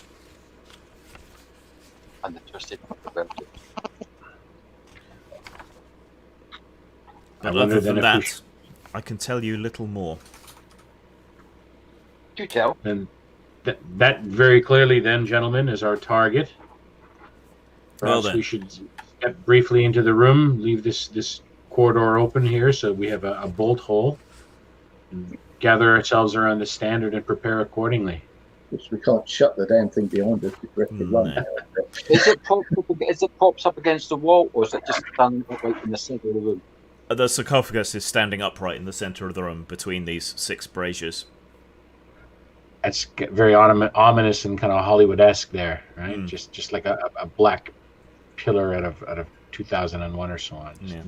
And the twisted. But other than that, I can tell you little more. Do tell. And that very clearly, then, gentlemen, is our target. Well Perhaps then. we should step briefly into the room, leave this corridor open here so we have a bolt hole, and gather ourselves around the standard and prepare accordingly. Which we can't shut the damn thing behind us if we have to run. No. Is it propped up against the wall, or is it just standing upright in the centre of the room? The sarcophagus is standing upright in the centre of the room between these 6 braziers. That's very ominous and kind of Hollywood-esque there, right? Mm. Just like a black pillar out of 2001 or so on. Yeah.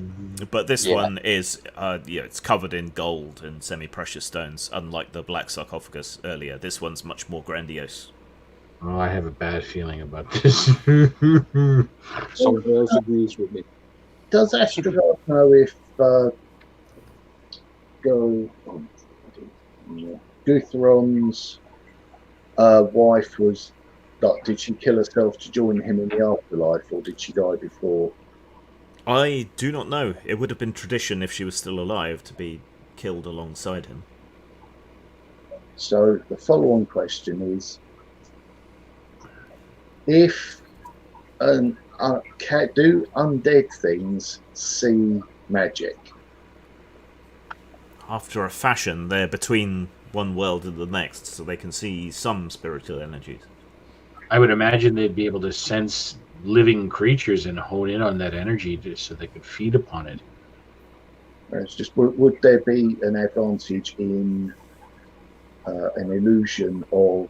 But this one is, it's covered in gold and semi-precious stones, unlike the black sarcophagus earlier. This one's much more grandiose. Oh, I have a bad feeling about this. Someone else agrees with me. Does Astronaut know if Guthron's wife was, like, did she kill herself to join him in the afterlife, or did she die before? I do not know. It would have been tradition if she was still alive to be killed alongside him. So the follow-on question is, if do undead things see magic? After a fashion, they're between one world and the next, so they can see some spiritual energies. I would imagine they'd be able to sense living creatures and hone in on that energy so they could feed upon it. It's just, would there be an advantage in an illusion of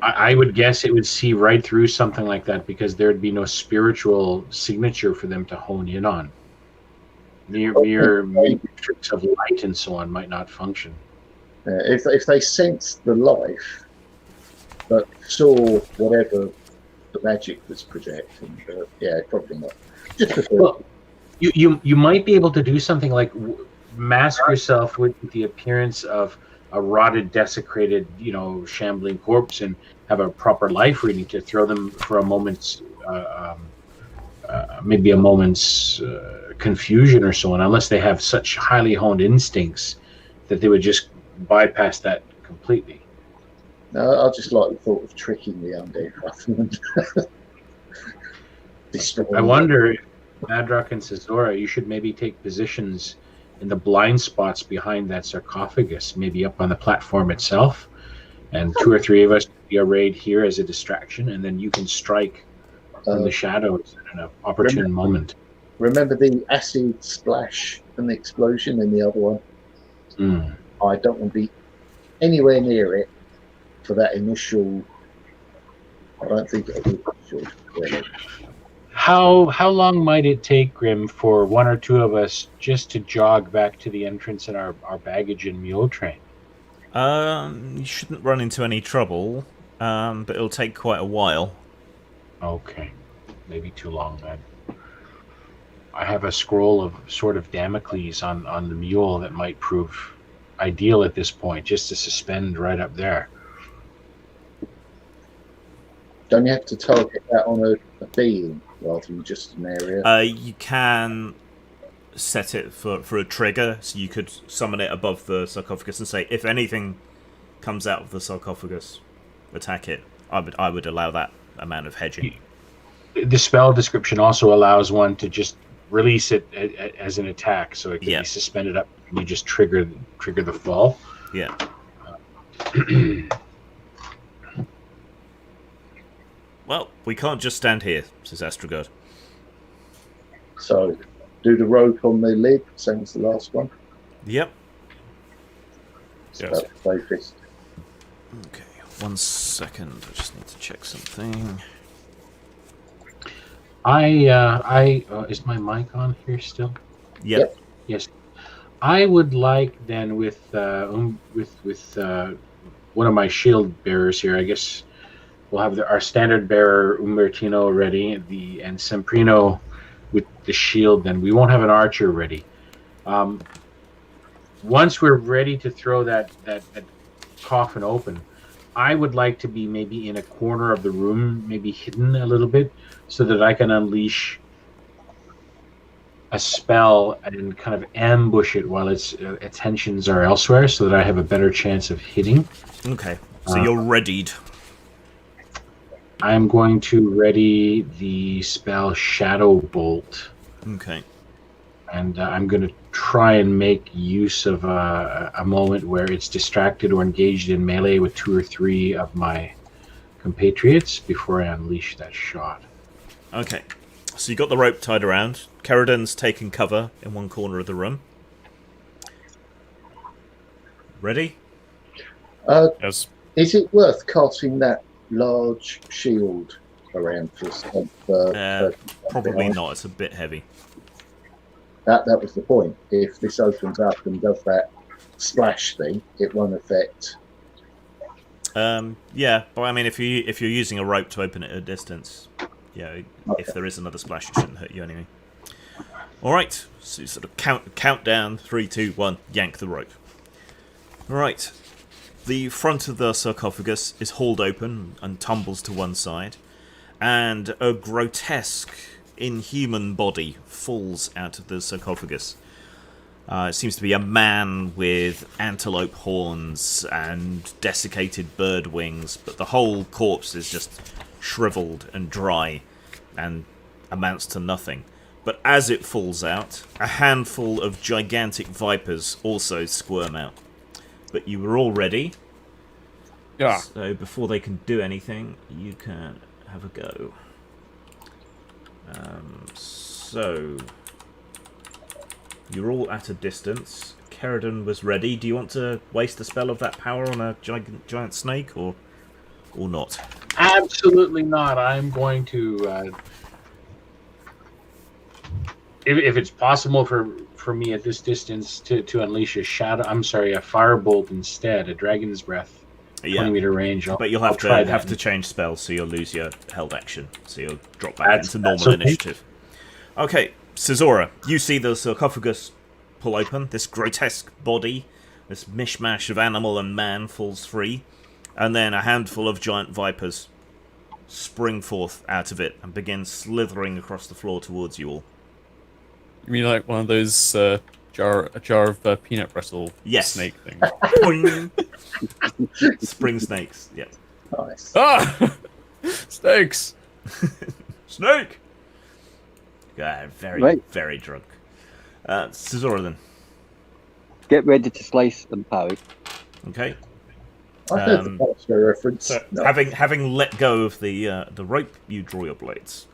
I would guess it would see right through something like that, because there'd be no spiritual signature for them to hone in on. Mere matrix of light and so on might not function. if they sensed the life, but saw whatever the magic was projecting, probably not. Just well, you might be able to do something like mask yourself with the appearance of a rotted, desecrated, shambling corpse, and have a proper life reading to throw them for a moment's, maybe a moment's confusion or so on, unless they have such highly honed instincts that they would just bypass that completely. No, I just like the thought of tricking the undead rather than I wonder, Madrock and Cesora, you should maybe take positions in the blind spots behind that sarcophagus, maybe up on the platform itself, and 2 or 3 of us be arrayed here as a distraction, and then you can strike from the shadows in an opportune moment. Remember the acid splash and the explosion in the other one? I don't want to be anywhere near it for that initial. I don't think it should. Really. How long might it take, Grim, for 1 or 2 of us just to jog back to the entrance in our baggage and mule train? You shouldn't run into any trouble, but it'll take quite a while. Okay, maybe too long then. I have a scroll of Sword of Damocles on the mule that might prove ideal at this point, just to suspend right up there. Don't you have to target that on a being rather than just an area? You can set it for a trigger, so you could summon it above the sarcophagus and say, if anything comes out of the sarcophagus, attack it. I would allow that amount of hedging. The spell description also allows one to just release it as an attack, so it can be suspended up and you just trigger the fall. Yeah. Well, we can't just stand here, says Astrogod. So, do the rope on the lid, same as the last one. Yep. It's about the safest. Okay, 1 second. I just need to check something. Is my mic on here still? Yep. Yes. I would like then with one of my shield bearers here. I guess we'll have our standard bearer Umbertino ready, and Semprino with the shield. Then we won't have an archer ready. Once we're ready to throw that coffin open, I would like to be maybe in a corner of the room, maybe hidden a little bit, so that I can unleash a spell and kind of ambush it while its attentions are elsewhere, so that I have a better chance of hitting. Okay, so you're readied. I'm going to ready the spell Shadow Bolt. Okay. and I'm going to try and make use of a moment where it's distracted or engaged in melee with 2 or 3 of my compatriots before I unleash that shot. Okay. So you got the rope tied around. Keradan's taken cover in one corner of the room. Ready? Yes. Is it worth casting that large shield around for some? Probably not. It's a bit heavy. That was the point. If this opens up and does that splash thing, it won't affect. Yeah, but I mean, if you're using a rope to open it at a distance, yeah, Okay. if there is another splash, it shouldn't hurt you anyway. All right, so you sort of count down 3, 2, 1, yank the rope. All right, the front of the sarcophagus is hauled open and tumbles to one side, and a grotesque, inhuman body falls out of the sarcophagus. It seems to be a man with antelope horns and desiccated bird wings, but the whole corpse is just shriveled and dry and amounts to nothing. But as it falls out, a handful of gigantic vipers also squirm out. But you were all ready. Yeah. So before they can do anything, you can have a go. So you're all at a distance. Keradan was ready. Do you want to waste a spell of that power on a giant snake, or not? Absolutely not. I'm going to, if it's possible for me at this distance to unleash a firebolt instead, a dragon's breath, 20-meter range. But you'll have to change spells, so you'll lose your held action. So you'll drop back into normal initiative. Okay, Caesura, you see the sarcophagus pull open. This grotesque body, this mishmash of animal and man falls free, and then a handful of giant vipers spring forth out of it and begin slithering across the floor towards you all. You mean like one of those a jar of peanut brittle snake things? Boing. Spring snakes, yep. Nice. Ah! Snakes! Snake! Yeah, very drunk. Caesura then. Get ready to slice and parry. Okay. I heard the Monster reference. So, No. having let go of the rope, you draw your blades.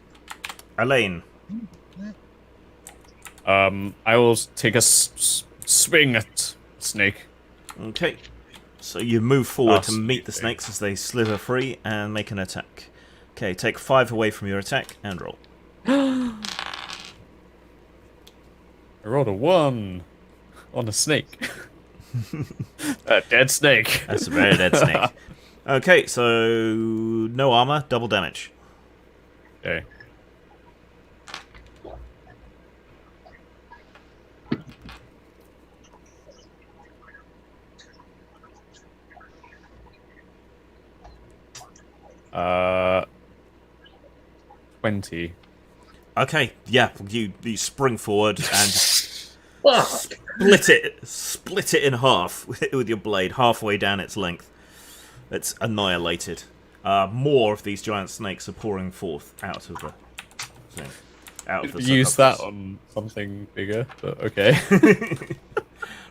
Elaine. I will take a swing at Snake. Okay. So you move forward to meet the snakes as they slither free and make an attack. Okay, take 5 away from your attack and roll. I rolled a 1 on a snake. A dead snake. That's a very dead snake. Okay, so no armor, double damage. Okay. Uh, 20. Okay, yeah, you spring forward and Fuck! split it in half with your blade, halfway down its length. It's annihilated. More of these giant snakes are pouring forth out of the thing. Out of the Use that sarcophagus. on something bigger, but okay.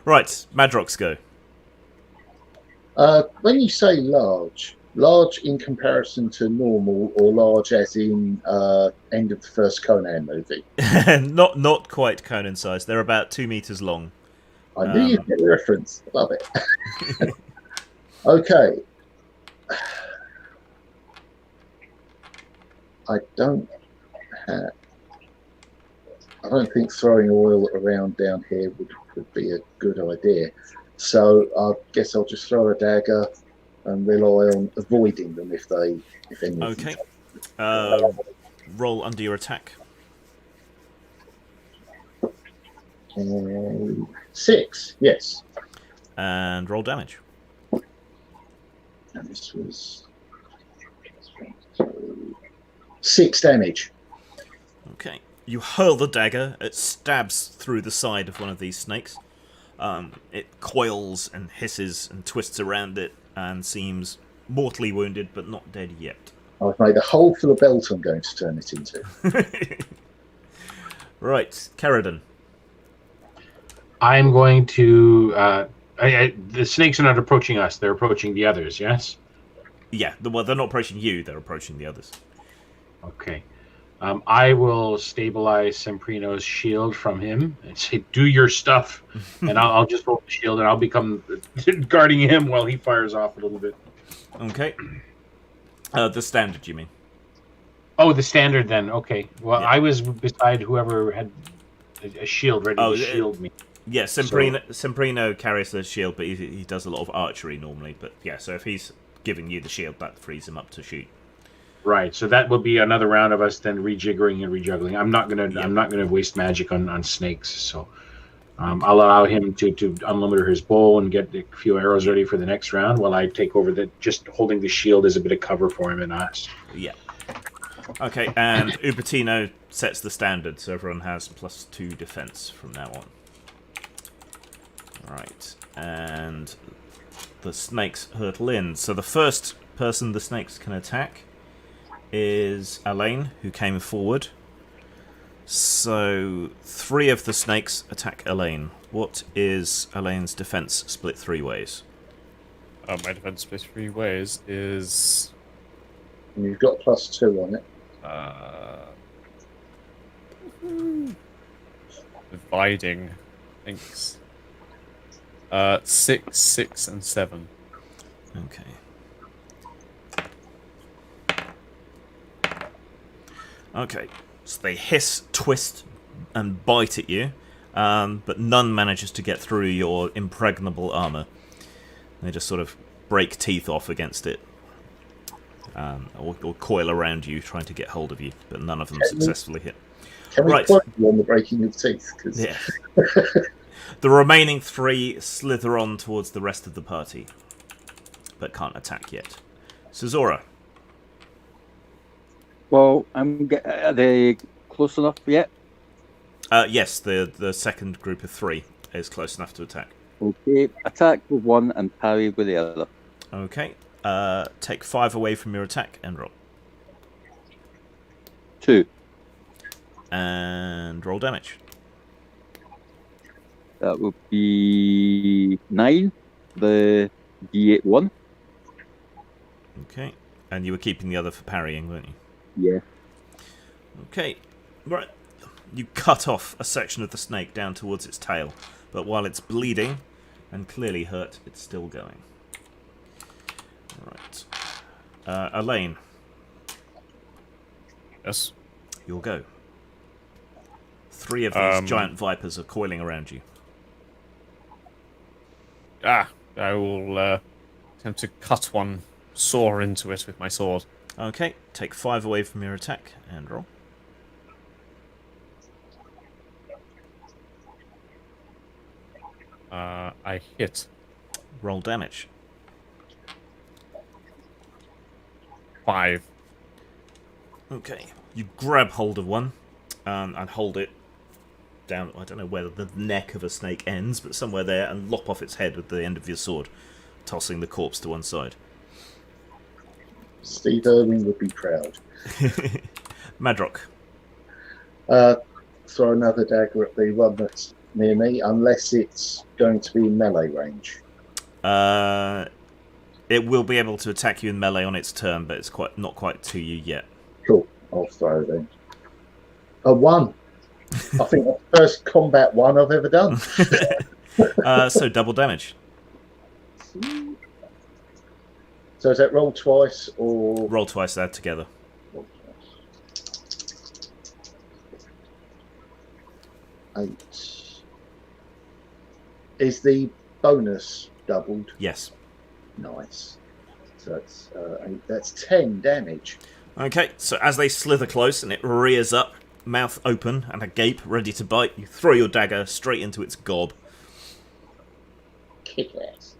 Right, Madrox go. When you say large in comparison to normal, or large as in end of the first Conan movie? not quite Conan size. They're about 2 meters long. I knew you'd get the reference. Love it. Okay. I don't think throwing oil around down here would be a good idea. So I guess I'll just throw a dagger and rely on avoiding them if anything. Okay. Roll under your attack. 6, yes. And roll damage. And this was 6 damage. Okay. You hurl the dagger. It stabs through the side of one of these snakes. It coils and hisses and twists around it and seems mortally wounded but not dead yet. I've made a hole for the belt I'm going to turn it into. Right, Keradan. I'm going to. The snakes are not approaching us; they're approaching the others. Yes. Yeah, well, they're not approaching you, they're approaching the others. Okay. I will stabilize Semprino's shield from him and say, "Do your stuff," and I'll just hold the shield and I'll become guarding him while he fires off a little bit. Okay. The standard, you mean? Oh, the standard then. Okay. Well, Yeah. I was beside whoever had a shield ready to shield me. Yeah, Semprino carries the shield, but he does a lot of archery normally. But yeah, so if he's giving you the shield, that frees him up to shoot. Right. So that will be another round of us then rejiggering and rejuggling. I'm not gonna waste magic on snakes. So I'll allow him to unlimit his bow and get a few arrows ready for the next round while I take over just holding the shield as a bit of cover for him and us. Yeah. Okay, and Ubertino sets the standard, so everyone has +2 defense from now on. Right, and the snakes hurtle in. So the first person the snakes can attack is Elaine, who came forward. So 3 of the snakes attack Elaine. What is Elaine's defense split 3 ways? My defense split 3 ways is... And you've got +2 on it. Dividing, thanks. 6, 6, and 7. Okay. Okay, so they hiss, twist, and bite at you, but none manages to get through your impregnable armor. They just sort of break teeth off against it, or coil around you, trying to get hold of you, but none of them successfully hit. Can we point you on the breaking of teeth? Yeah. The remaining 3 slither on towards the rest of the party, but can't attack yet. Cesora. Well, are they close enough yet? Yes, the second group of 3 is close enough to attack. Okay, attack with 1 and parry with the other. Okay, take 5 away from your attack and roll. 2. And roll damage. That would be 9. The D8 1. Okay, and you were keeping the other for parrying, weren't you? Yeah. Okay, right. You cut off a section of the snake down towards its tail, but while it's bleeding and clearly hurt, it's still going. Right. Elaine. Yes? You'll go. 3 of these giant vipers are coiling around you. I will attempt to cut one, saw into it with my sword. Okay, take 5 away from your attack and roll. I hit. Roll damage. 5. Okay, you grab hold of one and hold it down. I don't know where the neck of a snake ends, but somewhere there, and lop off its head with the end of your sword, tossing the corpse to one side. Steve Irwin would be proud. Madrock. Throw another dagger at the one that's near me, unless it's going to be in melee range. It will be able to attack you in melee on its turn, but it's not quite to you yet. Cool, I'll throw then. A 1. I think that's the first combat 1 I've ever done. So double damage. So is that roll twice or... Roll twice, add together. Roll twice. 8. Is the bonus doubled? Yes. Nice. So that's 10 damage. Okay, so as they slither close and it rears up, mouth open and agape, ready to bite, you throw your dagger straight into its gob. Kick ass.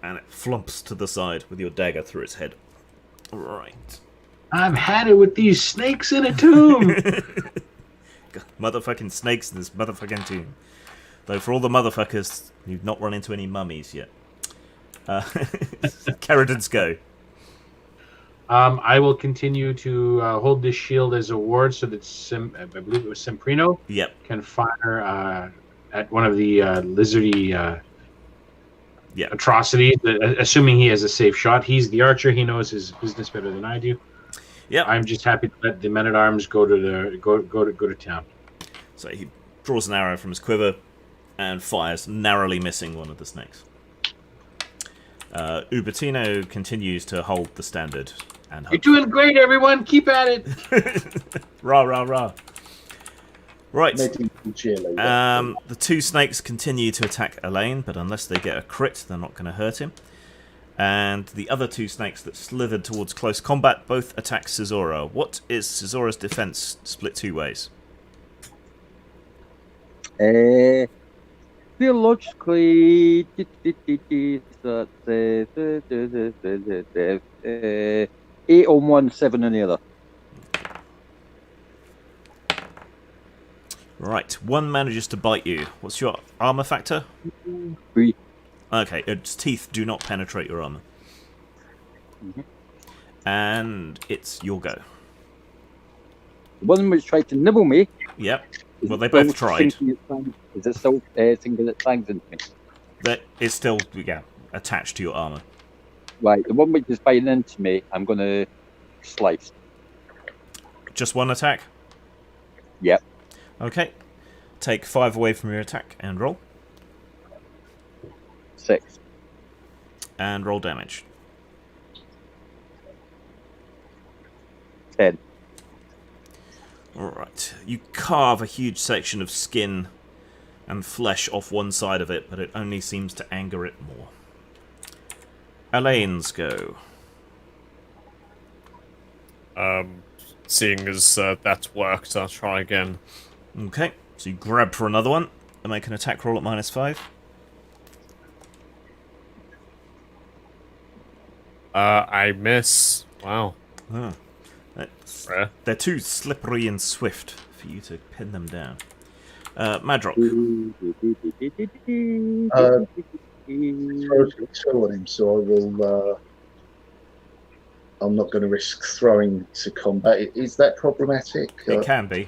And it flumps to the side with your dagger through its head. Right. I've had it with these snakes in a tomb. Motherfucking snakes in this motherfucking tomb. Though for all the motherfuckers, you've not run into any mummies yet. Caradon's go. I will continue to hold this shield as a ward so that I believe it was Semprino Yep. can fire at one of the lizardy Yep. atrocities, assuming he has a safe shot. He's the archer. He knows his business better than I do. Yep. I'm just happy to let the men-at-arms go to town. So he draws an arrow from his quiver and fires, narrowly missing one of the snakes. Ubertino continues to hold the standard. And You're doing great, everyone. Keep at it. Rah, rah, rah. Right. The The two snakes continue to attack Elaine, but unless they get a crit, they're not going to hurt him. And the other two snakes that slithered towards close combat both attack Caesura. What is Caesura's defense split two ways? Theologically, that's 8 on one, 7 on the other. Right, one manages to bite you. What's your armor factor? 3. Okay, its teeth do not penetrate your armor. Mhm. And it's your go. The one which tried to nibble me. Yep. Is Well, it they still both tried. Is it still sinking its fangs into me? But it's still, attached to your armor. Right, the one which is biting into me, I'm going to slice. Just one attack? Yep. Okay. Take 5 away from your attack and roll. 6. And roll damage. 10. Alright. You carve a huge section of skin and flesh off one side of it, but it only seems to anger it more. Elaine's go. Seeing as that's worked, I'll try again. Okay. So you grab for another one and make an attack roll at -5. I miss. Wow. Oh. Rare. They're too slippery and swift for you to pin them down. Madrock. Throw on him, so I will. I'm not going to risk throwing to combat. Is that problematic? It can be.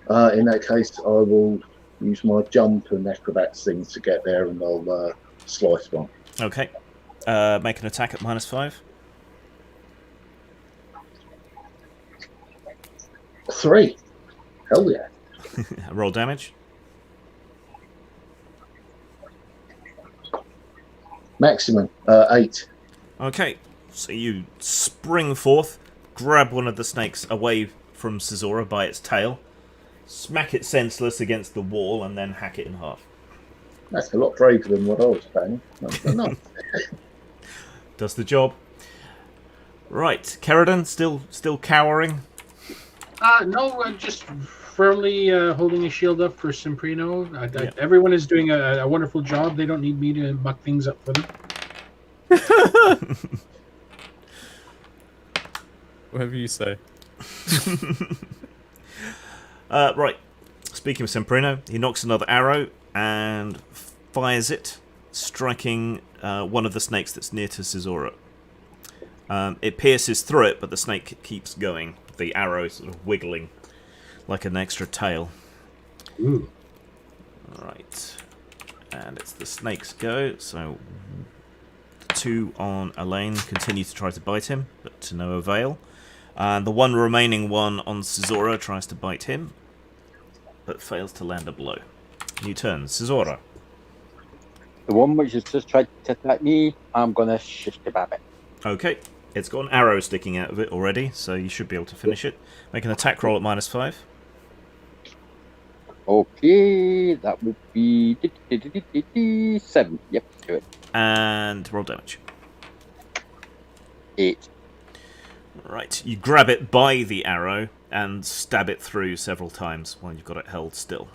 In that case, I will use my jump and acrobats things to get there, and I'll slice one. Okay. Make an attack at -5. 3. Hell yeah. Roll damage. Maximum 8. Okay. So you spring forth, grab one of the snakes away from Caesura by its tail, smack it senseless against the wall, and then hack it in half. That's a lot braver than what I was planning. No. Does the job. Right. Keradan, still cowering? No, I'm just firmly holding a shield up for Semprino. Yeah. Everyone is doing a wonderful job. They don't need me to muck things up for them. Whatever you say. Right. Speaking of Semprino, he knocks another arrow and fires it, striking one of the snakes that's near to Caesura. It pierces through it, but the snake keeps going. The arrow sort of wiggling like an extra tail. Ooh. Right. And it's the snake's go, so 2 on Elaine continue to try to bite him, but to no avail. And the one remaining one on Caesura tries to bite him, but fails to land a blow. New turn, Caesura. The one which has just tried to attack me, I'm going to shish kebab it. Okay, it's got an arrow sticking out of it already, so you should be able to finish it. Make an attack roll at -5. Okay, that would be 7. Yep, do it. And roll damage. 8. Right, you grab it by the arrow and stab it through several times while you've got it held still.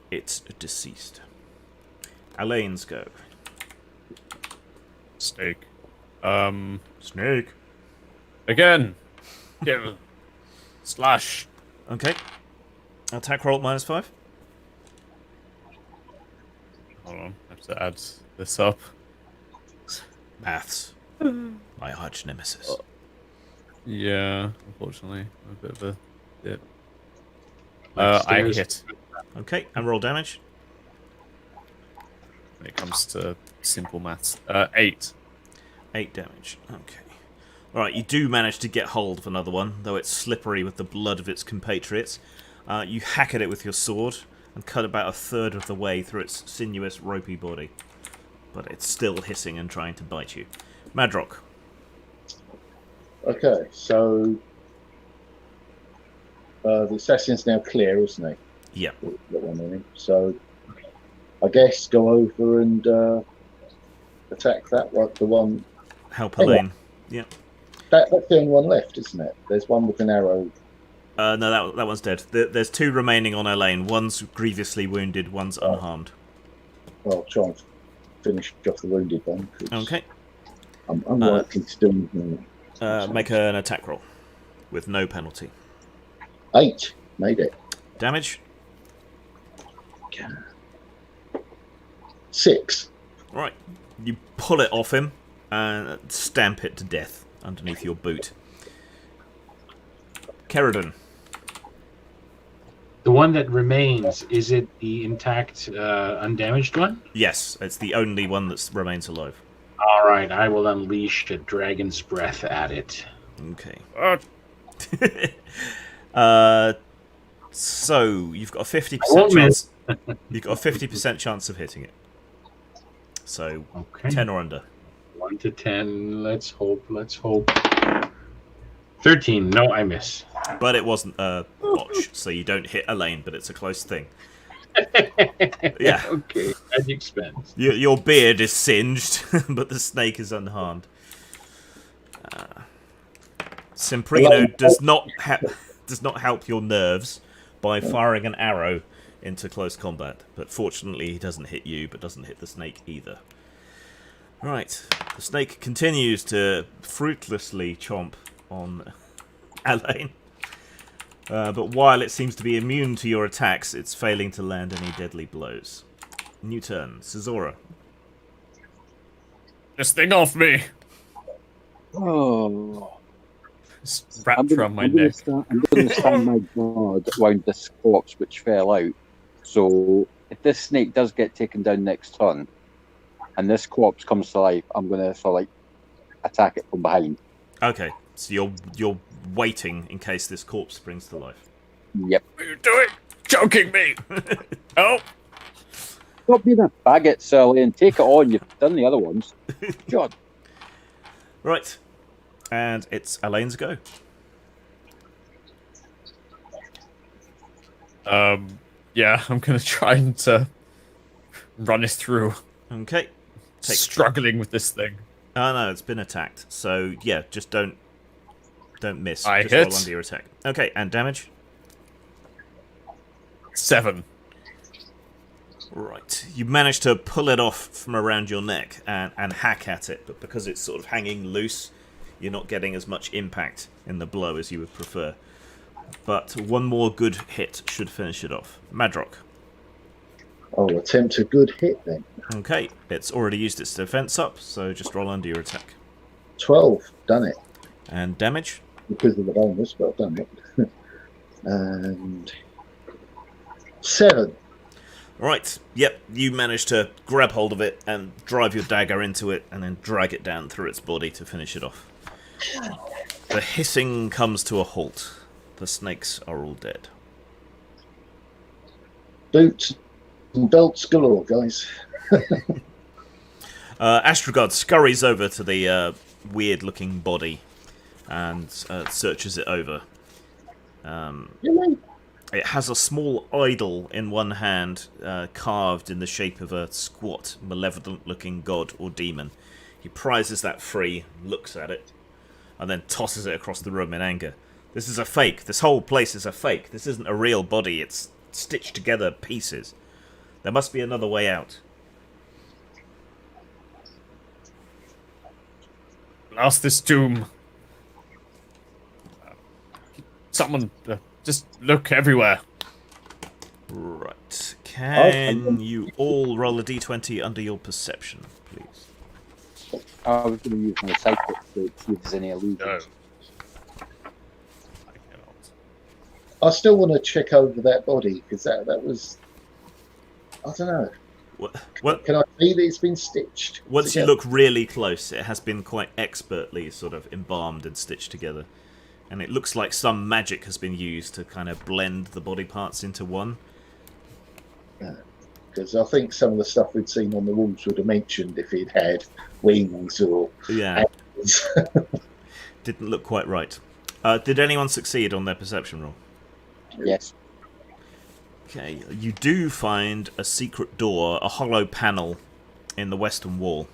It's deceased. Elaine's go. Snake. Snake. Again. Yeah. Slash. Okay. Attack roll at -5. Hold on. I have to add this up. Maths. My arch nemesis. Yeah, unfortunately, a bit of a dip. Like I stairs. hit Okay, and roll damage. when it comes to simple maths. 8. 8 damage. Okay. Alright, you do manage to get hold of another one, though it's slippery with the blood of its compatriots. You hack at it with your sword and cut about a third of the way through its sinuous, ropey body. But it's still hissing and trying to bite you. Madrock. Okay, so the assassin's now clear, isn't he? Yeah. That one in him. So I guess go over and attack that one. The one. Help Hang on. Elaine. Yeah. That's the only one left, isn't it? There's one with an arrow. No, that one's dead. There's 2 remaining on Elaine. One's grievously wounded, one's unharmed. Well, I'll try and finish off the wounded one. 'Cause Okay. I'm unlikely to do anything. Make an attack roll with no penalty. 8. Made it. Damage. 6. Right. You pull it off him and stamp it to death underneath your boot. Keridon. The one that remains, is it the intact, undamaged one? Yes, it's the only one that remains alive. All right, I will unleash a dragon's breath at it. Okay. Uh, So you've got a 50% won't chance. You've got a 50% chance of hitting it. So Okay. 10 or under. 1 to 10. Let's hope. 13. No, I miss. But it wasn't a botch, so you don't hit Elaine, but it's a close thing. Yeah. Okay, at the expense. Your beard is singed, but the snake is unharmed. Simprino does not help your nerves by firing an arrow into close combat. But fortunately, he doesn't hit you, but doesn't hit the snake either. Right, the snake continues to fruitlessly chomp on Elaine. But while it seems to be immune to your attacks, it's failing to land any deadly blows. New turn, Cesora. this thing off me. Oh. It's wrapped around my neck. I'm going to stand my guard around this corpse which fell out. So if this snake does get taken down next turn, and this corpse comes to life, I'm going to sort of like attack it from behind. Okay, so you're waiting in case this corpse springs to life. Yep. What are you doing? Choking me! Help! Stop being a faggot, Sully, and take it on. You've done the other ones. God. Right, and it's Elaine's go. Yeah, I'm going to try and run it through. Okay. Struggling with this thing. Oh no, it's been attacked. So yeah, just don't miss. I just hit. roll under your attack. Okay, and damage. 7. Right, you manage to pull it off from around your neck and hack at it, but because it's sort of hanging loose, you're not getting as much impact in the blow as you would prefer. But one more good hit should finish it off. Madrock. I'll attempt a good hit then. Okay, it's already used its defense up, so just roll under your attack. 12. Done it. And damage? Because of the bonus, but I've done it. And 7. Right, yep, you manage to grab hold of it and drive your dagger into it and then drag it down through its body to finish it off. The hissing comes to a halt. The snakes are all dead. Boots and belts galore, guys. Astrogard scurries over to the weird-looking body and searches it over. It has a small idol in one hand, carved in the shape of a squat, malevolent-looking god or demon. He prizes that free, looks at it, and then tosses it across the room in anger. This is a fake. This whole place is a fake. This isn't a real body. It's stitched together pieces. There must be another way out. Blast this tomb. Someone, just look everywhere. Right. Can you all roll a d20 under your perception, please? I was going to use my psychic to see if there's any illusions. No. I cannot. I still want to check over that body because that was. I don't know. What? Can I see that it's been stitched? Once you together? look really close, it has been quite expertly sort of embalmed and stitched together. And it looks like some magic has been used to kind of blend the body parts into one. Because I think some of the stuff we'd seen on the walls would have mentioned if it had wings or. Yeah. Didn't look quite right. Did anyone succeed on their perception roll? Yes. Okay, you do find a secret door, a hollow panel in the western wall.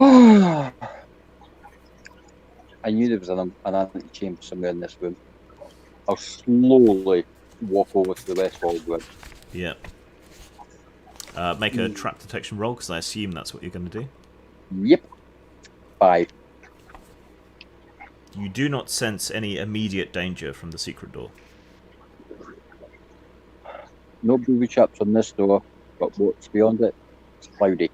I knew there was an antechamber somewhere in this room. I'll slowly walk over to the west wall door. Yeah. Make a trap detection roll, because I assume that's what you're going to do. Yep. 5. You do not sense any immediate danger from the secret door. No booby traps on this door, but what's beyond it? It's cloudy.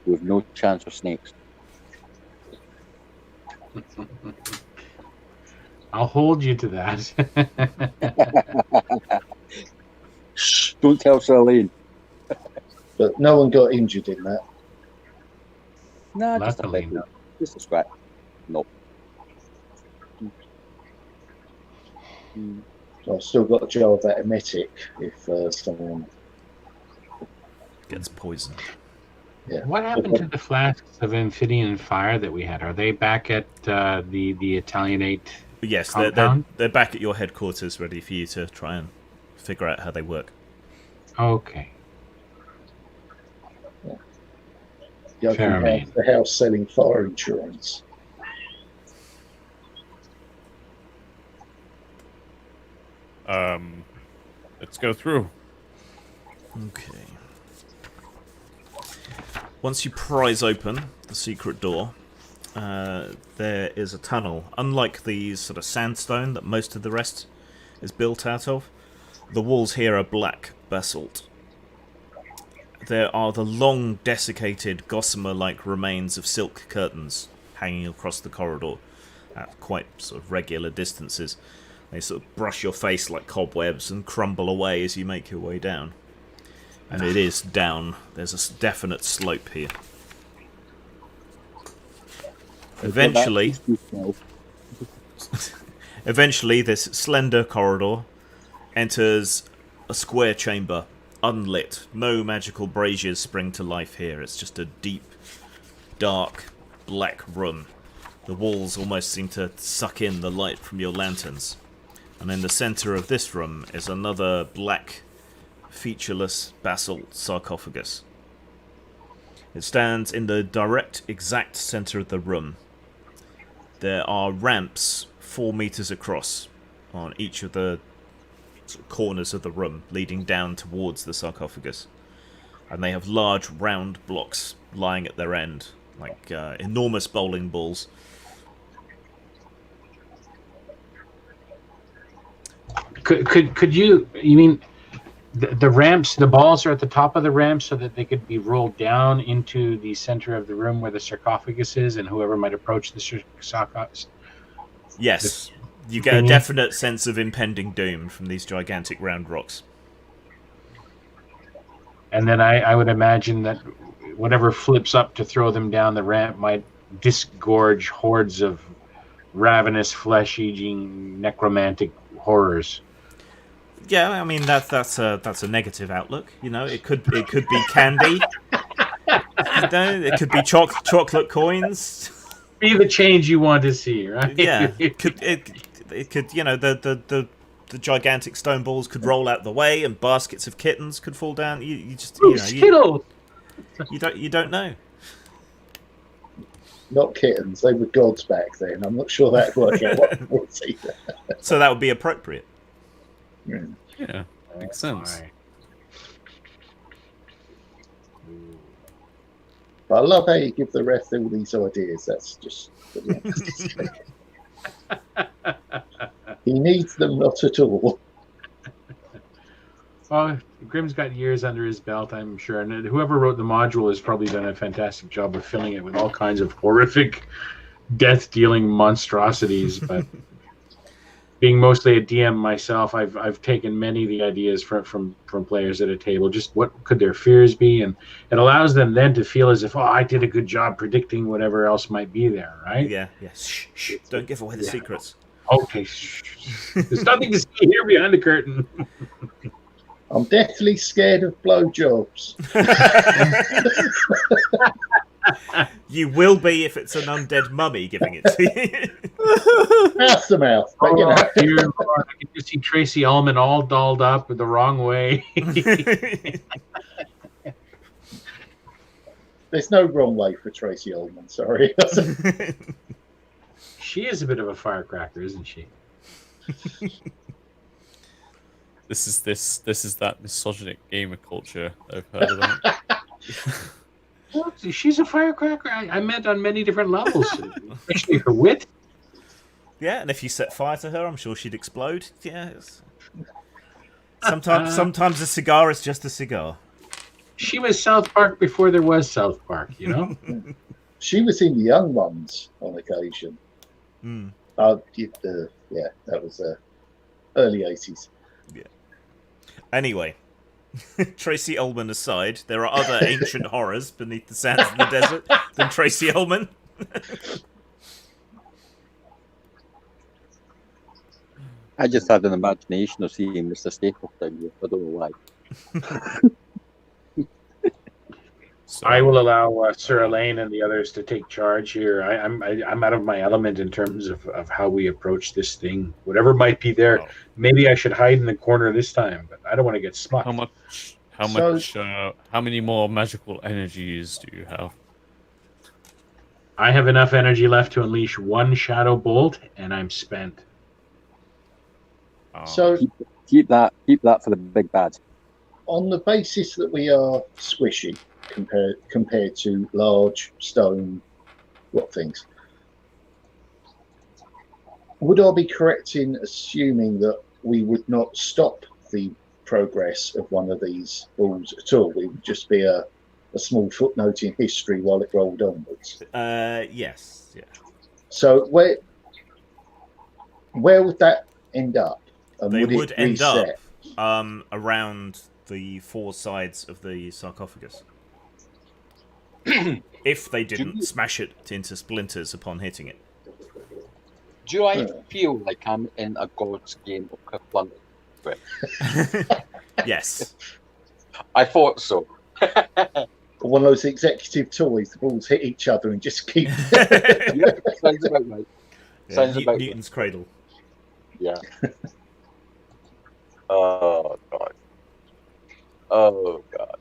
With no chance of snakes. I'll hold you to that. Shh, don't tell Charlene. But no one got injured in that. Nah, just a Luckily, bit. no. Just a scratch. Nope. I've still got a jar of that emetic if someone. Gets poisoned. Yeah. What happened to the flasks of amphibian fire that we had? Are they back at the Italianate? Yes, Compound? they're back at your headquarters, ready for you to try and figure out how they work. Okay. Yeah, I Fair can man. have the house selling fire insurance. Let's go through. Okay. Once you prise open the secret door, there is a tunnel. Unlike the sort of sandstone that most of the rest is built out of, the walls here are black basalt. There are the long, desiccated, gossamer-like remains of silk curtains hanging across the corridor at quite sort of regular distances. They sort of brush your face like cobwebs and crumble away as you make your way down. And it is down. There's a definite slope here. Eventually, this slender corridor enters a square chamber, unlit. No magical braziers spring to life here. It's just a deep, dark, black room. The walls almost seem to suck in the light from your lanterns. And in the center of this room is another black, featureless basalt sarcophagus. It stands in the direct, exact center of the room. There are ramps 4 meters across on each of the corners of the room, leading down towards the sarcophagus. And they have large, round blocks lying at their end, like enormous bowling balls. Could you mean the ramps, the balls are at the top of the ramp so that they could be rolled down into the center of the room where the sarcophagus is, and whoever might approach the sarcophagus? Yes, you get a definite sense of impending doom from these gigantic round rocks. And then I would imagine that whatever flips up to throw them down the ramp might disgorge hordes of ravenous, flesh-eating, necromantic horrors. Yeah, I mean that's a negative outlook. You know, it could be candy. You know, it could be chocolate coins. Be the change you want to see, right? Yeah, it could. You know, the gigantic stone balls could roll out the way, and baskets of kittens could fall down. You just Skittles. You don't know. Not kittens, they were gods back then. I'm not sure that'd work out what either. So that would be appropriate. Yeah, makes sense. Right. But I love how you give the ref all these ideas. That's just he needs them not at all. Well, Grim's got years under his belt, I'm sure, and whoever wrote the module has probably done a fantastic job of filling it with all kinds of horrific, death-dealing monstrosities. But being mostly a DM myself, I've taken many of the ideas from players at a table. Just what could their fears be, and it allows them then to feel as if, oh, I did a good job predicting whatever else might be there, right? Yeah. Shh. Don't give away the secrets. Okay, there's nothing to see here behind the curtain. I'm deathly scared of blowjobs. You will be if it's an undead mummy giving it to you. Mouth to mouth. Dear Lord, I can just see Tracy Ullman all dolled up the wrong way. There's no wrong way for Tracy Ullman, sorry. She is a bit of a firecracker, isn't she? This is that misogynic gamer culture I've heard about. Well, she's a firecracker. I meant on many different levels, especially her wit. Yeah, and if you set fire to her, I'm sure she'd explode. Yeah. Sometimes a cigar is just a cigar. She was South Park before there was South Park, you know? She was in The Young Ones on occasion. Mm. Yeah, that was early 80s. Yeah. Anyway, Tracy Ullman aside, there are other ancient horrors beneath the sands of the desert than Tracy Ullman. I just had an imagination of seeing Mr. Staples down here. I don't know why. So, I will allow Sir Elaine and the others to take charge here. I'm out of my element in terms of how we approach this thing. Whatever might be there, maybe I should hide in the corner this time, but I don't want to get smucked. how many more magical energies do you have? I have enough energy left to unleash one shadow bolt, and I'm spent. So keep that for the big bad. on the basis that we are squishy compared to large stone things, would I be correct in assuming that we would not stop the progress of one of these balls at all? We would just be a small footnote in history while it rolled onwards. Yes. Yeah. So where would that end up? And They would would it end up reset? around the four sides of the sarcophagus. If they didn't smash it into splinters upon hitting it. Do I feel like I'm in a God's game of Kerplunk? Yes. I thought so. One of those executive toys, the balls hit each other and just keep... Yeah, sounds about right. Yeah, Sounds about Newton's cradle. Yeah. Oh God. Oh God.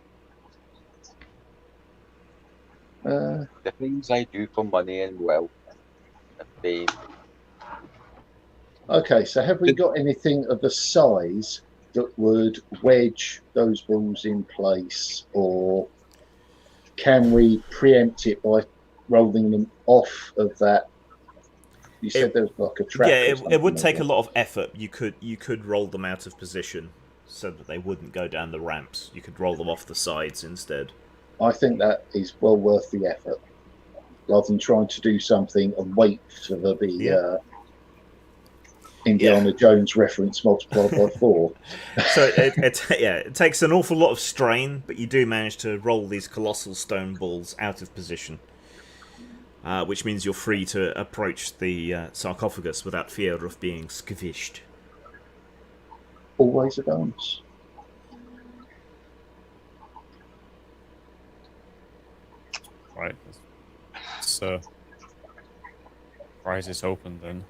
The things I do for money and wealth and fame. Okay, so have we got anything of the size that would wedge those balls in place, or can we preempt it by rolling them off of that? You said there was like a trap. Yeah, it would take a lot of effort. You could roll them out of position so that they wouldn't go down the ramps. You could roll them off the sides instead. I think that is well worth the effort, rather than trying to do something and wait for the Indiana Jones reference multiplied by 4. So it takes an awful lot of strain, but you do manage to roll these colossal stone balls out of position, which means you're free to approach the sarcophagus without fear of being squished. Always a bonus. Right. So, prise this open then.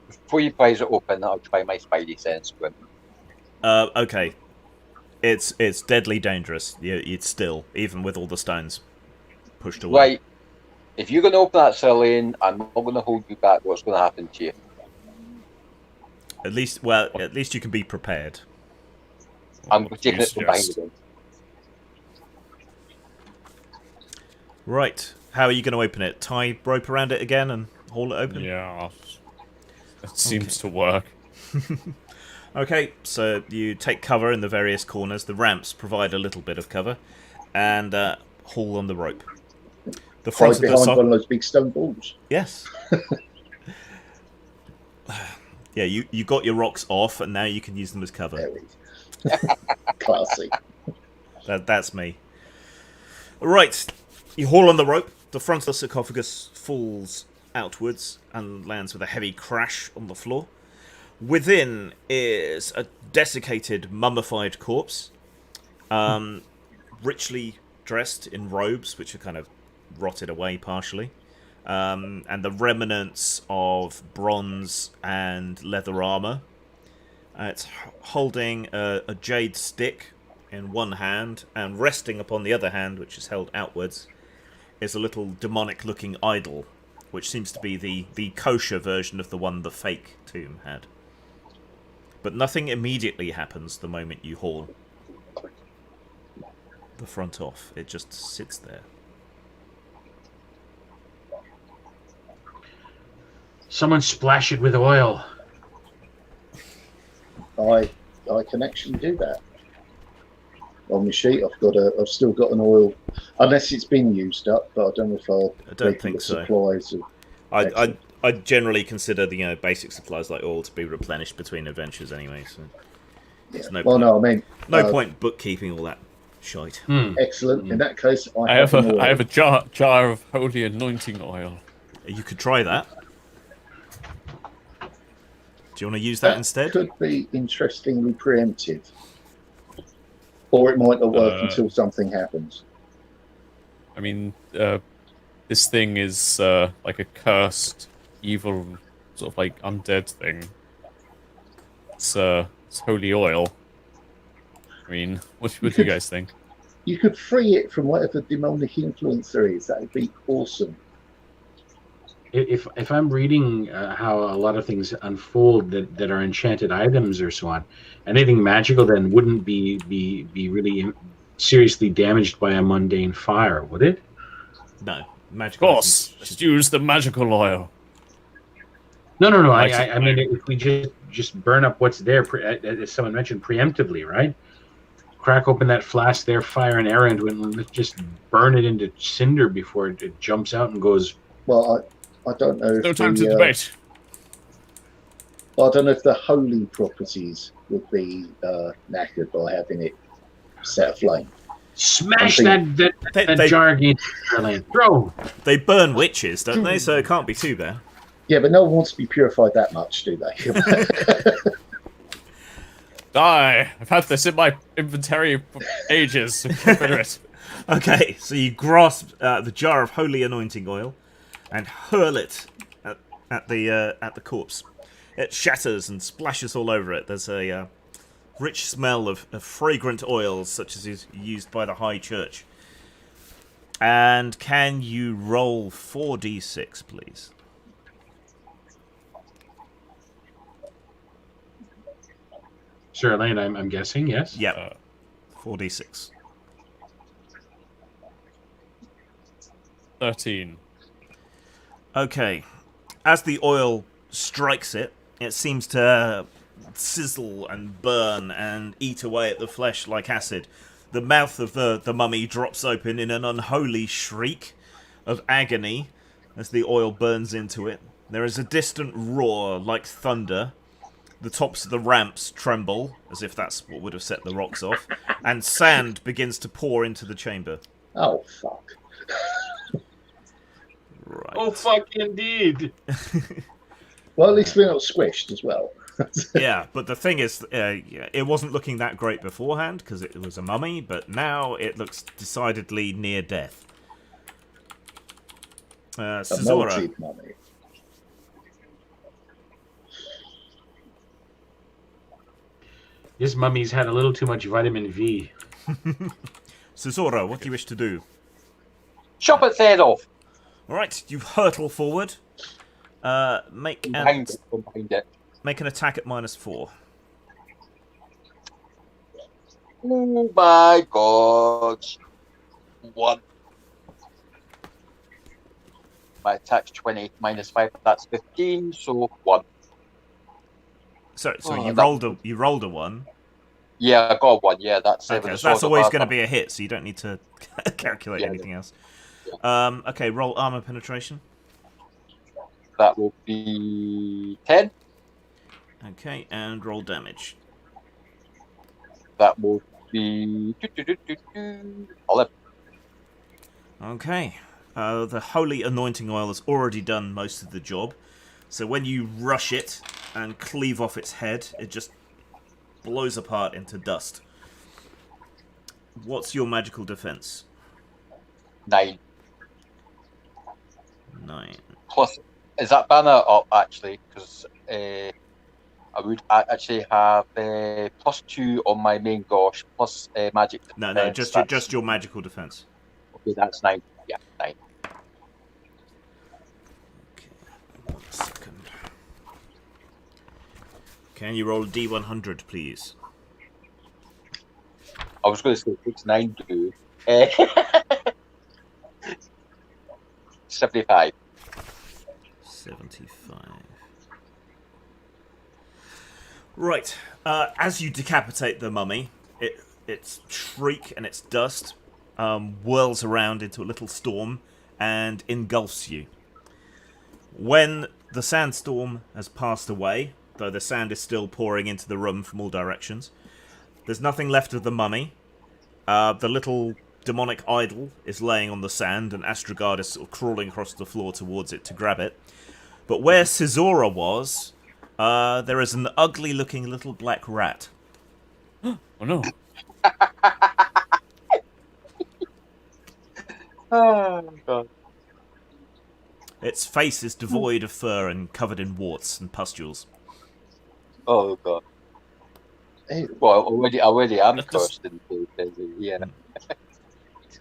Before you prise it open, I'll try my spidey sense. Okay. It's deadly dangerous. It's still, even with all the stones pushed away. Right. If you're going to open that cell in, I'm not going to hold you back. What's going to happen to you? At least you can be prepared. I'm taking it from behind Yes. again. Right. How are you going to open it? Tie rope around it again and haul it open? Yeah. It seems to work. Okay, so you take cover in the various corners. The ramps provide a little bit of cover, and haul on the rope. The front Hide of the behind one of those big stone balls. Yes. Yeah, you got your rocks off, and now you can use them as cover. There we go. Classy. That's me. Right, you haul on the rope. The front of the sarcophagus falls outwards and lands with a heavy crash on the floor. Within is a desiccated, mummified corpse, richly dressed in robes, which are kind of rotted away partially, and the remnants of bronze and leather armor. It's holding a jade stick in one hand, and resting upon the other hand, which is held outwards, is a little demonic-looking idol, which seems to be the kosher version of the one the fake tomb had. But nothing immediately happens the moment you haul the front off. It just sits there. Someone splash it with oil. I can actually do that. On my sheet, I've still got an oil, unless it's been used up. But I don't know if I don't think so. Supplies. I generally consider the basic supplies like oil to be replenished between adventures anyway. So there's no point. No, I mean no point bookkeeping all that shite. Excellent. In that case, I have a jar of holy anointing oil. You could try that. Do you want to use that instead? Could be interestingly preemptive. Or it might not work until something happens. I mean, this thing is like a cursed, evil, sort of like undead thing. It's holy oil. I mean, what do you guys think? You could free it from whatever demonic influence there is. That would be awesome. If I'm reading how a lot of things unfold that are enchanted items or so on, anything magical then wouldn't be really seriously damaged by a mundane fire, would it? No, magical. Of course, just use the magical oil. No. I mean, if we just burn up what's there, as someone mentioned, preemptively, right? Crack open that flask there, fire an arrow into it, and let's just burn it into cinder before it jumps out and goes. Well, I don't know. No time to debate. I don't know if the holy properties would be knackered by having it set aflame. Smash that jar against the lane. Throw. They burn witches, don't they? So it can't be too bad. Yeah, but no one wants to be purified that much, do they? Die! I've had this in my inventory for ages. Consider it. Okay, so you grasp the jar of holy anointing oil and hurl it at the corpse. It shatters and splashes all over it. There's a rich smell of fragrant oils, such as is used by the High Church. And can you roll 4d6, please? Sir Elaine, I'm guessing, yes? Yeah, 4d6. 13. Okay. As the oil strikes it, it seems to sizzle and burn and eat away at the flesh like acid. The mouth of the mummy drops open in an unholy shriek of agony as the oil burns into it. There is a distant roar like thunder. The tops of the ramps tremble, as if that's what would have set the rocks off, and sand begins to pour into the chamber. Oh, fuck. Right. Oh, fuck, indeed. Well, at least we're not squished as well. Yeah, but the thing is, it wasn't looking that great beforehand, because it was a mummy, but now it looks decidedly near death. Cesora. melted mummy. This mummy's had a little too much vitamin V. Cesora, what do you wish to do? Chop its head off. Alright, you hurtle forward. Make Behind it. an attack at -4. Oh my god. 1. My attack's 20, -5, that's 15, so 1. So Oh, you rolled a 1. Yeah, I got one. Yeah, that's Okay, so that's always going to be a hit, so you don't need to calculate Yeah, anything else. yeah. Okay, roll armor penetration. That will be 10. Okay, and roll damage. That will be 11. Okay. The holy anointing oil has already done most of the job. So when you rush it and cleave off its head, it just blows apart into dust. What's your magical defense? 9. 9. Plus, is that banner up actually? Because I would actually have +2 on my main gosh, plus magic defense. No, just your magical defense. Okay, that's 9. Yeah, 9. Okay, 1 second. Can you roll a D100, please? I was going to say 9 do. 75. 75. Right. As you decapitate the mummy, its shriek and its dust whirls around into a little storm and engulfs you. When the sandstorm has passed away, though the sand is still pouring into the room from all directions, there's nothing left of the mummy. The little demonic idol is laying on the sand, and Astrogard is sort of crawling across the floor towards it to grab it. But where Caesura was, there is an ugly-looking little black rat. Oh no. Oh, God. Its face is devoid of fur and covered in warts and pustules. Oh, God. Hey, Well, already I'm That's cursed in yeah.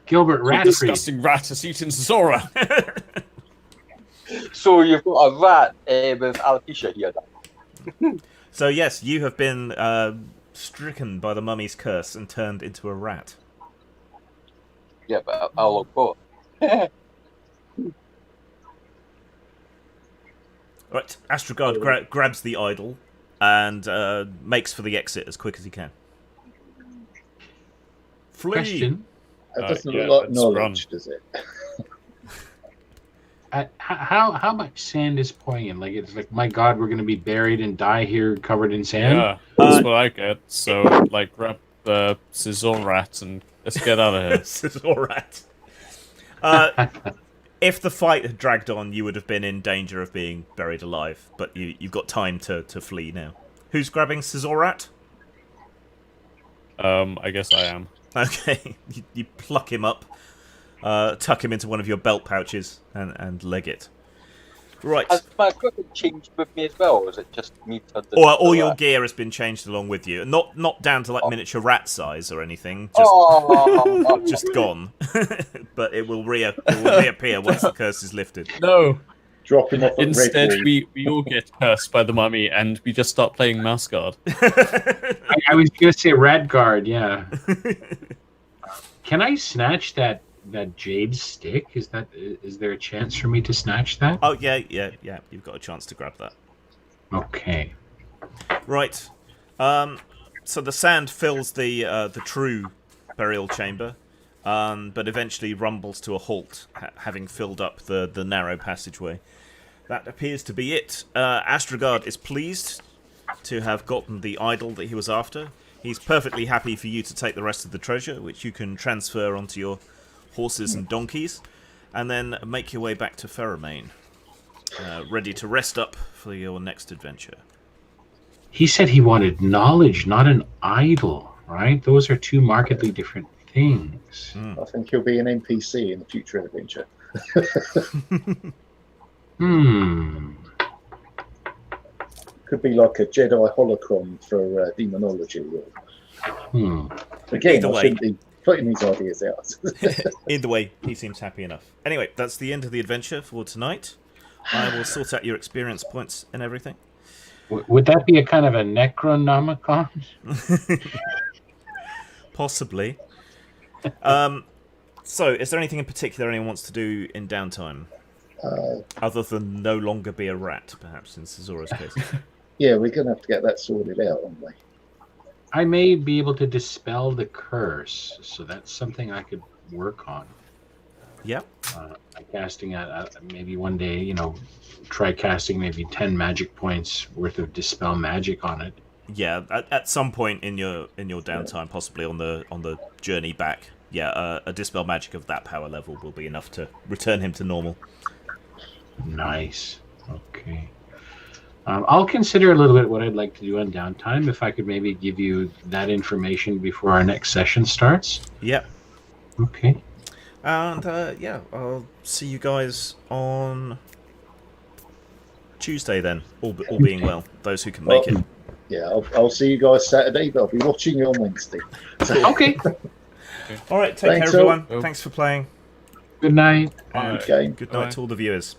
Gilbert The Ratfried. disgusting rat has eaten Zora. So you've got a rat with alopecia here. So yes, you have been stricken by the mummy's curse and turned into a rat. Yeah, but I'll look for. Right, Astrogard grabs the idol and makes for the exit as quick as he can. Flee! Question. that doesn't yeah, look like let's knowledge, does it? How much sand is pouring in? Like, it's like, my God, we're going to be buried and die here covered in sand? Yeah, that's what I get. So, like, grab the scissor rat and let's get out of here. This is all right. If the fight had dragged on, you would have been in danger of being buried alive, but you've got time to flee now. Who's grabbing Scissorrat? I guess I am. Okay, you pluck him up, tuck him into one of your belt pouches, and leg it. Right. Has my equipment changed with me as well, or is it just me? All your gear has been changed along with you. Not down to like miniature rat size or anything. Just just gone. But it will reappear once the curse is lifted. No. Drop him off at Instead, Redwood. we all get cursed by the mummy and we just start playing Mouse Guard. I was going to say Radguard, yeah. Can I snatch that jade stick? Is there a chance for me to snatch that? Oh yeah. You've got a chance to grab that. Okay. Right. So the sand fills the true burial chamber, but eventually rumbles to a halt, having filled up the narrow passageway. That appears to be it. Astrogard is pleased to have gotten the idol that he was after. He's perfectly happy for you to take the rest of the treasure, which you can transfer onto your horses and donkeys, and then make your way back to Ferromain, ready to rest up for your next adventure. He said he wanted knowledge, not an idol, right? Those are two markedly different things. I think he'll be an NPC in a future adventure. Could be like a Jedi holocron for demonology. Again, Either I way. shouldn't be putting these ideas out. Either way, he seems happy enough. Anyway, that's the end of the adventure for tonight. I will sort out your experience points and everything. Would that be a kind of a Necronomicon? Possibly. So, is there anything in particular anyone wants to do in downtime? Other than no longer be a rat, perhaps, in Cesura's case. Yeah, we're going to have to get that sorted out, aren't we? I may be able to dispel the curse, so that's something I could work on. Yep. By casting maybe one day, try casting maybe 10 magic points worth of dispel magic on it. Yeah, at some point in your downtime, possibly on the journey back, a dispel magic of that power level will be enough to return him to normal. Nice. Okay. I'll consider a little bit what I'd like to do on downtime. If I could maybe give you that information before our next session starts. Yep. Okay. And I'll see you guys on Tuesday then, all being well. Those who can make it. Yeah, I'll see you guys Saturday, but I'll be watching you on Wednesday. Okay. All right, take Thanks, care, everyone. all. Thanks for playing. Good night. And Okay. good night Bye. to all the viewers.